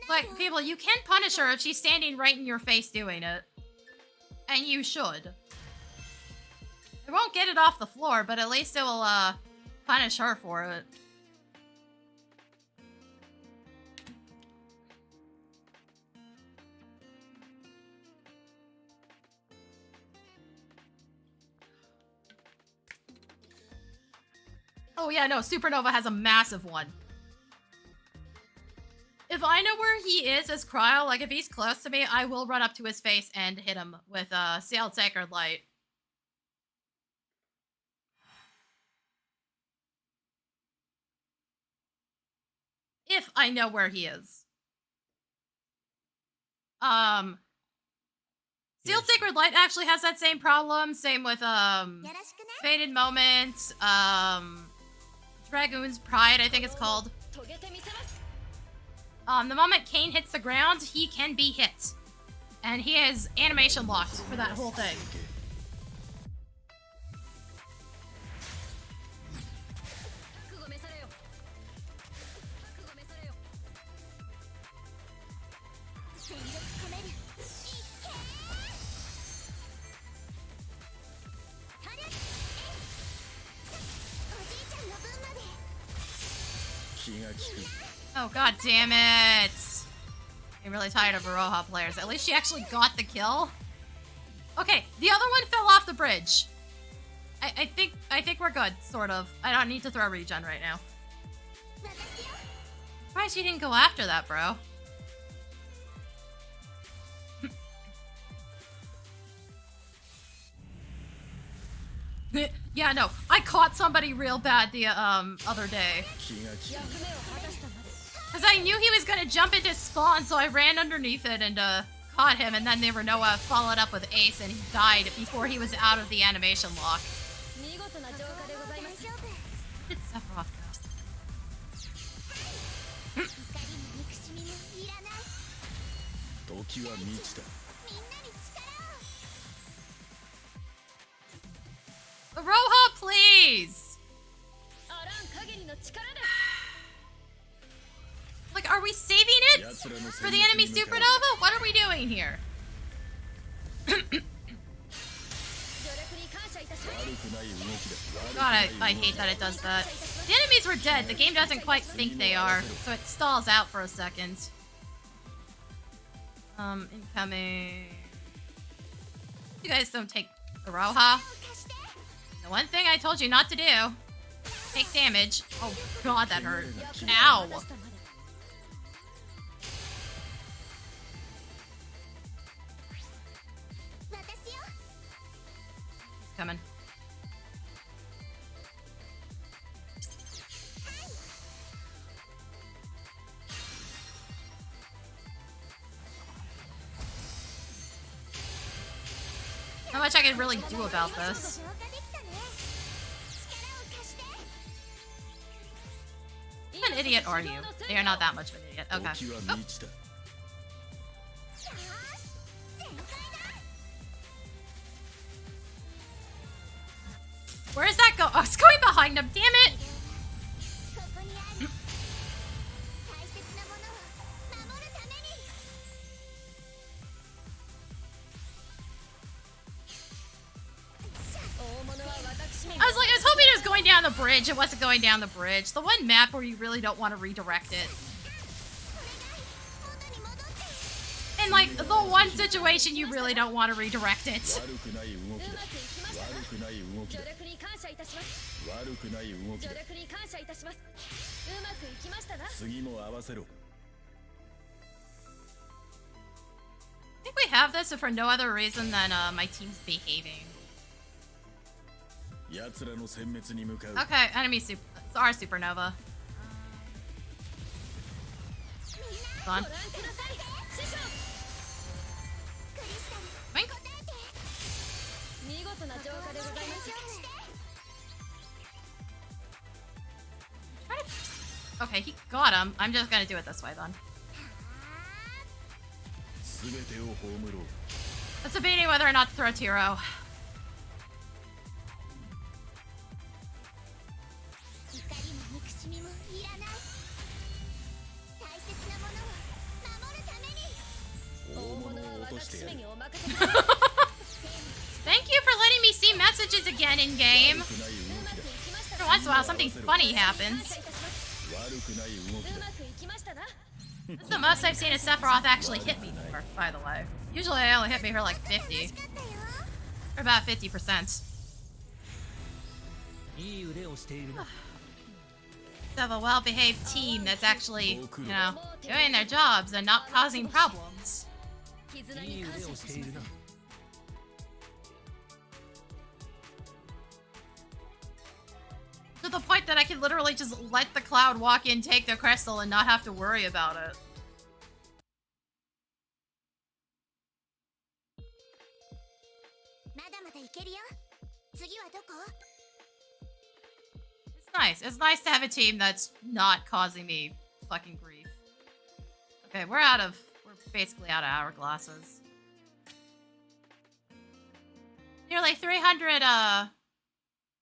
Like, people, you can punish her if she's standing right in your face doing it. And you should. It won't get it off the floor, but at least it will, punish her for it. Oh yeah, no, Supernova has a massive one. If I know where he is as Cryo, like if he's close to me, I will run up to his face and hit him with Sealed Sacred Light. If I know where he is. Sealed Sacred Light actually has that same problem. Same with Faded Moment, Dragoon's Pride, I think it's called. The moment Kane hits the ground, he can be hit. And he is animation locked for that whole thing. Oh, god damn it. I'm really tired of Aroha players. At least she actually got the kill. Okay, the other one fell off the bridge. I think we're good, sort of. I don't need to throw regen right now. Surprised you didn't go after that, bro. Yeah, no. I caught somebody real bad the other day. Because I knew he was going to jump into spawn, so I ran underneath it and caught him, and then Noah followed up with Ace, and he died before he was out of the animation lock. It's Sephiroth, Aroha, please! Like, are we saving it for the enemy supernova? What are we doing here? God, I hate that it does that. The enemies were dead. The game doesn't quite think they are, so it stalls out for a second. Incoming. You guys don't take Aroha. The one thing I told you not to do. Take damage. Oh god, that hurt. Ow. He's coming. How much I can really do about this. What an idiot are you? They are not that much of an idiot. Okay. Oh. Where does that go? Oh, it's going behind him. Damn it! I was hoping it was going down the bridge. It wasn't going down the bridge. The one map where you really don't want to redirect it. In, like, the one situation you really don't want to redirect it. I think we have this if for no other reason than my team's behaving. Okay, enemy super. It's our supernova. Fun. Boink. Okay, he got him. I'm just gonna do it this way then. It's debating whether or not to throw Tiro. Thank you for letting me see messages again in game. Every once in a while, something funny happens. This is the most I've seen a Sephiroth actually hit me for, by the way. Usually, they only hit me for like 50, or about 50%. Have a well-behaved team that's actually, you know, doing their jobs and not causing problems. To the point that I can literally just let the Cloud walk in, take the crystal, and not have to worry about it. It's nice. It's nice to have a team that's not causing me fucking grief. Okay, we're basically out of hourglasses. Nearly 300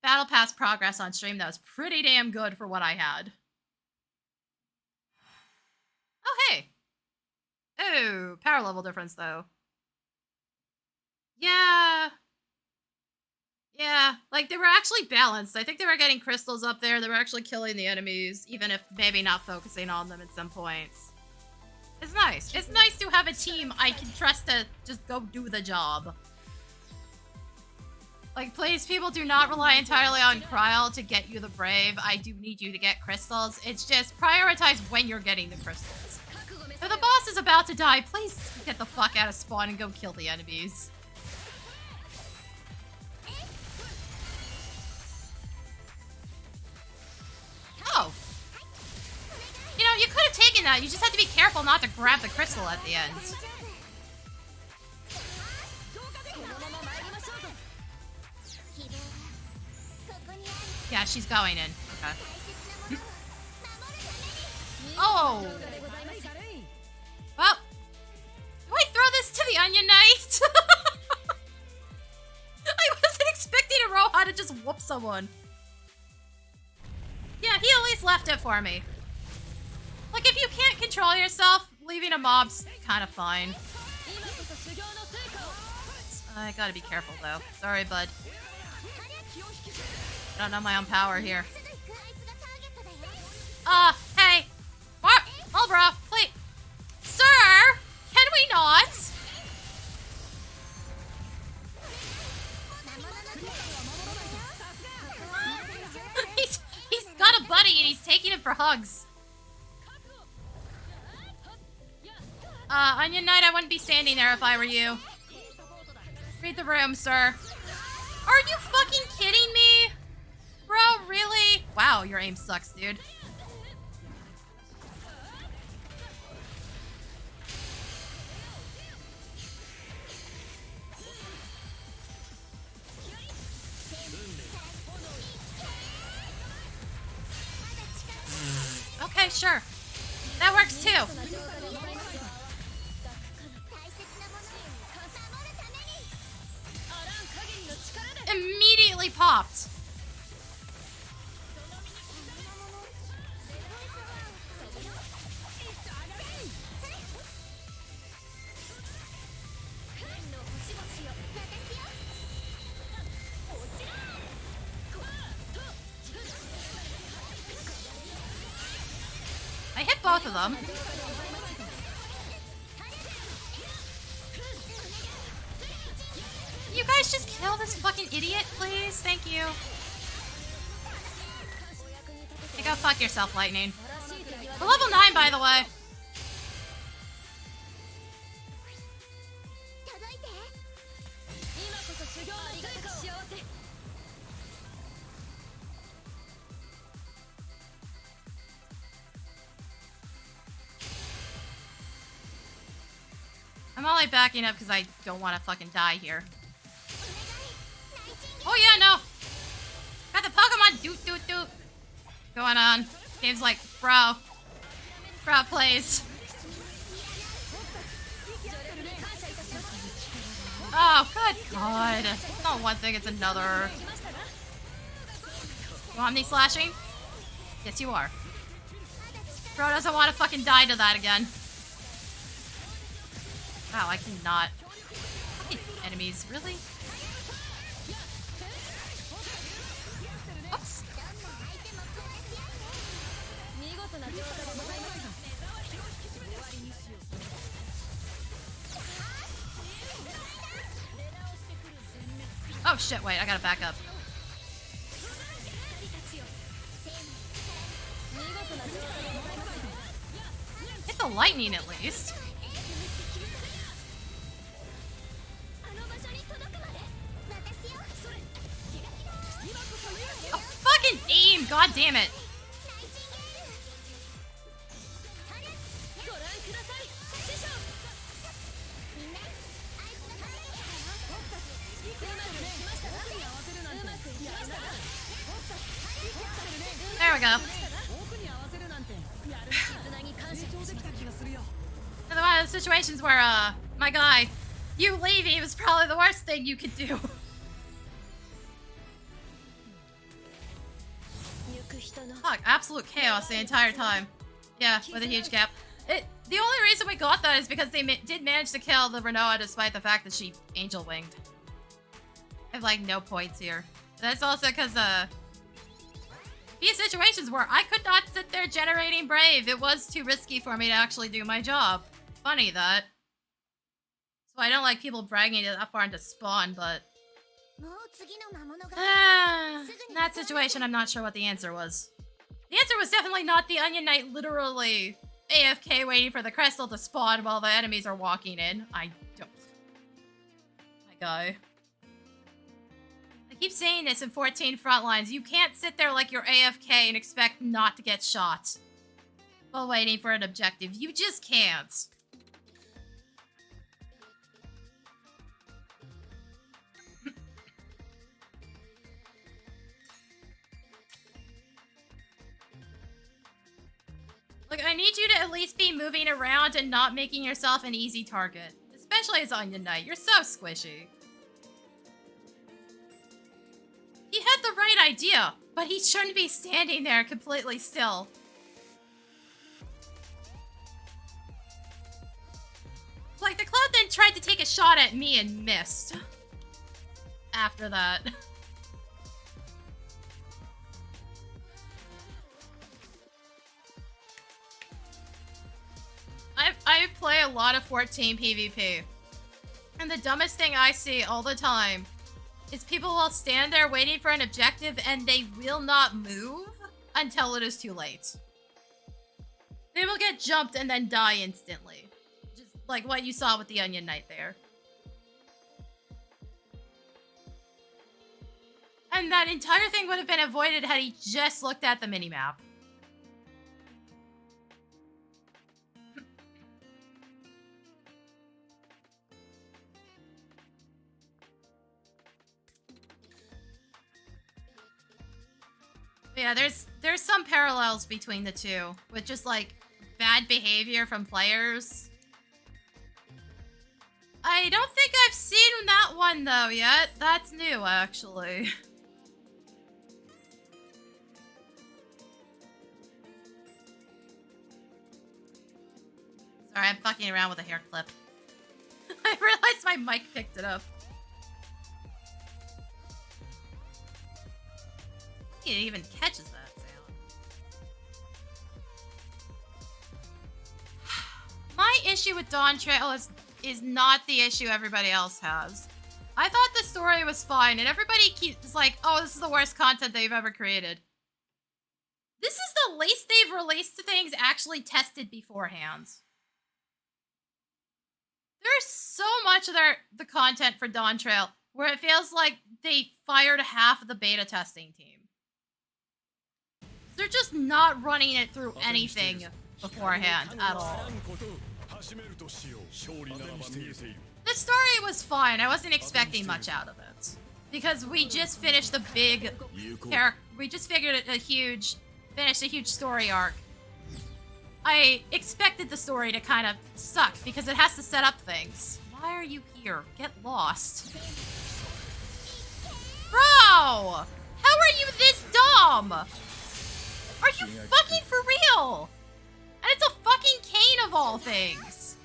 Battle Pass progress on stream. That was pretty damn good for what I had. Oh, hey. Oh, power level difference, though. Yeah. Yeah, like they were actually balanced. I think they were getting crystals up there. They were actually killing the enemies, even if maybe not focusing on them at some points. It's nice. It's nice to have a team I can trust to just go do the job. Like, please, people, do not rely entirely on Kryl to get you the Brave. I do need you to get crystals. It's just prioritize when you're getting the crystals. If the boss is about to die, please get the fuck out of spawn and go kill the enemies. Oh. You know, you could have taken that. You just had to be careful not to grab the crystal at the end. Yeah, she's going in. Okay. Oh! Well, do I throw this to the Onion Knight? I wasn't expecting a Roha to just whoop someone. Yeah, he at least left it for me. Like, if you can't control yourself, leaving a mob's kind of fine. I gotta be careful, though. Sorry, bud. I don't know my own power here. Hey! Mulbro, please! Sir! Can we not? he's got a buddy and he's taking him for hugs. Onion Knight, I wouldn't be standing there if I were you. Read the room, sir. Are you fucking kidding me? Bro, really? Wow, your aim sucks, dude. Okay, sure. That works too. Immediately popped. I hit both of them. You guys just kill this fucking idiot, please? Thank you. Hey, go fuck yourself, Lightning. We're level 9, by the way. I'm only backing up because I don't want to fucking die here. Oh yeah, no! Got the Pokemon doot doot doot going on. Game's like, bro. Bro, please. Oh, good god. It's not one thing, it's another. You want me slashing? Yes, you are. Bro doesn't want to fucking die to that again. Wow, I cannot. Fucking enemies, really? Oops. Oh shit, wait, I gotta back up. Hit the lightning at least. Oh, fucking aim! God damn it! There we go. Another one of those situations where, my guy, you leaving was probably the worst thing you could do. Fuck, absolute chaos the entire time. Yeah, with a huge gap. The only reason we got that is because they did manage to kill the Renoa despite the fact that she angel winged. have like no points here. That's also because few situations where I could not sit there generating brave. It was too risky for me to actually do my job. Funny that. So I don't like people bragging that far into spawn, but in that situation, I'm not sure what the answer was. The answer was definitely not the Onion Knight literally AFK waiting for the crystal to spawn while the enemies are walking in. I don't. My guy. I keep saying this in 14 Frontlines. You can't sit there like you're AFK and expect not to get shot while waiting for an objective. You just can't. Look, I need you to at least be moving around and not making yourself an easy target. Especially as Onion Knight. You're so squishy. He had the right idea, but he shouldn't be standing there completely still. Like, the cloud then tried to take a shot at me and missed. After that. I play a lot of 14 PvP. And the dumbest thing I see all the time is people will stand there waiting for an objective and they will not move until it is too late. They will get jumped and then die instantly. Just like what you saw with the Onion Knight there. And that entire thing would have been avoided had he just looked at the minimap. Yeah, there's some parallels between the two, with just like bad behavior from players. I don't think I've seen that one though yet. That's new, actually. Sorry, I'm fucking around with a hair clip. I realized my mic picked it up. It even catches that sound. My issue with Dawn Trail is not the issue everybody else has. I thought the story was fine, and everybody keeps like, oh, this is the worst content they've ever created. This is the least they've released things actually tested beforehand. There's so much of the content for Dawn Trail where it feels like they fired half of the beta testing team. They're just not running it through anything beforehand at all. The story was fine. I wasn't expecting much out of it. Because we just finished the big we just finished a huge story arc. I expected the story to kind of suck because it has to set up things. Why are you here? Get lost. Bro! How are you this dumb? Are you fucking for real? And it's a fucking cane of all things.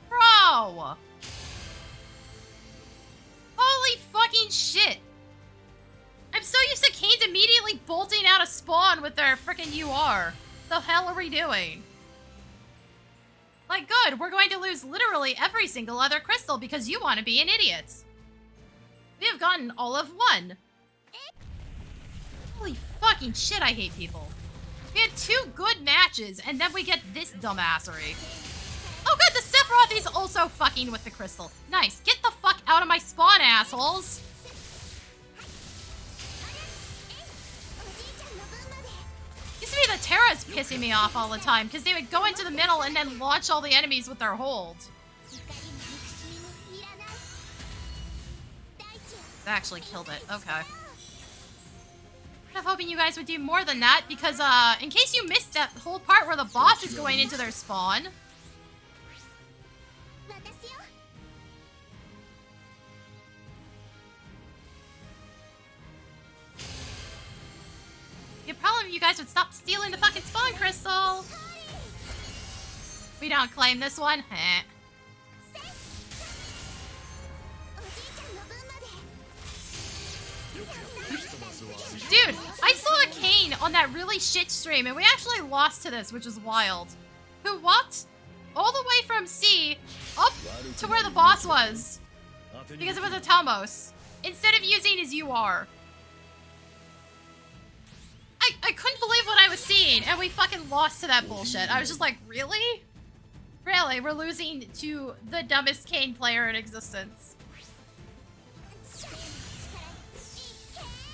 Bro! Holy fucking shit. I'm so used to canes immediately bolting out of spawn with their freaking UR. The hell are we doing? Like, good, we're going to lose literally every single other crystal because you want to be an idiot. We have gotten all of one. Holy fucking shit, I hate people. We had 2 good matches, and then we get this dumbassery. Oh good, the Sephiroth is also fucking with the crystal. Nice, get the fuck out of my spawn, assholes! Used to be the Terra's pissing me off all the time, because they would go into the middle and then launch all the enemies with their hold. That actually killed it, okay. I'm hoping you guys would do more than that, because, in case you missed that whole part where the boss is going into their spawn. The problem if you guys would stop stealing the fucking spawn crystal. We don't claim this one? Heh. Dude, I saw a Kane on that really shit stream, and we actually lost to this, which is wild. Who walked all the way from C up to where the boss was, because it was a Telmos, instead of using his UR. I couldn't believe what I was seeing, and we fucking lost to that bullshit. I was just like, really? Really? We're losing to the dumbest Kane player in existence.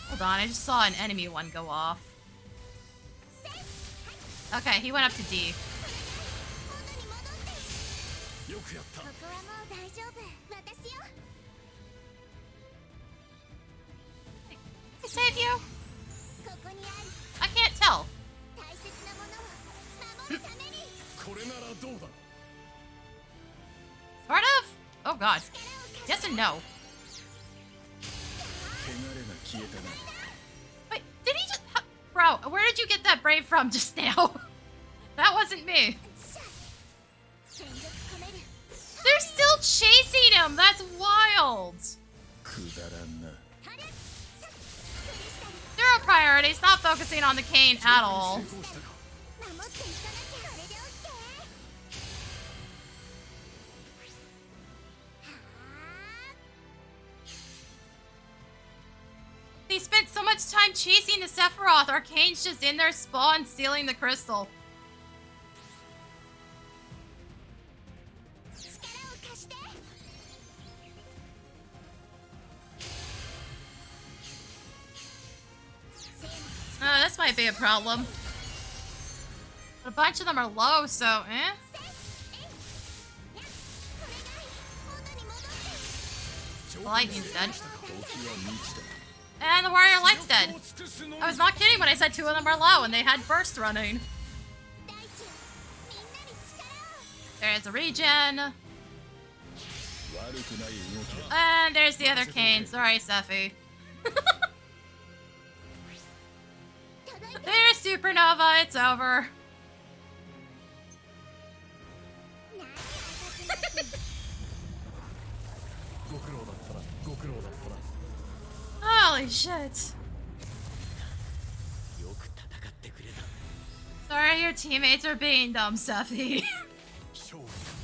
Hold on, I just saw an enemy one go off. Okay, he went up to D. I save you? I can't tell. Sort of? Oh god. Yes and no. Wait, did he just... Bro, where did you get that brave from just now? That wasn't me. They're still chasing him! That's wild! Zero priorities, not focusing on the Kane at all. They spent so much time chasing the Sephiroth, our Kane's just in their spawn stealing the crystal. This might be a problem. But a bunch of them are low, so eh? The lightning's dead. And the warrior light's dead. I was not kidding when I said two of them are low and they had burst running. There's a regen. And there's the other Kane. Sorry, Sephi. There's Supernova. It's over. Holy shit. Sorry your teammates are being dumb, Sephi.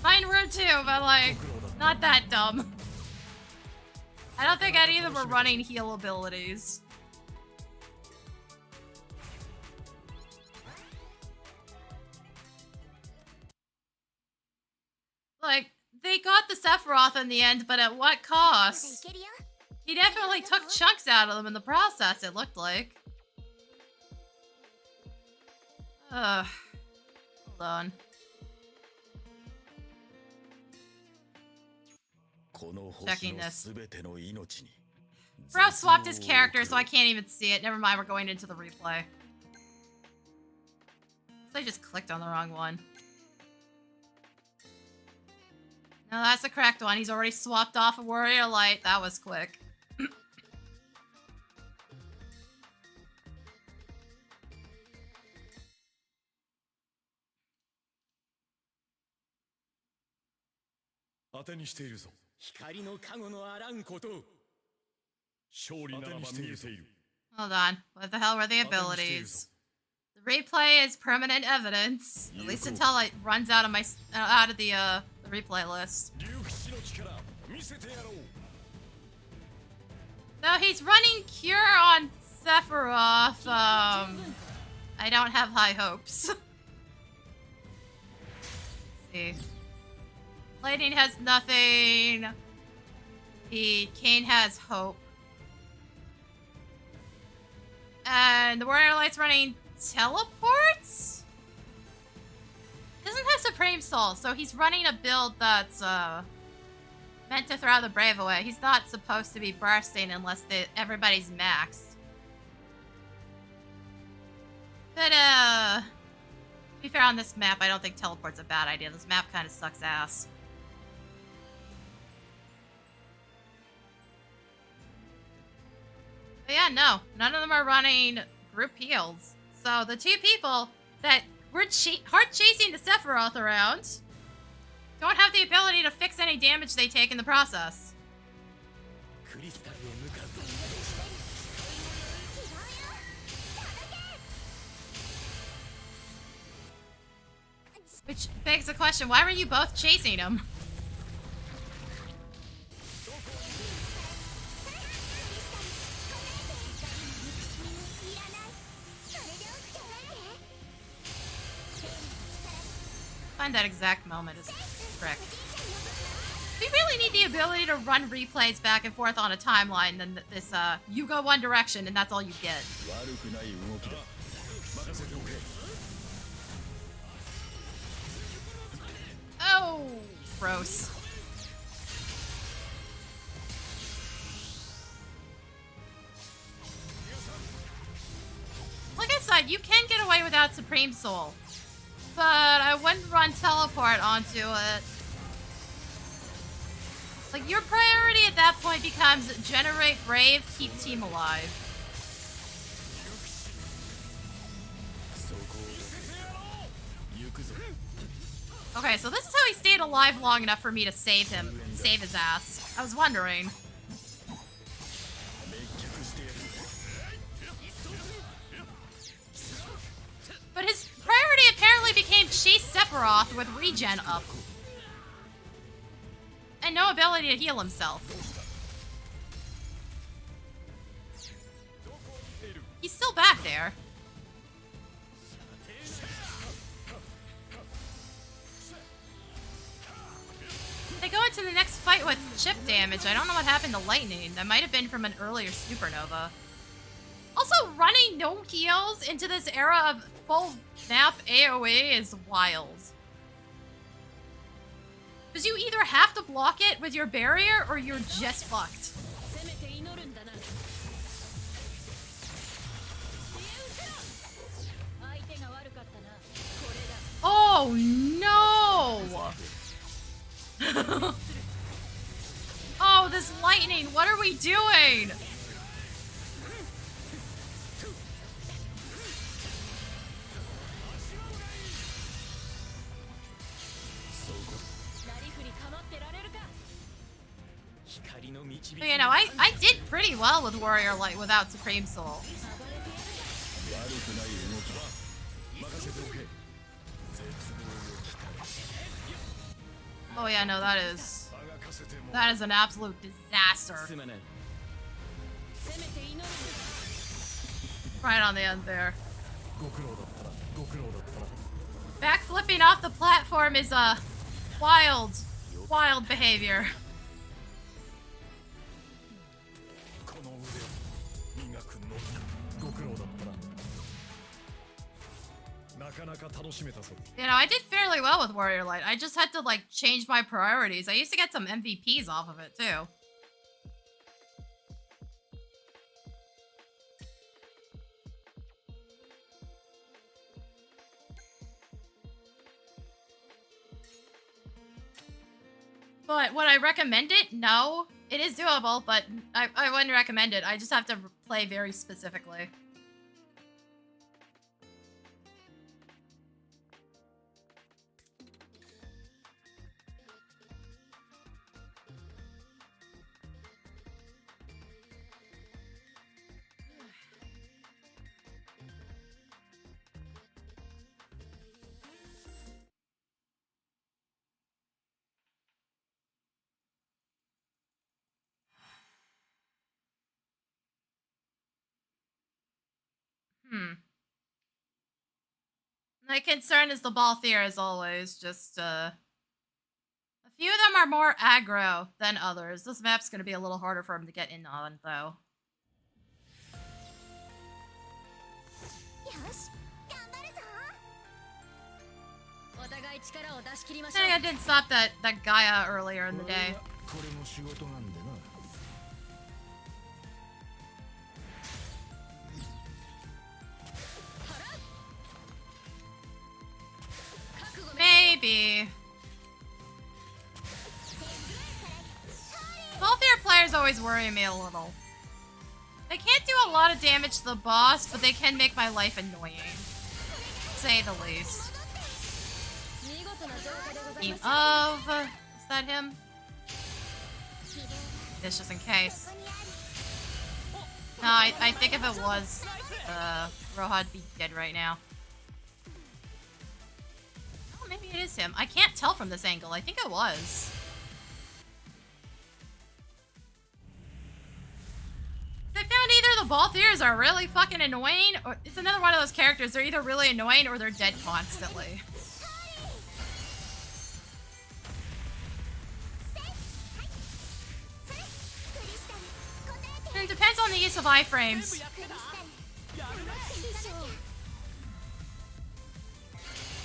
Mine were too, but like, not that dumb. I don't think any of them were running heal abilities. Like, they got the Sephiroth in the end, but at what cost? He definitely took chunks out of them in the process, it looked like. Ugh. Hold on. Checking this. Bro swapped his character, so I can't even see it. Never mind, we're going into the replay. So I just clicked on the wrong one. No, that's the correct one. He's already swapped off a warrior light. That was quick. Hold on. What the hell were the abilities? The replay is permanent evidence. At least until it runs out of my the replay list. No, he's running Cure on Sephiroth. I don't have high hopes. Let's see. Lightning has nothing. Kane has hope. And the warrior light's running teleports? Doesn't have Supreme Soul, so he's running a build that's meant to throw the brave away. He's not supposed to be bursting unless everybody's maxed. But to be fair, on this map, I don't think teleport's a bad idea. This map kind of sucks ass. But yeah, no. None of them are running group heals. So the two people that were hard chasing the Sephiroth around don't have the ability to fix any damage they take in the process. Which begs the question, why were you both chasing him? Find that exact moment is frick. We really need the ability to run replays back and forth on a timeline than this, you go one direction and that's all you get. Oh, gross. Like I said, you can get away without Supreme Soul, but I wouldn't run teleport onto it. Like, your priority at that point becomes generate brave, keep team alive. Okay, so this is how he stayed alive long enough for me to save him, save his ass. I was wondering. But his priority apparently became chase Sephiroth with regen up. And no ability to heal himself. He's still back there. They go into the next fight with chip damage. I don't know what happened to lightning. That might have been from an earlier supernova. Also, running no heals into this era of full map AoE is wild. Because you either have to block it with your barrier or you're just fucked. Oh no! Oh, this lightning, what are we doing? So, you know, I did pretty well with Warrior Light without Supreme Soul. Oh yeah, no, that is an absolute disaster. Right on the end there. Backflipping off the platform is a wild behavior. You know, I did fairly well with Warrior Light. I just had to, like, change my priorities. I used to get some MVPs off of it, too. But would I recommend it? No. It is doable, but I wouldn't recommend it. I just have to play very specifically. My concern is the Balthier, as always. Just, a few of them are more aggro than others. This map's gonna be a little harder for him to get in on, though. I didn't stop that Gaia earlier in the day. Maybe. Balthier players always worry me a little. They can't do a lot of damage to the boss, but they can make my life annoying. To say the least. Is that him? This just in case. No, I think if it was, Roha'd be dead right now. Oh, maybe maybe it is him. I can't tell from this angle. I think it was. I found either the Balthiers are really fucking annoying, or it's another one of those characters. They're either really annoying or they're dead constantly. And it depends on the use of iframes.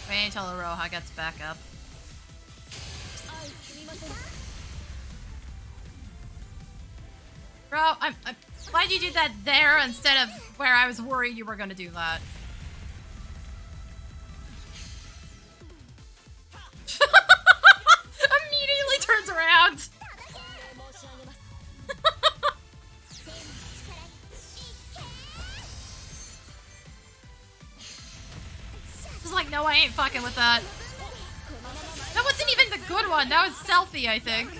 Wait until Aroha gets back up. Bro, why'd you do that there instead of where I was worried you were gonna do that? Immediately turns around. Just like, no, I ain't fucking with that. That wasn't even the good one. That was Selfie, I think.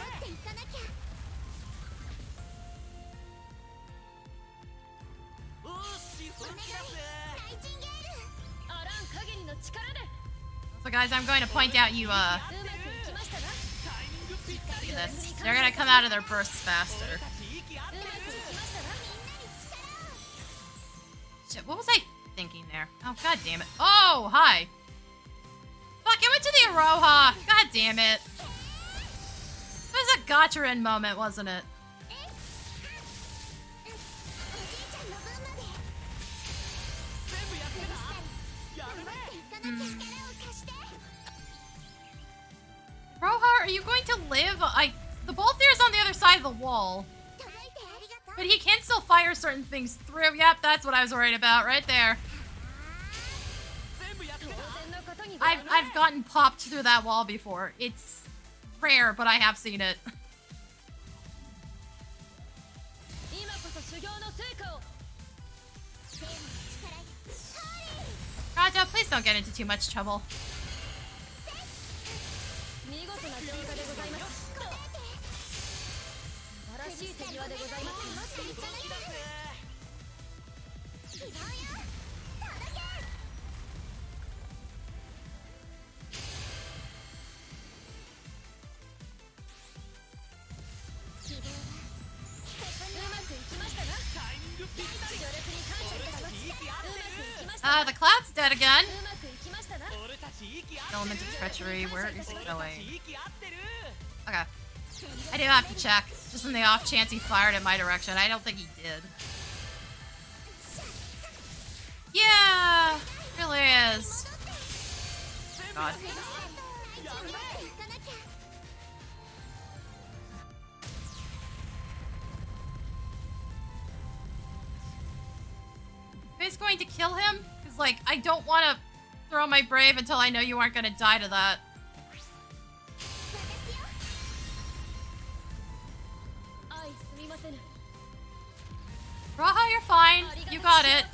So guys, I'm going to point out you, look at this. They're gonna come out of their bursts faster. Shit, what was I thinking there? Oh, god damn it. Oh, hi. Fuck, I went to the Aroha. God damn it. It was a Gotcharin moment, wasn't it? Roha, are you going to live? The Balthier's on the other side of the wall. But he can still fire certain things through. Yep, that's what I was worried about right there. I've gotten popped through that wall before. It's rare, but I have seen it. Raja, please don't get into too much trouble. The cloud's dead again. Element of treachery, where is it going? Okay. I do have to check, just in the off chance he fired in my direction. I don't think he did. Yeah, really is. God. Is going to kill him? Because, like, I don't want to throw my brave until I know you aren't going to die to that. Raha, you're fine. You got it.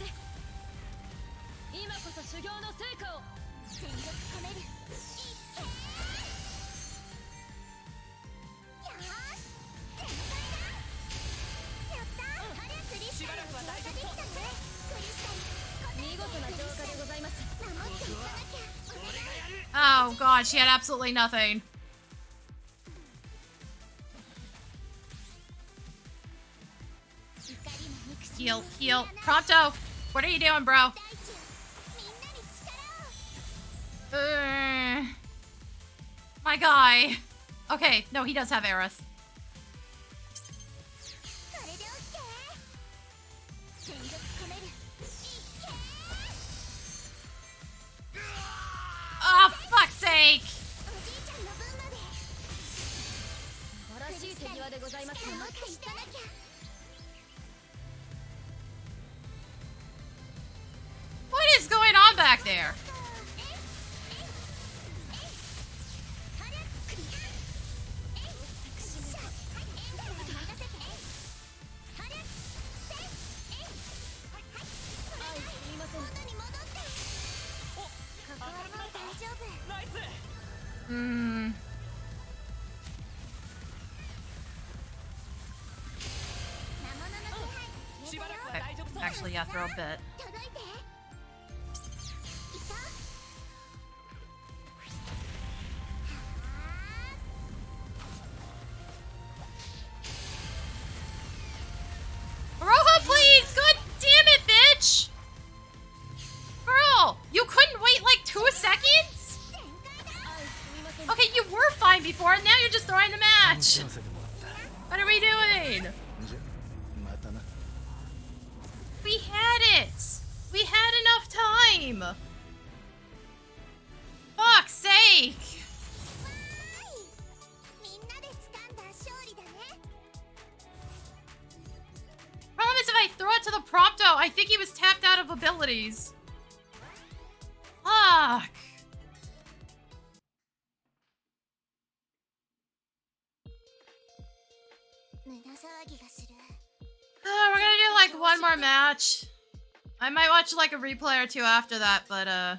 Oh god, she had absolutely nothing. Heal, heal. Pronto! What are you doing, bro? My guy. Okay, no, he does have Aerith. Oh, fuck's sake! What is going on back there? Okay. Actually, yeah, throw a bit. game! Fuck's sake! Problem is if I throw it to the Prompto, I think he was tapped out of abilities. Fuck! We're gonna do like one more match. I might watch like a replay or two after that, but I'm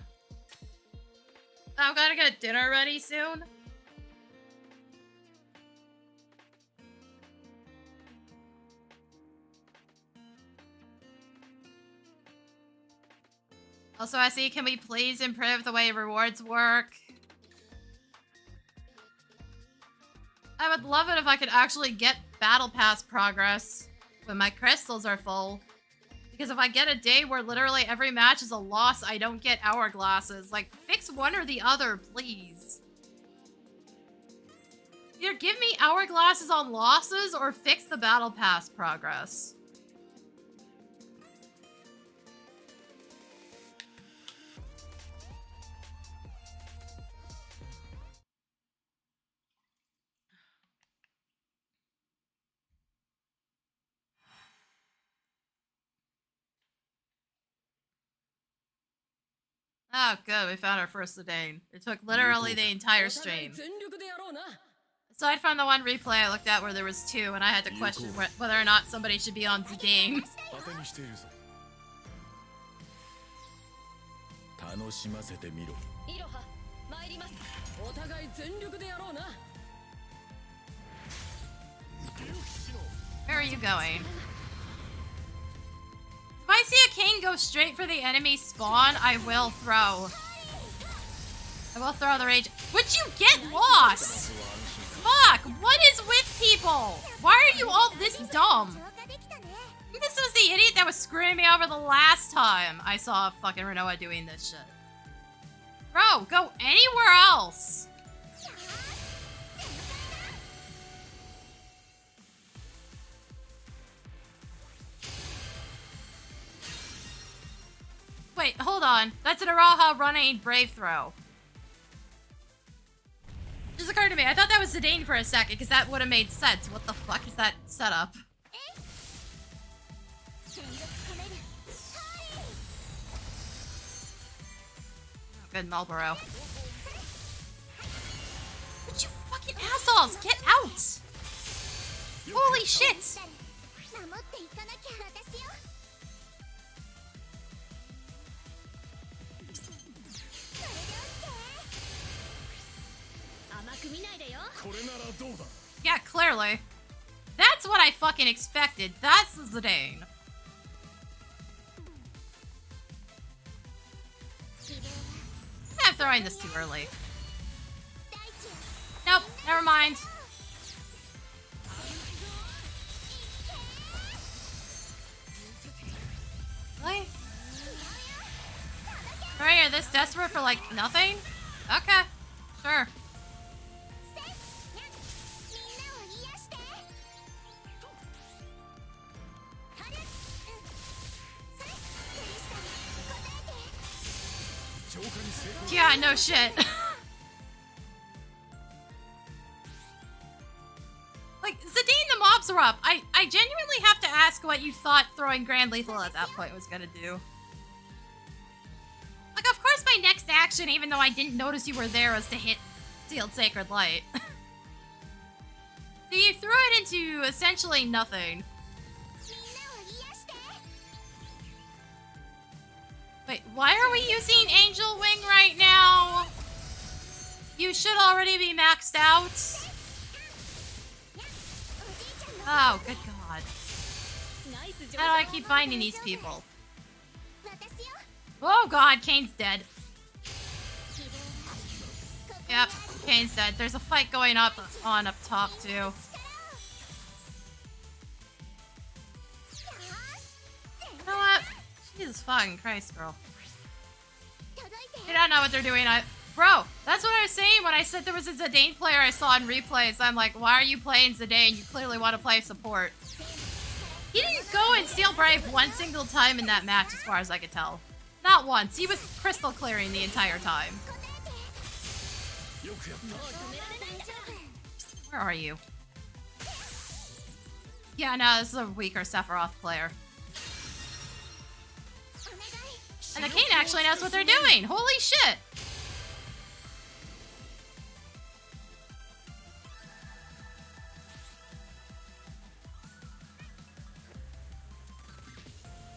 gonna get dinner ready soon. Also, I see, can we please improve the way rewards work? I would love it if I could actually get Battle Pass progress when my crystals are full. Because if I get a day where literally every match is a loss, I don't get hourglasses. Like, fix one or the other, please. Either give me hourglasses on losses or fix the Battle Pass progress. Oh, good. We found our first Zidane. It took literally the entire stream. Aside from the one replay I looked at where there was two, and I had to question whether or not somebody should be on Zidane. Where are you going? If I see a king go straight for the enemy spawn, I will throw. I will throw the rage. Would you get lost? Fuck! What is with people? Why are you all this dumb? I think this was the idiot that was screwing me over the last time I saw fucking Renoa doing this shit. Bro, go anywhere else! Wait, hold on. That's an Araha running Brave Throw. Just occurred to me. I thought that was Zidane for a second, because that would have made sense. What the fuck is that setup? Oh, good Marlboro. But you fucking assholes! Get out! Holy shit! Yeah, clearly. That's what I fucking expected. That's the Zidane. I'm throwing this too early. Nope, never mind. Really? Sorry, you're this desperate for like nothing? Okay, sure. Yeah, no shit. Like, Zidane the mobs are up. I genuinely have to ask what you thought throwing Grand Lethal at that point was gonna do. Like, of course my next action, even though I didn't notice you were there, was to hit Sealed Sacred Light. So you threw it into essentially nothing. Wait, why are we using Angel Wing right now? You should already be maxed out. Oh, good god. How do I keep finding these people? Oh god, Kane's dead. Yep, Kane's dead. There's a fight going up top too. You know what? Jesus fucking Christ, girl. They don't know what they're doing. Bro, that's what I was saying when I said there was a Zidane player I saw in replays. I'm like, why are you playing Zidane? You clearly want to play support. He didn't go and steal Brave one single time in that match, as far as I could tell. Not once. He was crystal clearing the entire time. Where are you? Yeah, no, this is a weaker Sephiroth player. And the Kane actually knows what they're doing! Holy shit!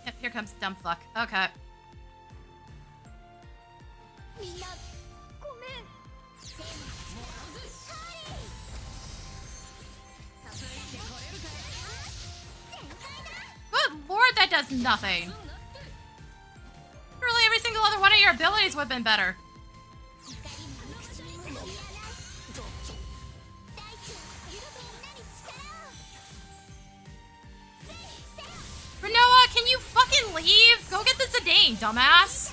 Yep, here comes dumb fuck. Okay. Good lord, that does nothing. Literally every single other one of your abilities would have been better. Renoa, can you fucking leave? Go get the Zidane, dumbass.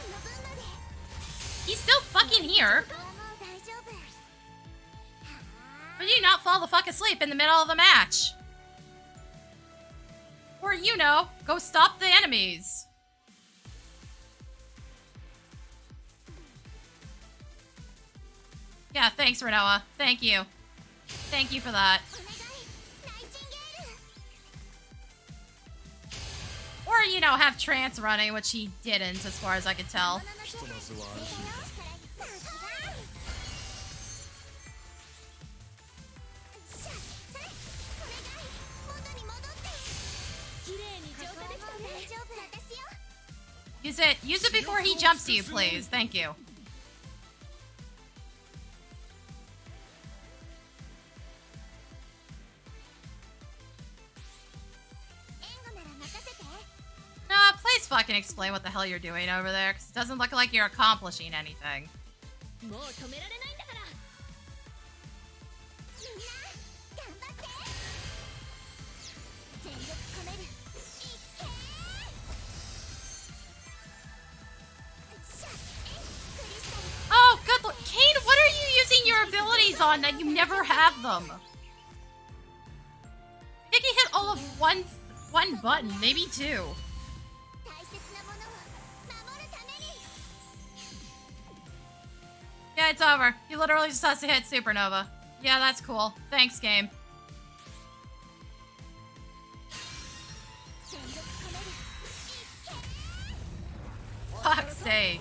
He's still fucking here. Would you not fall the fuck asleep in the middle of the match? Or, you know, go stop the enemies. Yeah, thanks, Renoa. Thank you. Thank you for that. Or, you know, have Trance running, which he didn't, as far as I could tell. Use it before he jumps you, please. Thank you. Nah, please fucking explain what the hell you're doing over there, because it doesn't look like you're accomplishing anything. Oh, good lord. Kane, what are you using your abilities on that you never have them? I think he hit all of one button, maybe two. Yeah, it's over. He literally just has to hit Supernova. Yeah, that's cool. Thanks, game. Fuck's sake.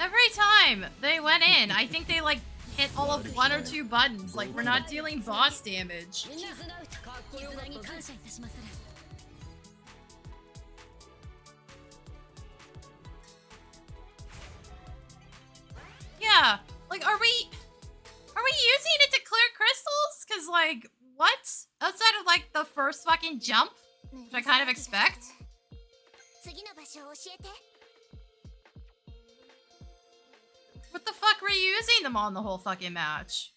Every time they went in, I think they like hit all of one or two buttons. Like, we're not dealing boss damage. Yeah, like, are we using it to clear crystals? Cause like, what? Outside of like the first fucking jump, which I kind of expect. What the fuck were you using them on the whole fucking match?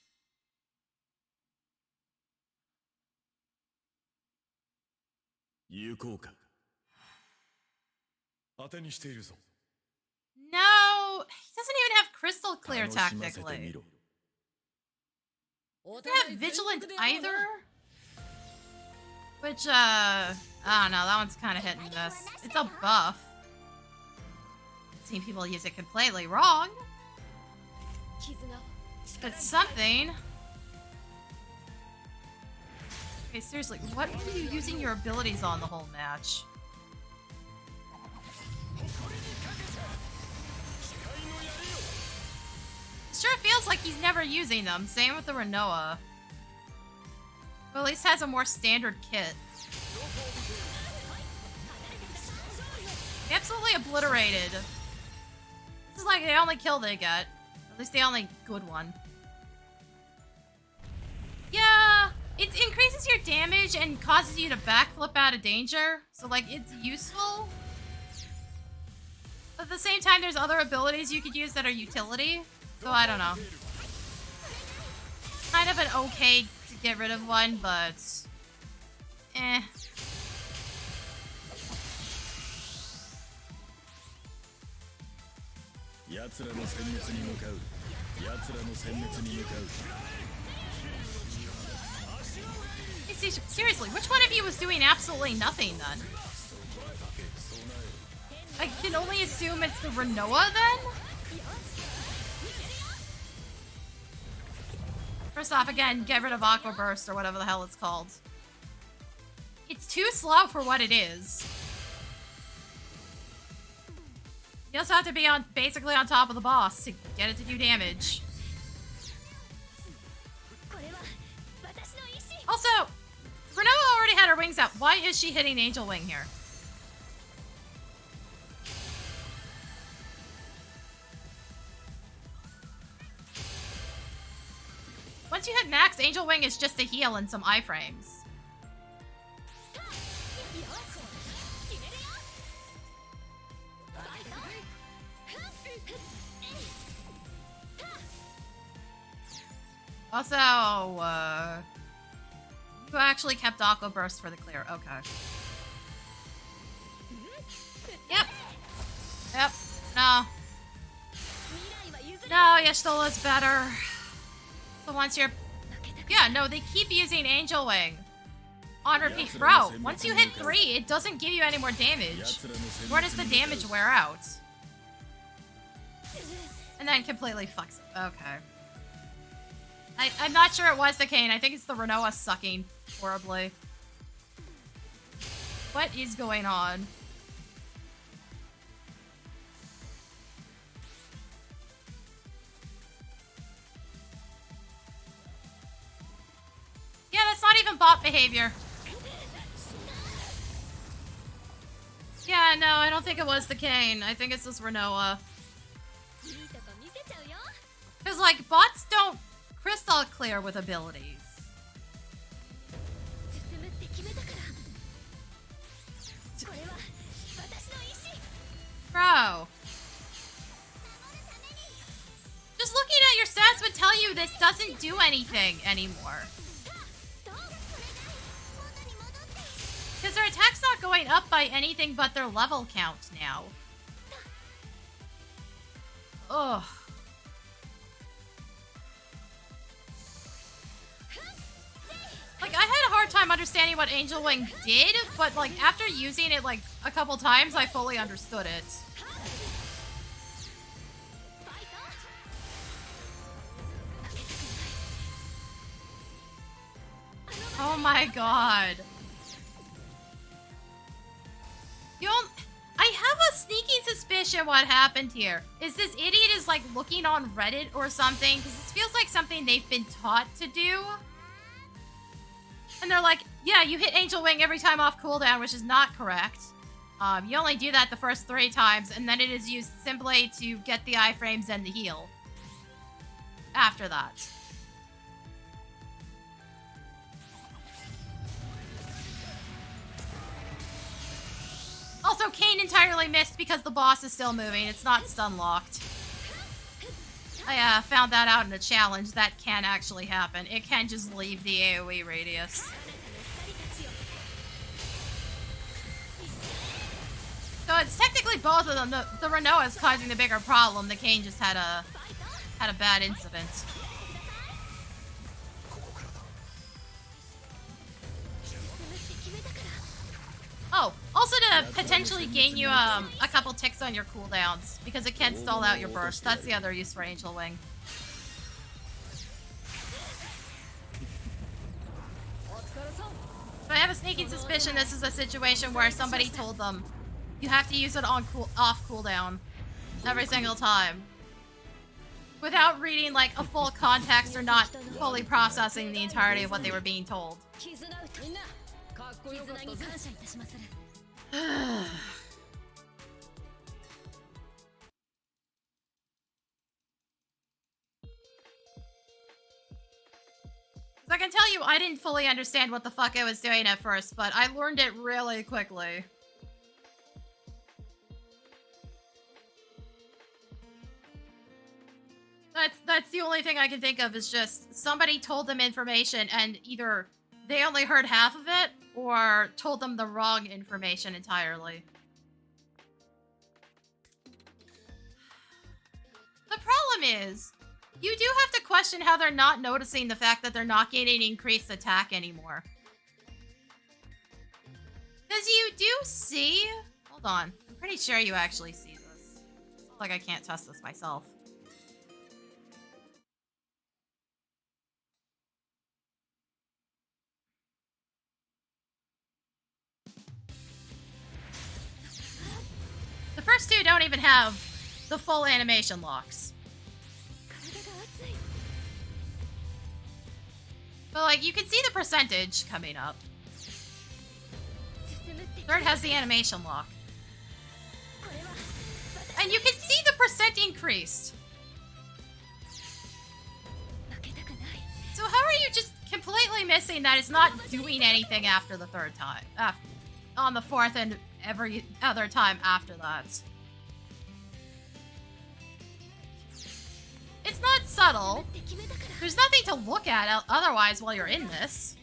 No, he doesn't even have crystal clear technically. Doesn't have vigilant either. Which, I don't know, that one's kind of hit and miss. It's a buff. I've seen people use it completely wrong. But something. Okay, seriously, what were you using your abilities on the whole match? Sure feels like he's never using them. Same with the Renoa. But at least has a more standard kit. Absolutely obliterated. This is like the only kill they get. At least the only good one. Yeah, it increases your damage and causes you to backflip out of danger. So like, it's useful. But at the same time, there's other abilities you could use that are utility. So I don't know. Kind of an okay to get rid of one, but eh. seriously, which one of you was doing absolutely nothing then? I can only assume it's the Renoa then? First off, again, get rid of Aqua Burst or whatever the hell it's called. It's too slow for what it is. You also have to be basically on top of the boss to get it to do damage. Also, Renoa already had her wings out. Why is she hitting Angel Wing here? Once you hit max, Angel Wing is just a heal and some iframes. Also, you actually kept Aqua Burst for the clear. Okay. Yep. Yep. No. No, Yashtola's better. So once you're... Yeah, no, they keep using Angel Wing. On repeat. Bro, once you hit 3, it doesn't give you any more damage. Nor does the damage wear out. And then completely fucks it. Okay. I'm not sure it was the Kane. I think it's the Renoa sucking horribly. What is going on? Yeah, that's not even bot behavior. Yeah, no, I don't think it was the Kane. I think it's this Renoa. Because, like, bots don't crystal clear with abilities. Bro. Just looking at your stats would tell you this doesn't do anything anymore. Because their attack's not going up by anything but their level count now. Ugh. Like, I had a hard time understanding what Angel Wing did, but, like, after using it, like, a couple times, I fully understood it. Oh my god. I have a sneaky suspicion what happened here. Is this idiot is, like, looking on Reddit or something? Because this feels like something they've been taught to do. And they're like, yeah, you hit Angel Wing every time off cooldown, which is not correct. You only do that the first 3 times, and then it is used simply to get the iframes and the heal. After that. Also, Kane entirely missed because the boss is still moving. It's not stun locked. I found that out in a challenge. That can actually happen. It can just leave the AoE radius. So it's technically both of them. The Renoa is causing the bigger problem. The Kane just had a bad incident. Oh, also to potentially gain you a couple ticks on your cooldowns, because it can stall out your burst. That's the other use for Angel Wing. But I have a sneaky suspicion this is a situation where somebody told them you have to use it on off cooldown every single time. Without reading like a full context or not fully processing the entirety of what they were being told. I can tell you I didn't fully understand what the fuck I was doing at first, but I learned it really quickly. That's the only thing I can think of is just somebody told them information and either they only heard half of it or told them the wrong information entirely. The problem is, you do have to question how they're not noticing the fact that they're not getting increased attack anymore. Because you do see... Hold on. I'm pretty sure you actually see this. It's not like I can't test this myself. The first two don't even have the full animation locks. But, like, you can see the percentage coming up. Third has the animation lock. And you can see the percent increased. So how are you just completely missing that it's not doing anything after the third time? On the fourth and every other time after that. It's not subtle. There's nothing to look at otherwise while you're in this.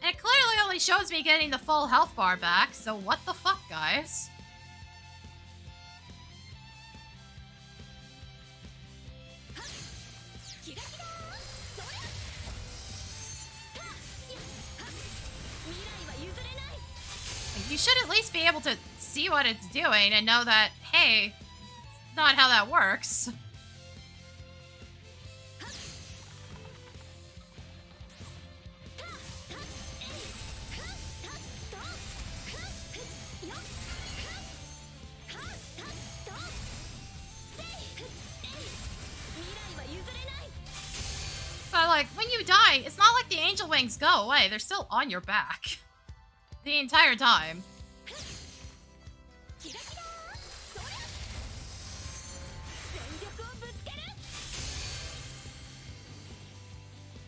And it clearly only shows me getting the full health bar back, so what the fuck, guys? You should at least be able to see what it's doing and know that, hey, it's not how that works. But, like, when you die, it's not like the angel wings go away. They're still on your back. The entire time.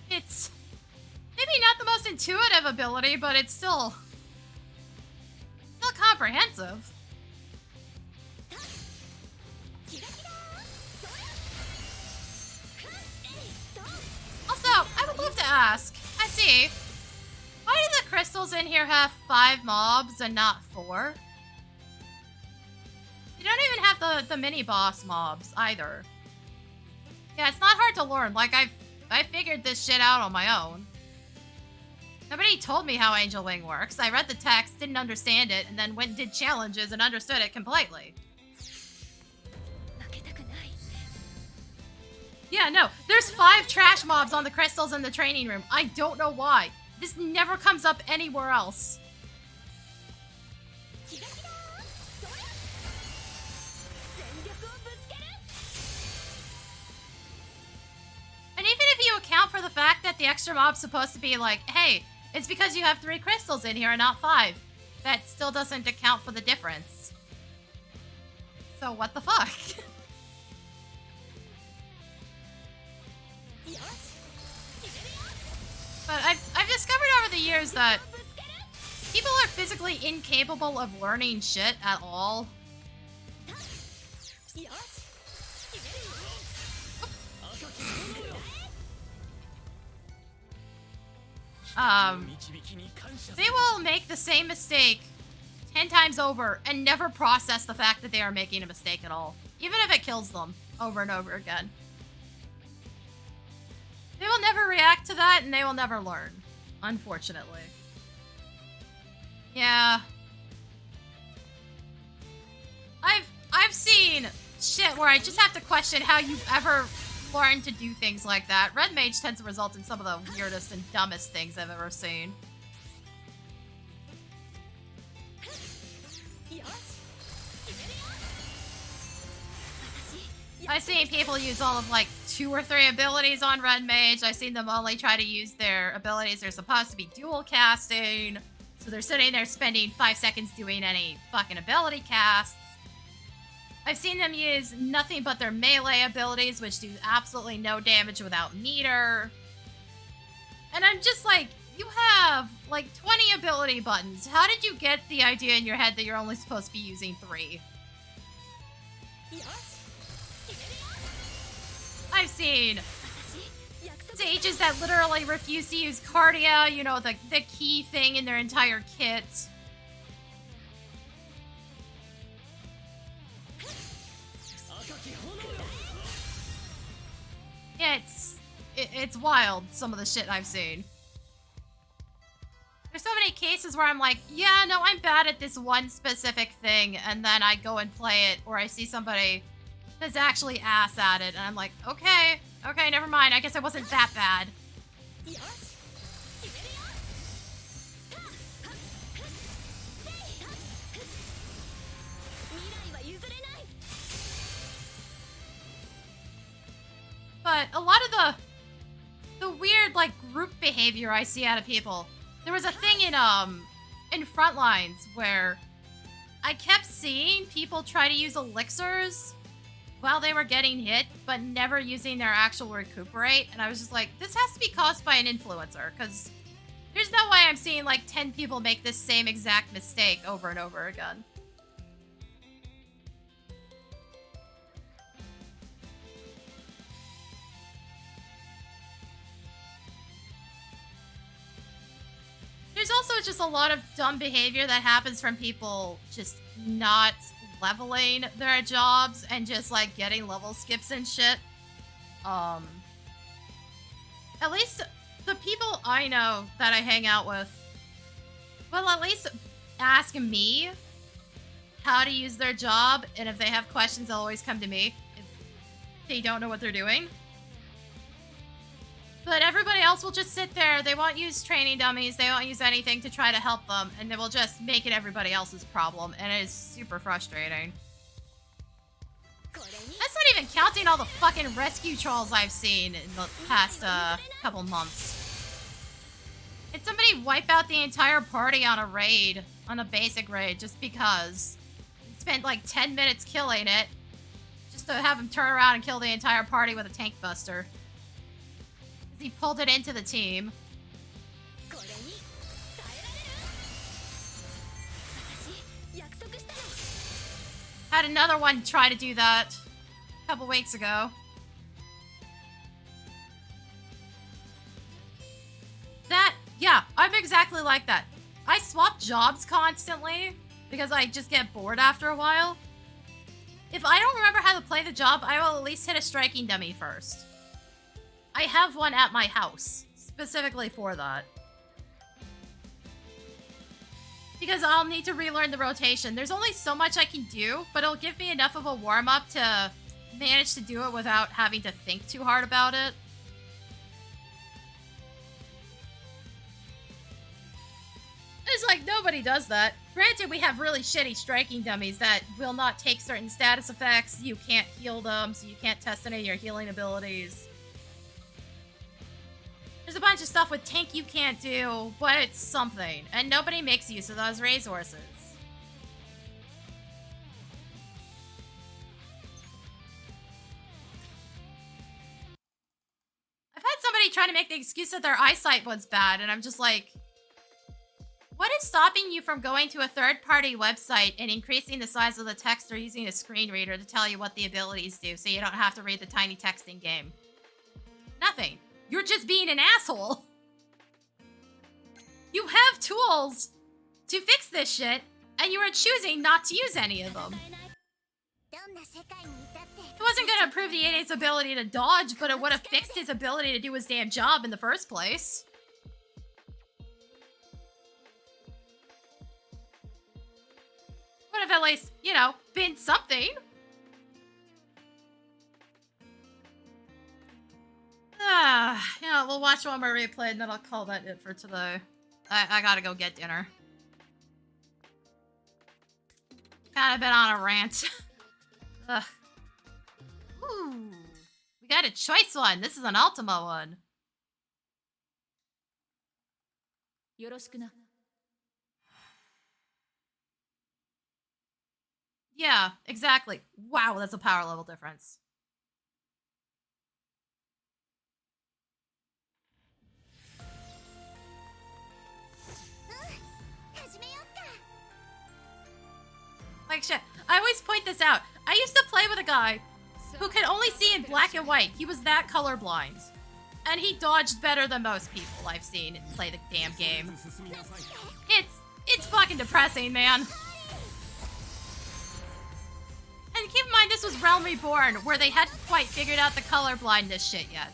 It's maybe not the most intuitive ability, but it's still comprehensive. Also, I would love to ask, I see, why do the crystals in here have 5 mobs and not 4? You don't even have the mini-boss mobs either. Yeah, it's not hard to learn. Like, I figured this shit out on my own. Nobody told me how Angel Wing works. I read the text, didn't understand it, and then went and did challenges and understood it completely. Yeah, no, there's 5 trash mobs on the crystals in the training room. I don't know why. This never comes up anywhere else. And even if you account for the fact that the extra mob's supposed to be like, hey, it's because you have 3 crystals in here and not 5. That still doesn't account for the difference. So what the fuck? But I've discovered over the years that people are physically incapable of learning shit at all. They will make the same mistake 10 times over and never process the fact that they are making a mistake at all, even if it kills them over and over again. They will never react to that, and they will never learn, unfortunately. Yeah. I've seen shit where I just have to question how you ever learn to do things like that. Red Mage tends to result in some of the weirdest and dumbest things I've ever seen. I've seen people use all of like 2 or 3 abilities on Red Mage. I've seen them only try to use their abilities. They're supposed to be dual casting. So they're sitting there spending 5 seconds doing any fucking ability casts. I've seen them use nothing but their melee abilities, which do absolutely no damage without meter. And I'm just like, you have like 20 ability buttons. How did you get the idea in your head that you're only supposed to be using 3? I've seen sages that literally refuse to use Cardia, you know, the key thing in their entire kit. Yeah, it's wild, some of the shit I've seen. There's so many cases where I'm like, yeah, no, I'm bad at this one specific thing, and then I go and play it, or I see somebody that's actually ass at it, and I'm like, okay, never mind. I guess I wasn't that bad. But a lot of the weird, like, group behavior I see out of people. There was a thing in Frontlines where I kept seeing people try to use elixirs while they were getting hit, but never using their actual recuperate. And I was just like, this has to be caused by an influencer, because there's no way I'm seeing like 10 people make this same exact mistake over and over again. There's also just a lot of dumb behavior that happens from people just not leveling their jobs and just like getting level skips and shit. At least the people I know that I hang out with will at least ask me how to use their job, and if they have questions, they'll always come to me if they don't know what they're doing. But everybody else will just sit there. They won't use training dummies. They won't use anything to try to help them. And they will just make it everybody else's problem. And it is super frustrating. That's not even counting all the fucking rescue trolls I've seen in the past couple months. Did somebody wipe out the entire party on a raid, on a basic raid, just because? Spent like 10 minutes killing it, just to have him turn around and kill the entire party with a tank buster. He pulled it into the team. Had another one try to do that a couple weeks ago. Yeah, I'm exactly like that. I swap jobs constantly because I just get bored after a while. If I don't remember how to play the job, I will at least hit a striking dummy first. I have one at my house, specifically for that. Because I'll need to relearn the rotation. There's only so much I can do, but it'll give me enough of a warm-up to manage to do it without having to think too hard about it. It's like, nobody does that. Granted, we have really shitty striking dummies that will not take certain status effects. You can't heal them, so you can't test any of your healing abilities. There's a bunch of stuff with tank you can't do, but it's something. And nobody makes use of those resources. I've had somebody try to make the excuse that their eyesight was bad, and I'm just like, what is stopping you from going to a third-party website and increasing the size of the text or using a screen reader to tell you what the abilities do so you don't have to read the tiny text in game? Nothing. You're just being an asshole. You have tools to fix this shit, and you are choosing not to use any of them. It wasn't going to improve the ENIX's ability to dodge, but it would have fixed his ability to do his damn job in the first place. Would have at least, you know, been something. Yeah, we'll watch one more replay and then I'll call that it for today. I gotta go get dinner. Kind of been on a rant. Ugh. Ooh. We got a choice one. This is an Ultima one. Yeah, exactly. Wow, that's a power level difference. Like shit. I always point this out. I used to play with a guy who could only see in black and white. He was that colorblind. And he dodged better than most people I've seen play the damn game. It's fucking depressing, man. And keep in mind, this was Realm Reborn, where they hadn't quite figured out the colorblindness shit yet.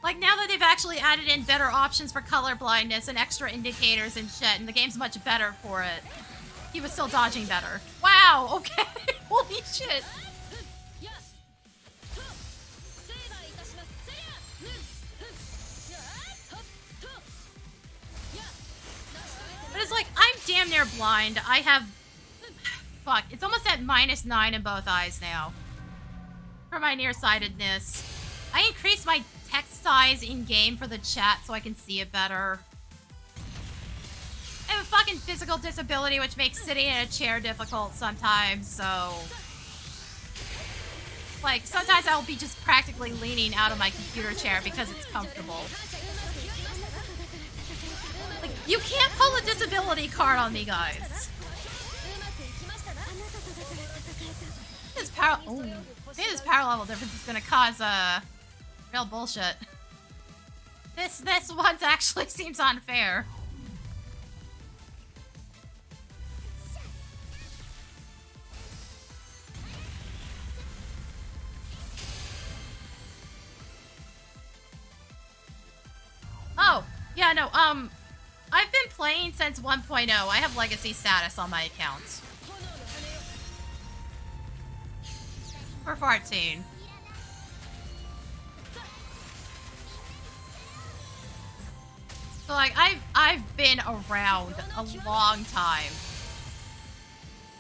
Like, now that they've actually added in better options for color blindness and extra indicators and shit, and the game's much better for it, he was still dodging better. Wow, okay. Holy shit. But it's like, I'm damn near blind. I have... Fuck, it's almost at -9 in both eyes now. For my nearsightedness. I increased my text size in-game for the chat so I can see it better. I have a fucking physical disability which makes sitting in a chair difficult sometimes, so... Like, sometimes I'll be just practically leaning out of my computer chair because it's comfortable. Like, you can't pull a disability card on me, guys. This power... Oh, maybe this power level difference is gonna cause, real bullshit. This one actually seems unfair. Oh, yeah, no, I've been playing since 1.0. I have legacy status on my account. For 14. So, like, I've been around a long time.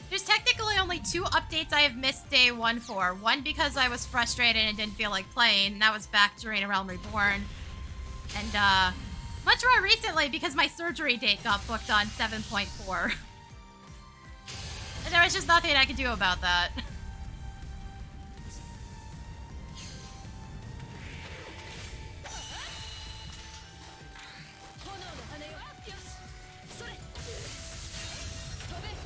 There's technically only 2 updates I have missed day 1 for. One because I was frustrated and didn't feel like playing, and that was back during A Realm Reborn. And, much more recently because my surgery date got booked on 7.4. And there was just nothing I could do about that.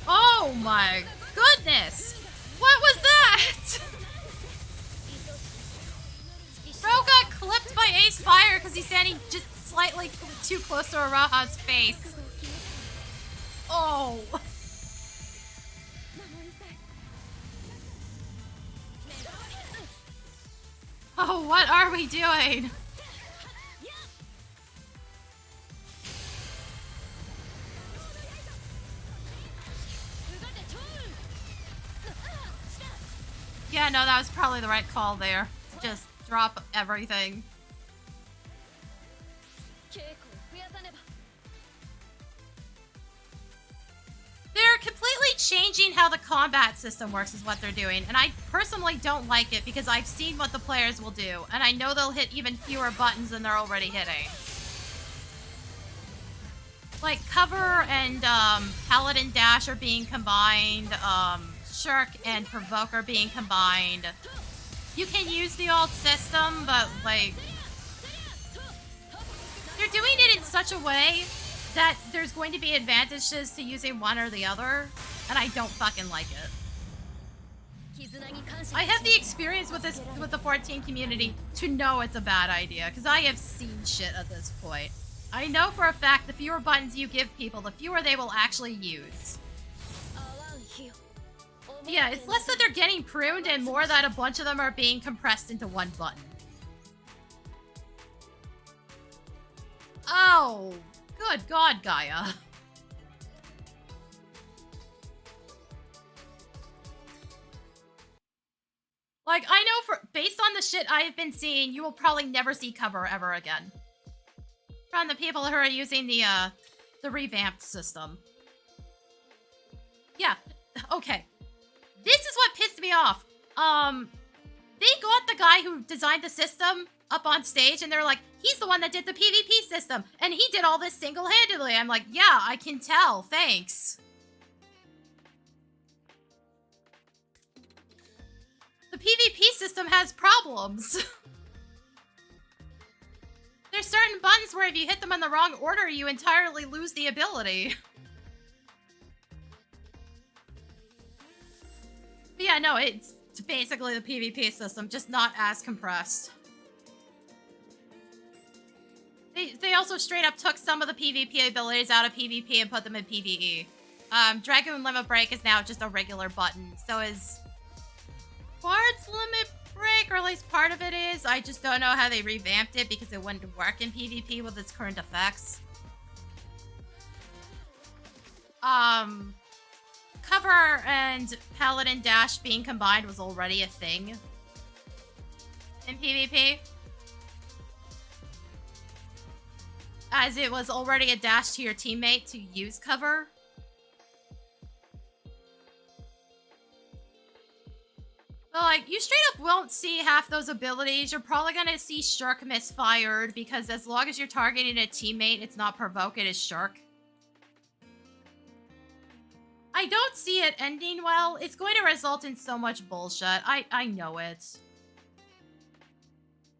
Oh my goodness! What was that? Bro got clipped by Ace Fire because he's standing just slightly too close to Araha's face. Oh. Oh, what are we doing? Yeah, no, that was probably the right call there. Just drop everything. They're completely changing how the combat system works is what they're doing, and I personally don't like it because I've seen what the players will do, and I know they'll hit even fewer buttons than they're already hitting. Like, cover and Paladin Dash are being combined, Shirk and Provoke are being combined. You can use the alt system, but, like, they're doing it in such a way that there's going to be advantages to using one or the other, and I don't fucking like it. I have the experience with this with the 14 community to know it's a bad idea, because I have seen shit at this point. I know for a fact the fewer buttons you give people, the fewer they will actually use. Yeah, it's less that they're getting pruned and more that a bunch of them are being compressed into one button. Oh, good God, Gaia. Like, I know based on the shit I have been seeing, you will probably never see cover ever again. From the people who are using the revamped system. Yeah, okay. This is what pissed me off. They got the guy who designed the system up on stage, and they're like, he's the one that did the PvP system, and he did all this single-handedly. I'm like, yeah, I can tell, thanks. The PvP system has problems. There's certain buttons where if you hit them in the wrong order, you entirely lose the ability. But yeah, no, it's basically the PvP system, just not as compressed. They also straight up took some of the PvP abilities out of PvP and put them in PvE. Dragoon Limit Break is now just a regular button, so is Bard's Limit Break, or at always part of it is. I just don't know how they revamped it because it wouldn't work in PvP with its current effects. Cover and Paladin Dash being combined was already a thing in PvP. As it was already a dash to your teammate to use cover. But, like, you straight up won't see half those abilities. You're probably gonna see Shirk misfired because as long as you're targeting a teammate, it's not provoke, it is Shirk. I don't see it ending well. It's going to result in so much bullshit. I know it.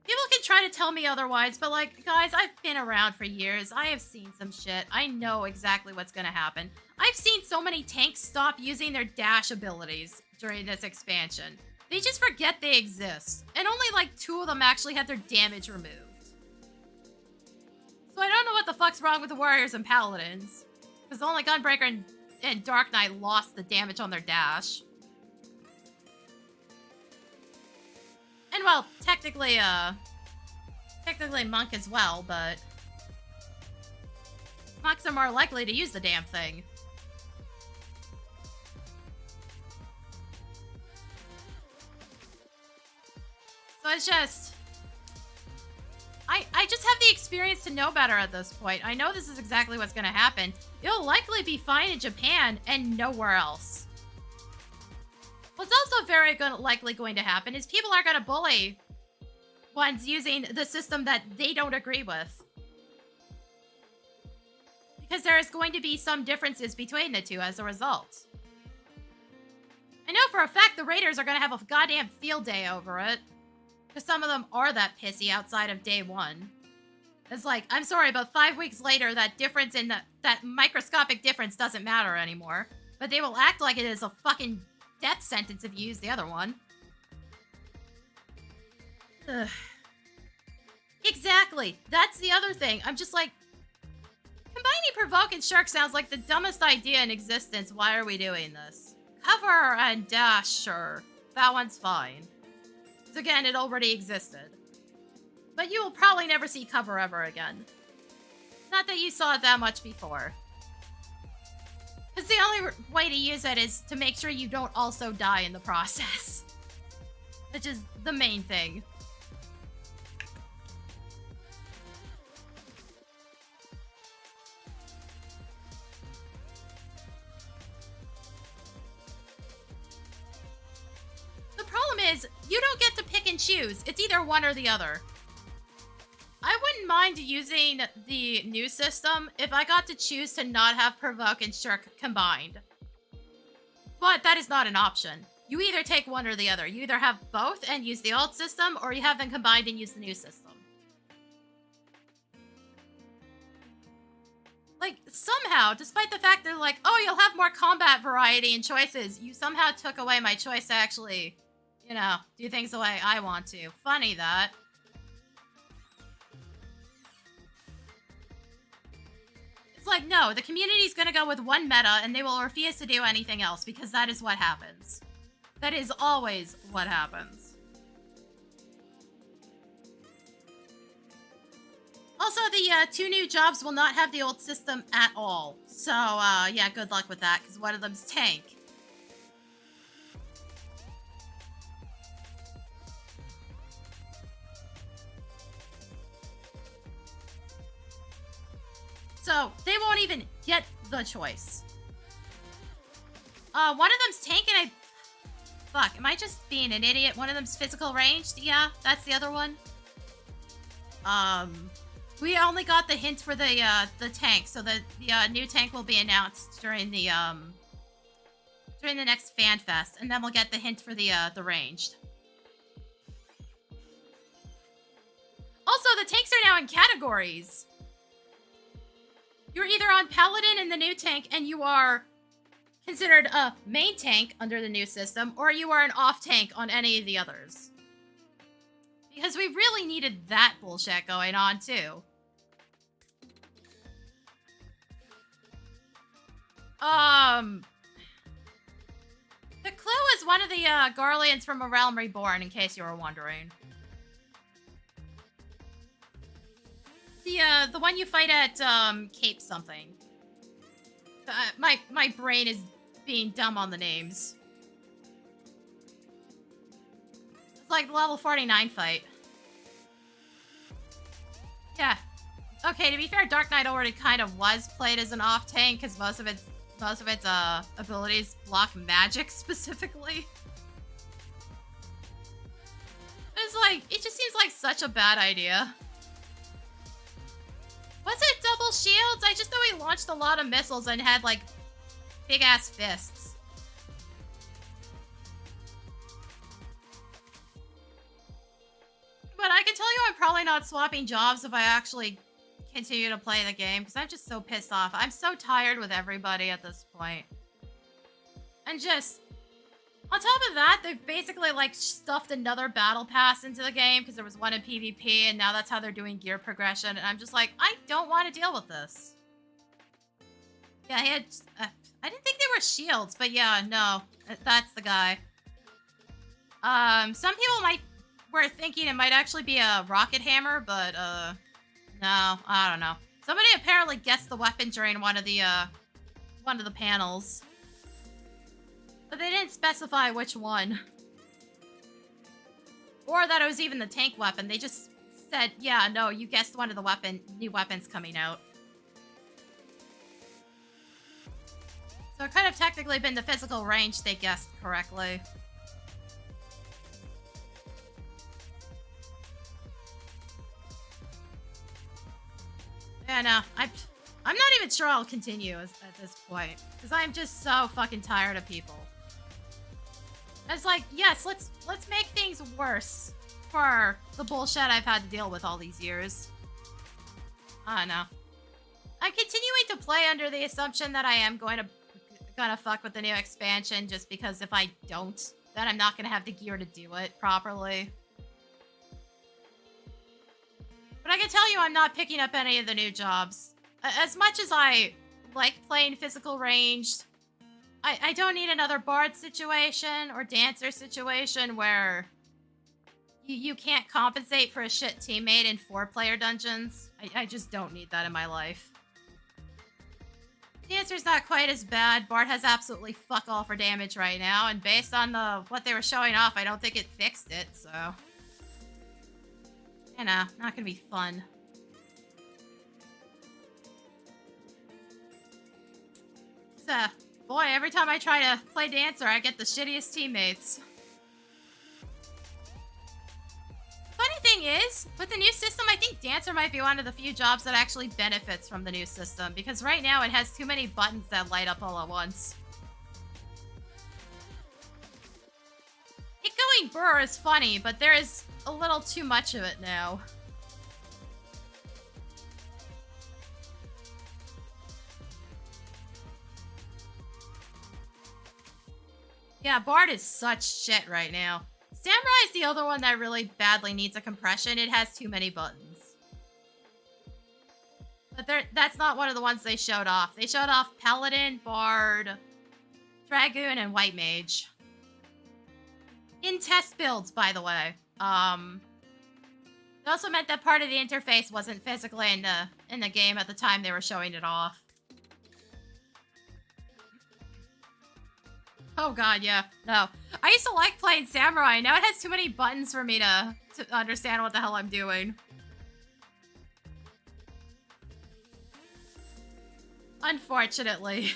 People can try to tell me otherwise, but like, guys, I've been around for years. I have seen some shit. I know exactly what's gonna happen. I've seen so many tanks stop using their dash abilities during this expansion. They just forget they exist. And only like 2 of them actually had their damage removed. So I don't know what the fuck's wrong with the warriors and paladins. Because only Gunbreaker and Dark Knight lost the damage on their dash. And well, technically Monk as well, but Monks are more likely to use the damn thing. So it's just... I just have the experience to know better at this point. I know this is exactly what's gonna happen. It'll likely be fine in Japan and nowhere else. What's also very likely going to happen is people are going to bully ones using the system that they don't agree with. Because there is going to be some differences between the two as a result. I know for a fact the Raiders are going to have a goddamn field day over it. Because some of them are that pissy outside of day 1. It's like, I'm sorry, but 5 weeks later, that difference in that microscopic difference doesn't matter anymore. But they will act like it is a fucking death sentence if you use the other one. Ugh. Exactly. That's the other thing. I'm just like, combining Provoke and Shark sounds like the dumbest idea in existence. Why are we doing this? Cover and Dash, sure. That one's fine. Because again, it already existed. But you will probably never see cover ever again. Not that you saw it that much before. Because the only way to use it is to make sure you don't also die in the process. Which is the main thing. The problem is, you don't get to pick and choose. It's either one or the other. I wouldn't mind using the new system if I got to choose to not have Provoke and Shirk combined. But that is not an option. You either take one or the other. You either have both and use the old system, or you have them combined and use the new system. Like, somehow, despite the fact they're like, oh, you'll have more combat variety and choices, you somehow took away my choice to actually, you know, do things the way I want to. Funny that. It's like, no, the community's gonna go with one meta and they will refuse to do anything else because that is what happens. That is always what happens. Also, the 2 new jobs will not have the old system at all. So, yeah, good luck with that, because one of them's tank. So, they won't even get the choice. One of them's tank and Fuck, am I just being an idiot? One of them's physical ranged? Yeah, that's the other one. We only got the hint for the tank, so the new tank will be announced during the next fan fest, and then we'll get the hint for the ranged. Also, the tanks are now in categories. You're either on Paladin in the new tank, and you are considered a main tank under the new system, or you are an off tank on any of the others. Because we really needed that bullshit going on, too. The Clue is one of the Garleans from A Realm Reborn, in case you were wondering. The one you fight at Cape something. My brain is being dumb on the names. It's like the level 49 fight. Yeah. Okay, to be fair, Dark Knight already kind of was played as an off tank because most of its abilities block magic specifically. It's like, it just seems like such a bad idea. Was it double shields? I just know he launched a lot of missiles and had like big ass fists. But I can tell you I'm probably not swapping jobs if I actually continue to play the game because I'm just so pissed off. I'm so tired with everybody at this point. And just, on top of that, they've basically like stuffed another battle pass into the game because there was one in PvP and now that's how they're doing gear progression. And I'm just like, I don't want to deal with this. Yeah, he had, I didn't think they were shields, but yeah, no, that's the guy. Some people were thinking it might actually be a rocket hammer, but no, I don't know. Somebody apparently guessed the weapon during one of the panels. But they didn't specify which one. Or that it was even the tank weapon. They just said, yeah, no, you guessed one of the new weapons coming out. So it could have technically been the physical range they guessed correctly. Yeah, no, I'm not even sure I'll continue at this point. Because I'm just so fucking tired of people. It's like, yes, let's make things worse for the bullshit I've had to deal with all these years. I don't know. I'm continuing to play under the assumption that I am gonna fuck with the new expansion just because if I don't, then I'm not gonna have the gear to do it properly. But I can tell you I'm not picking up any of the new jobs. As much as I like playing physical ranged, I don't need another bard situation or dancer situation where you can't compensate for a shit teammate in 4-player dungeons. I just don't need that in my life. Dancer's not quite as bad. Bard has absolutely fuck all for damage right now, and based on what they were showing off, I don't think it fixed it, so... You know, not gonna be fun. So, boy, every time I try to play Dancer, I get the shittiest teammates. Funny thing is, with the new system, I think Dancer might be one of the few jobs that actually benefits from the new system, because right now it has too many buttons that light up all at once. It going burr is funny, but there is a little too much of it now. Yeah, Bard is such shit right now. Samurai is the other one that really badly needs a compression. It has too many buttons. But that's not one of the ones they showed off. They showed off Paladin, Bard, Dragoon, and White Mage. In test builds, by the way. It also meant that part of the interface wasn't physically in the game at the time they were showing it off. Oh god, yeah. No. I used to like playing Samurai. Now it has too many buttons for me to understand what the hell I'm doing. Unfortunately.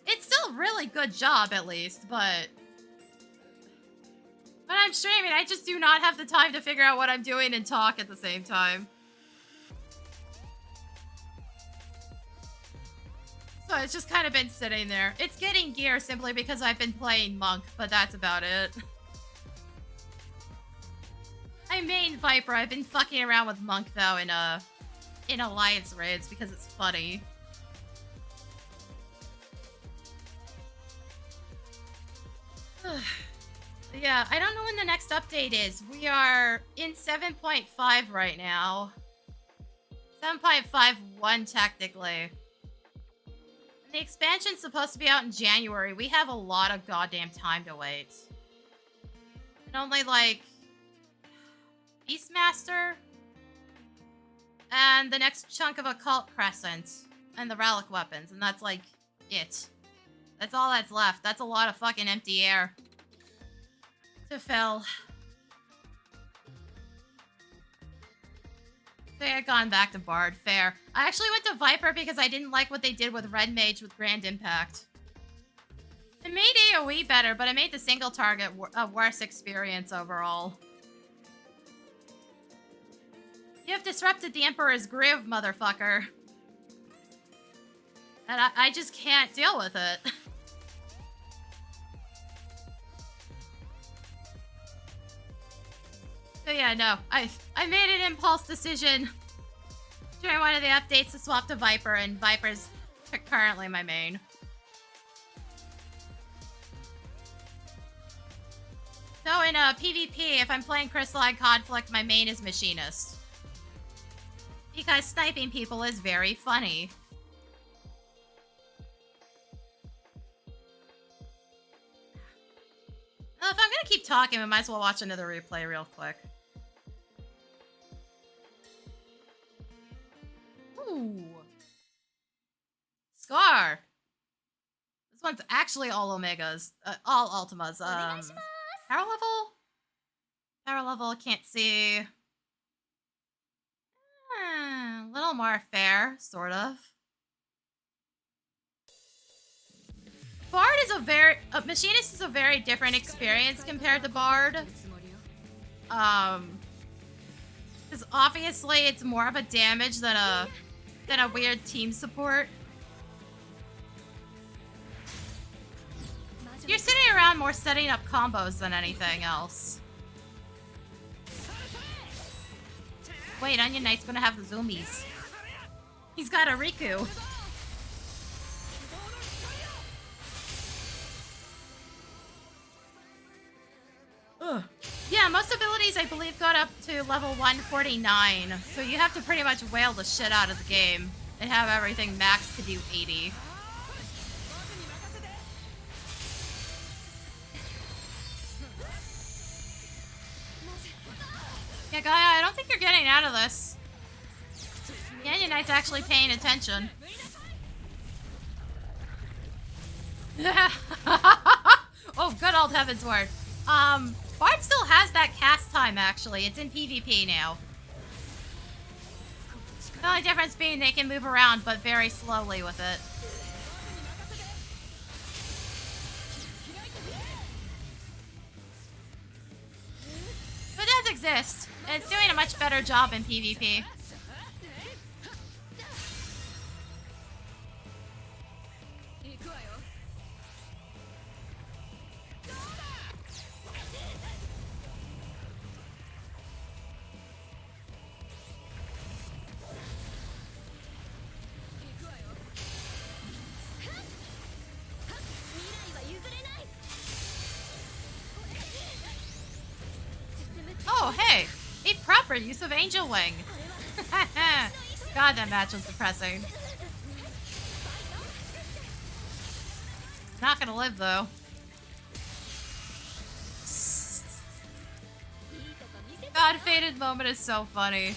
It's still a really good job, at least, but... When I'm streaming, I just do not have the time to figure out what I'm doing and talk at the same time. So it's just kind of been sitting there. It's getting gear simply because I've been playing Monk, but that's about it. I main Viper. I've been fucking around with Monk, though, in Alliance raids because it's funny. Yeah, I don't know when the next update is. We are in 7.5 right now. 7.51 technically. And The expansion's supposed to be out in January. We have a lot of goddamn time to wait. And only, like, Beastmaster and the next chunk of Occult Crescent and the relic weapons, and that's, like, it. That's all that's left. That's a lot of fucking empty air to fill. So I had gone back to Bard. Fair. I actually went to Viper because I didn't like what they did with Red Mage with Grand Impact. It made AoE better, but it made the single target a worse experience overall. You have disrupted the Emperor's groove, motherfucker. And I just can't deal with it. So yeah, no. I made an impulse decision during one of the updates to swap to Viper, and Viper's currently my main. So in PvP, if I'm playing Crystalline Conflict, my main is Machinist. Because sniping people is very funny. Well, if I'm gonna keep talking, we might as well watch another replay real quick. Ooh. Scar. This one's actually all Omegas. All Ultimas. Power level? Power level, can't see. A little more fair, sort of. Bard is a very... Machinist is a very different experience compared to Bard. Because obviously it's more of a damage than a weird team support. You're sitting around more setting up combos than anything else. Wait, Onion Knight's gonna have the zoomies. He's got a Riku. Ugh. Yeah, most abilities, I believe, got up to level 149. So you have to pretty much whale the shit out of the game and have everything maxed to do 80. Yeah, Gaia, I don't think you're getting out of this. The Onion Knight's actually paying attention. Oh, good old Heaven's Word. Bard still has that cast time, actually. It's in PvP now. The only difference being they can move around, but very slowly with it. But it does exist. And it's doing a much better job in PvP. Oh, hey! A proper use of Angel Wing! God, that match was depressing. Not gonna live, though. God, Fated Moment is so funny.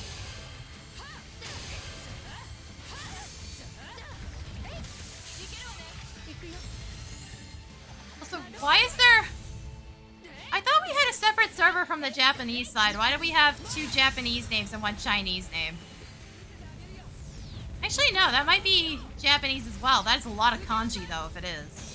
Also, why is there... I thought we had a separate server from the Japanese side. Why do we have 2 Japanese names and 1 Chinese name? Actually, no, that might be Japanese as well. That is a lot of kanji, though, if it is.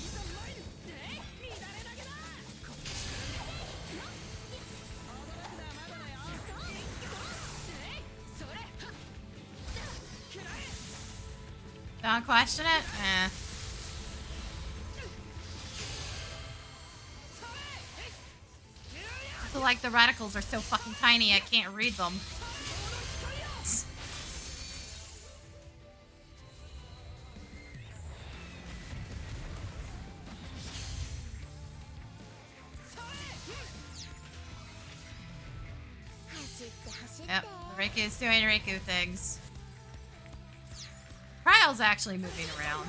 Don't question it? Eh. So, like, the radicals are so fucking tiny, I can't read them. Yep, Riku's doing Riku things. Kryle's actually moving around.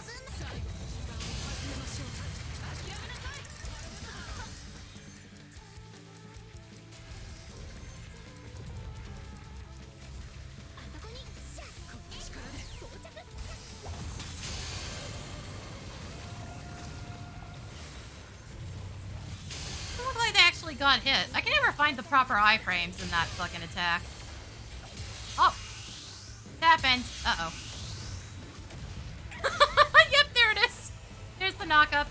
actually got hit. I can never find the proper iframes in that fucking attack. Oh. It happened. Uh-oh. Yep, there it is. There's the knockup.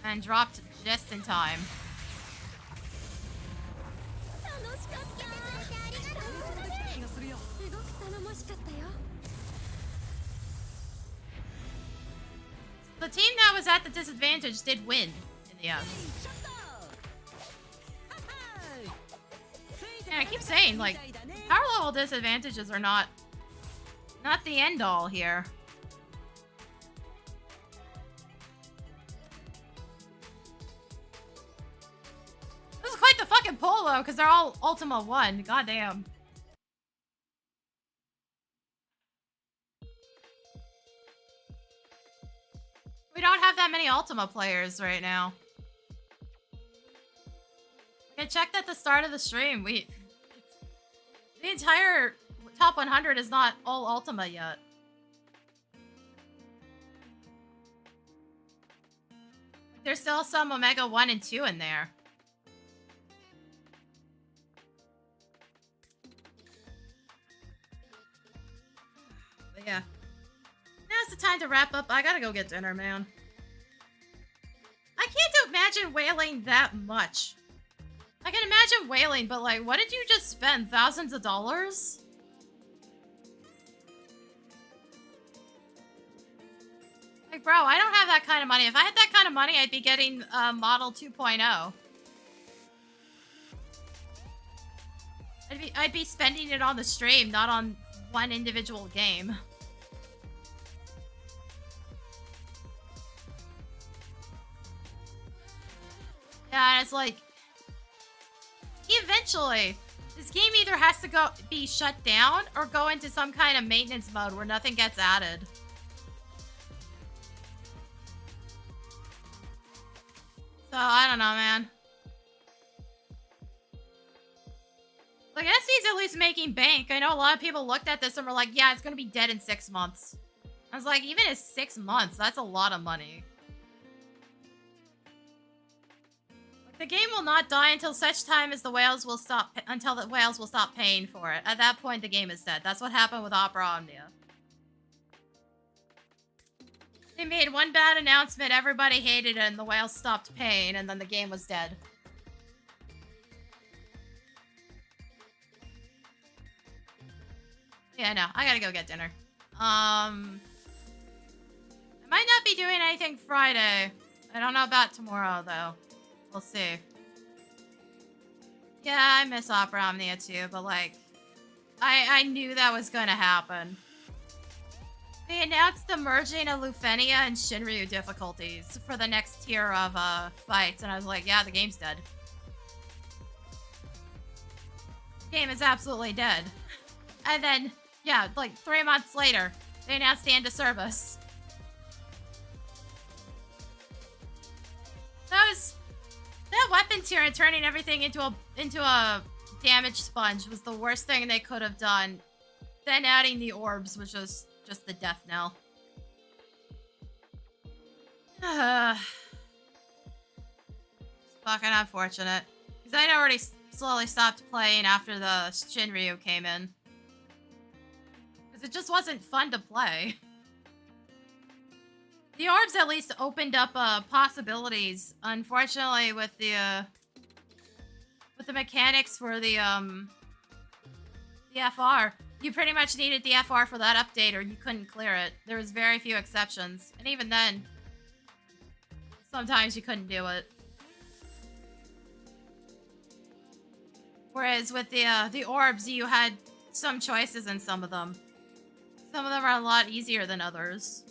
And dropped just in time. The team that was at the disadvantage did win in the end. Yeah, I keep saying, like, power level disadvantages are not the end all here. This is quite the fucking poll though, because they're all Ultima 1. Goddamn. We don't have that many Ultima players right now. I checked at the start of the stream. The entire top 100 is not all Ultima yet. There's still some Omega 1 and 2 in there. But yeah. Now's the time to wrap up. I gotta go get dinner, man. I can't imagine whaling that much. I can imagine whaling, but like, what did you just spend? Thousands of dollars? Like, bro, I don't have that kind of money. If I had that kind of money, I'd be getting Model 2.0. I'd be spending it on the stream, not on one individual game. Yeah, and it's like, eventually, this game either has to be shut down or go into some kind of maintenance mode where nothing gets added. So, I don't know, man. Like, SC's at least making bank. I know a lot of people looked at this and were like, yeah, it's gonna be dead in 6 months. I was like, even in 6 months, that's a lot of money. The game will not die until such time as the whales will stop paying for it. At that point, the game is dead. That's what happened with Opera Omnia. They made one bad announcement, everybody hated it, and the whales stopped paying, and then the game was dead. Yeah, no, I gotta go get dinner. I might not be doing anything Friday. I don't know about tomorrow, though. We'll see. Yeah, I miss Opera Omnia too, but like, I knew that was gonna happen. They announced the merging of Lufenia and Shinryu difficulties for the next tier of fights, and I was like, yeah, the game's dead. The game is absolutely dead. And then, yeah, like 3 months later, they announced the end of service. That weapon tier and turning everything into a damage sponge was the worst thing they could have done. Then adding the orbs was just the death knell. It's fucking unfortunate. Because I'd already slowly stopped playing after the Shinryu came in. Because it just wasn't fun to play. The orbs at least opened up possibilities. Unfortunately, with the mechanics for the FR, you pretty much needed the FR for that update, or you couldn't clear it. There was very few exceptions, and even then, sometimes you couldn't do it. Whereas with the orbs, you had some choices in some of them. Some of them are a lot easier than others.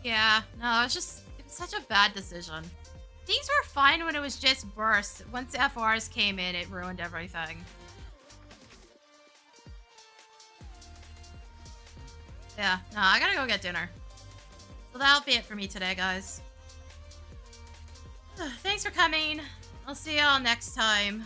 Yeah, no, it was such a bad decision. Things were fine when it was just burst. Once the FRs came in, it ruined everything. Yeah, no, I gotta go get dinner. So that'll be it for me today, guys. Thanks for coming. I'll see y'all next time.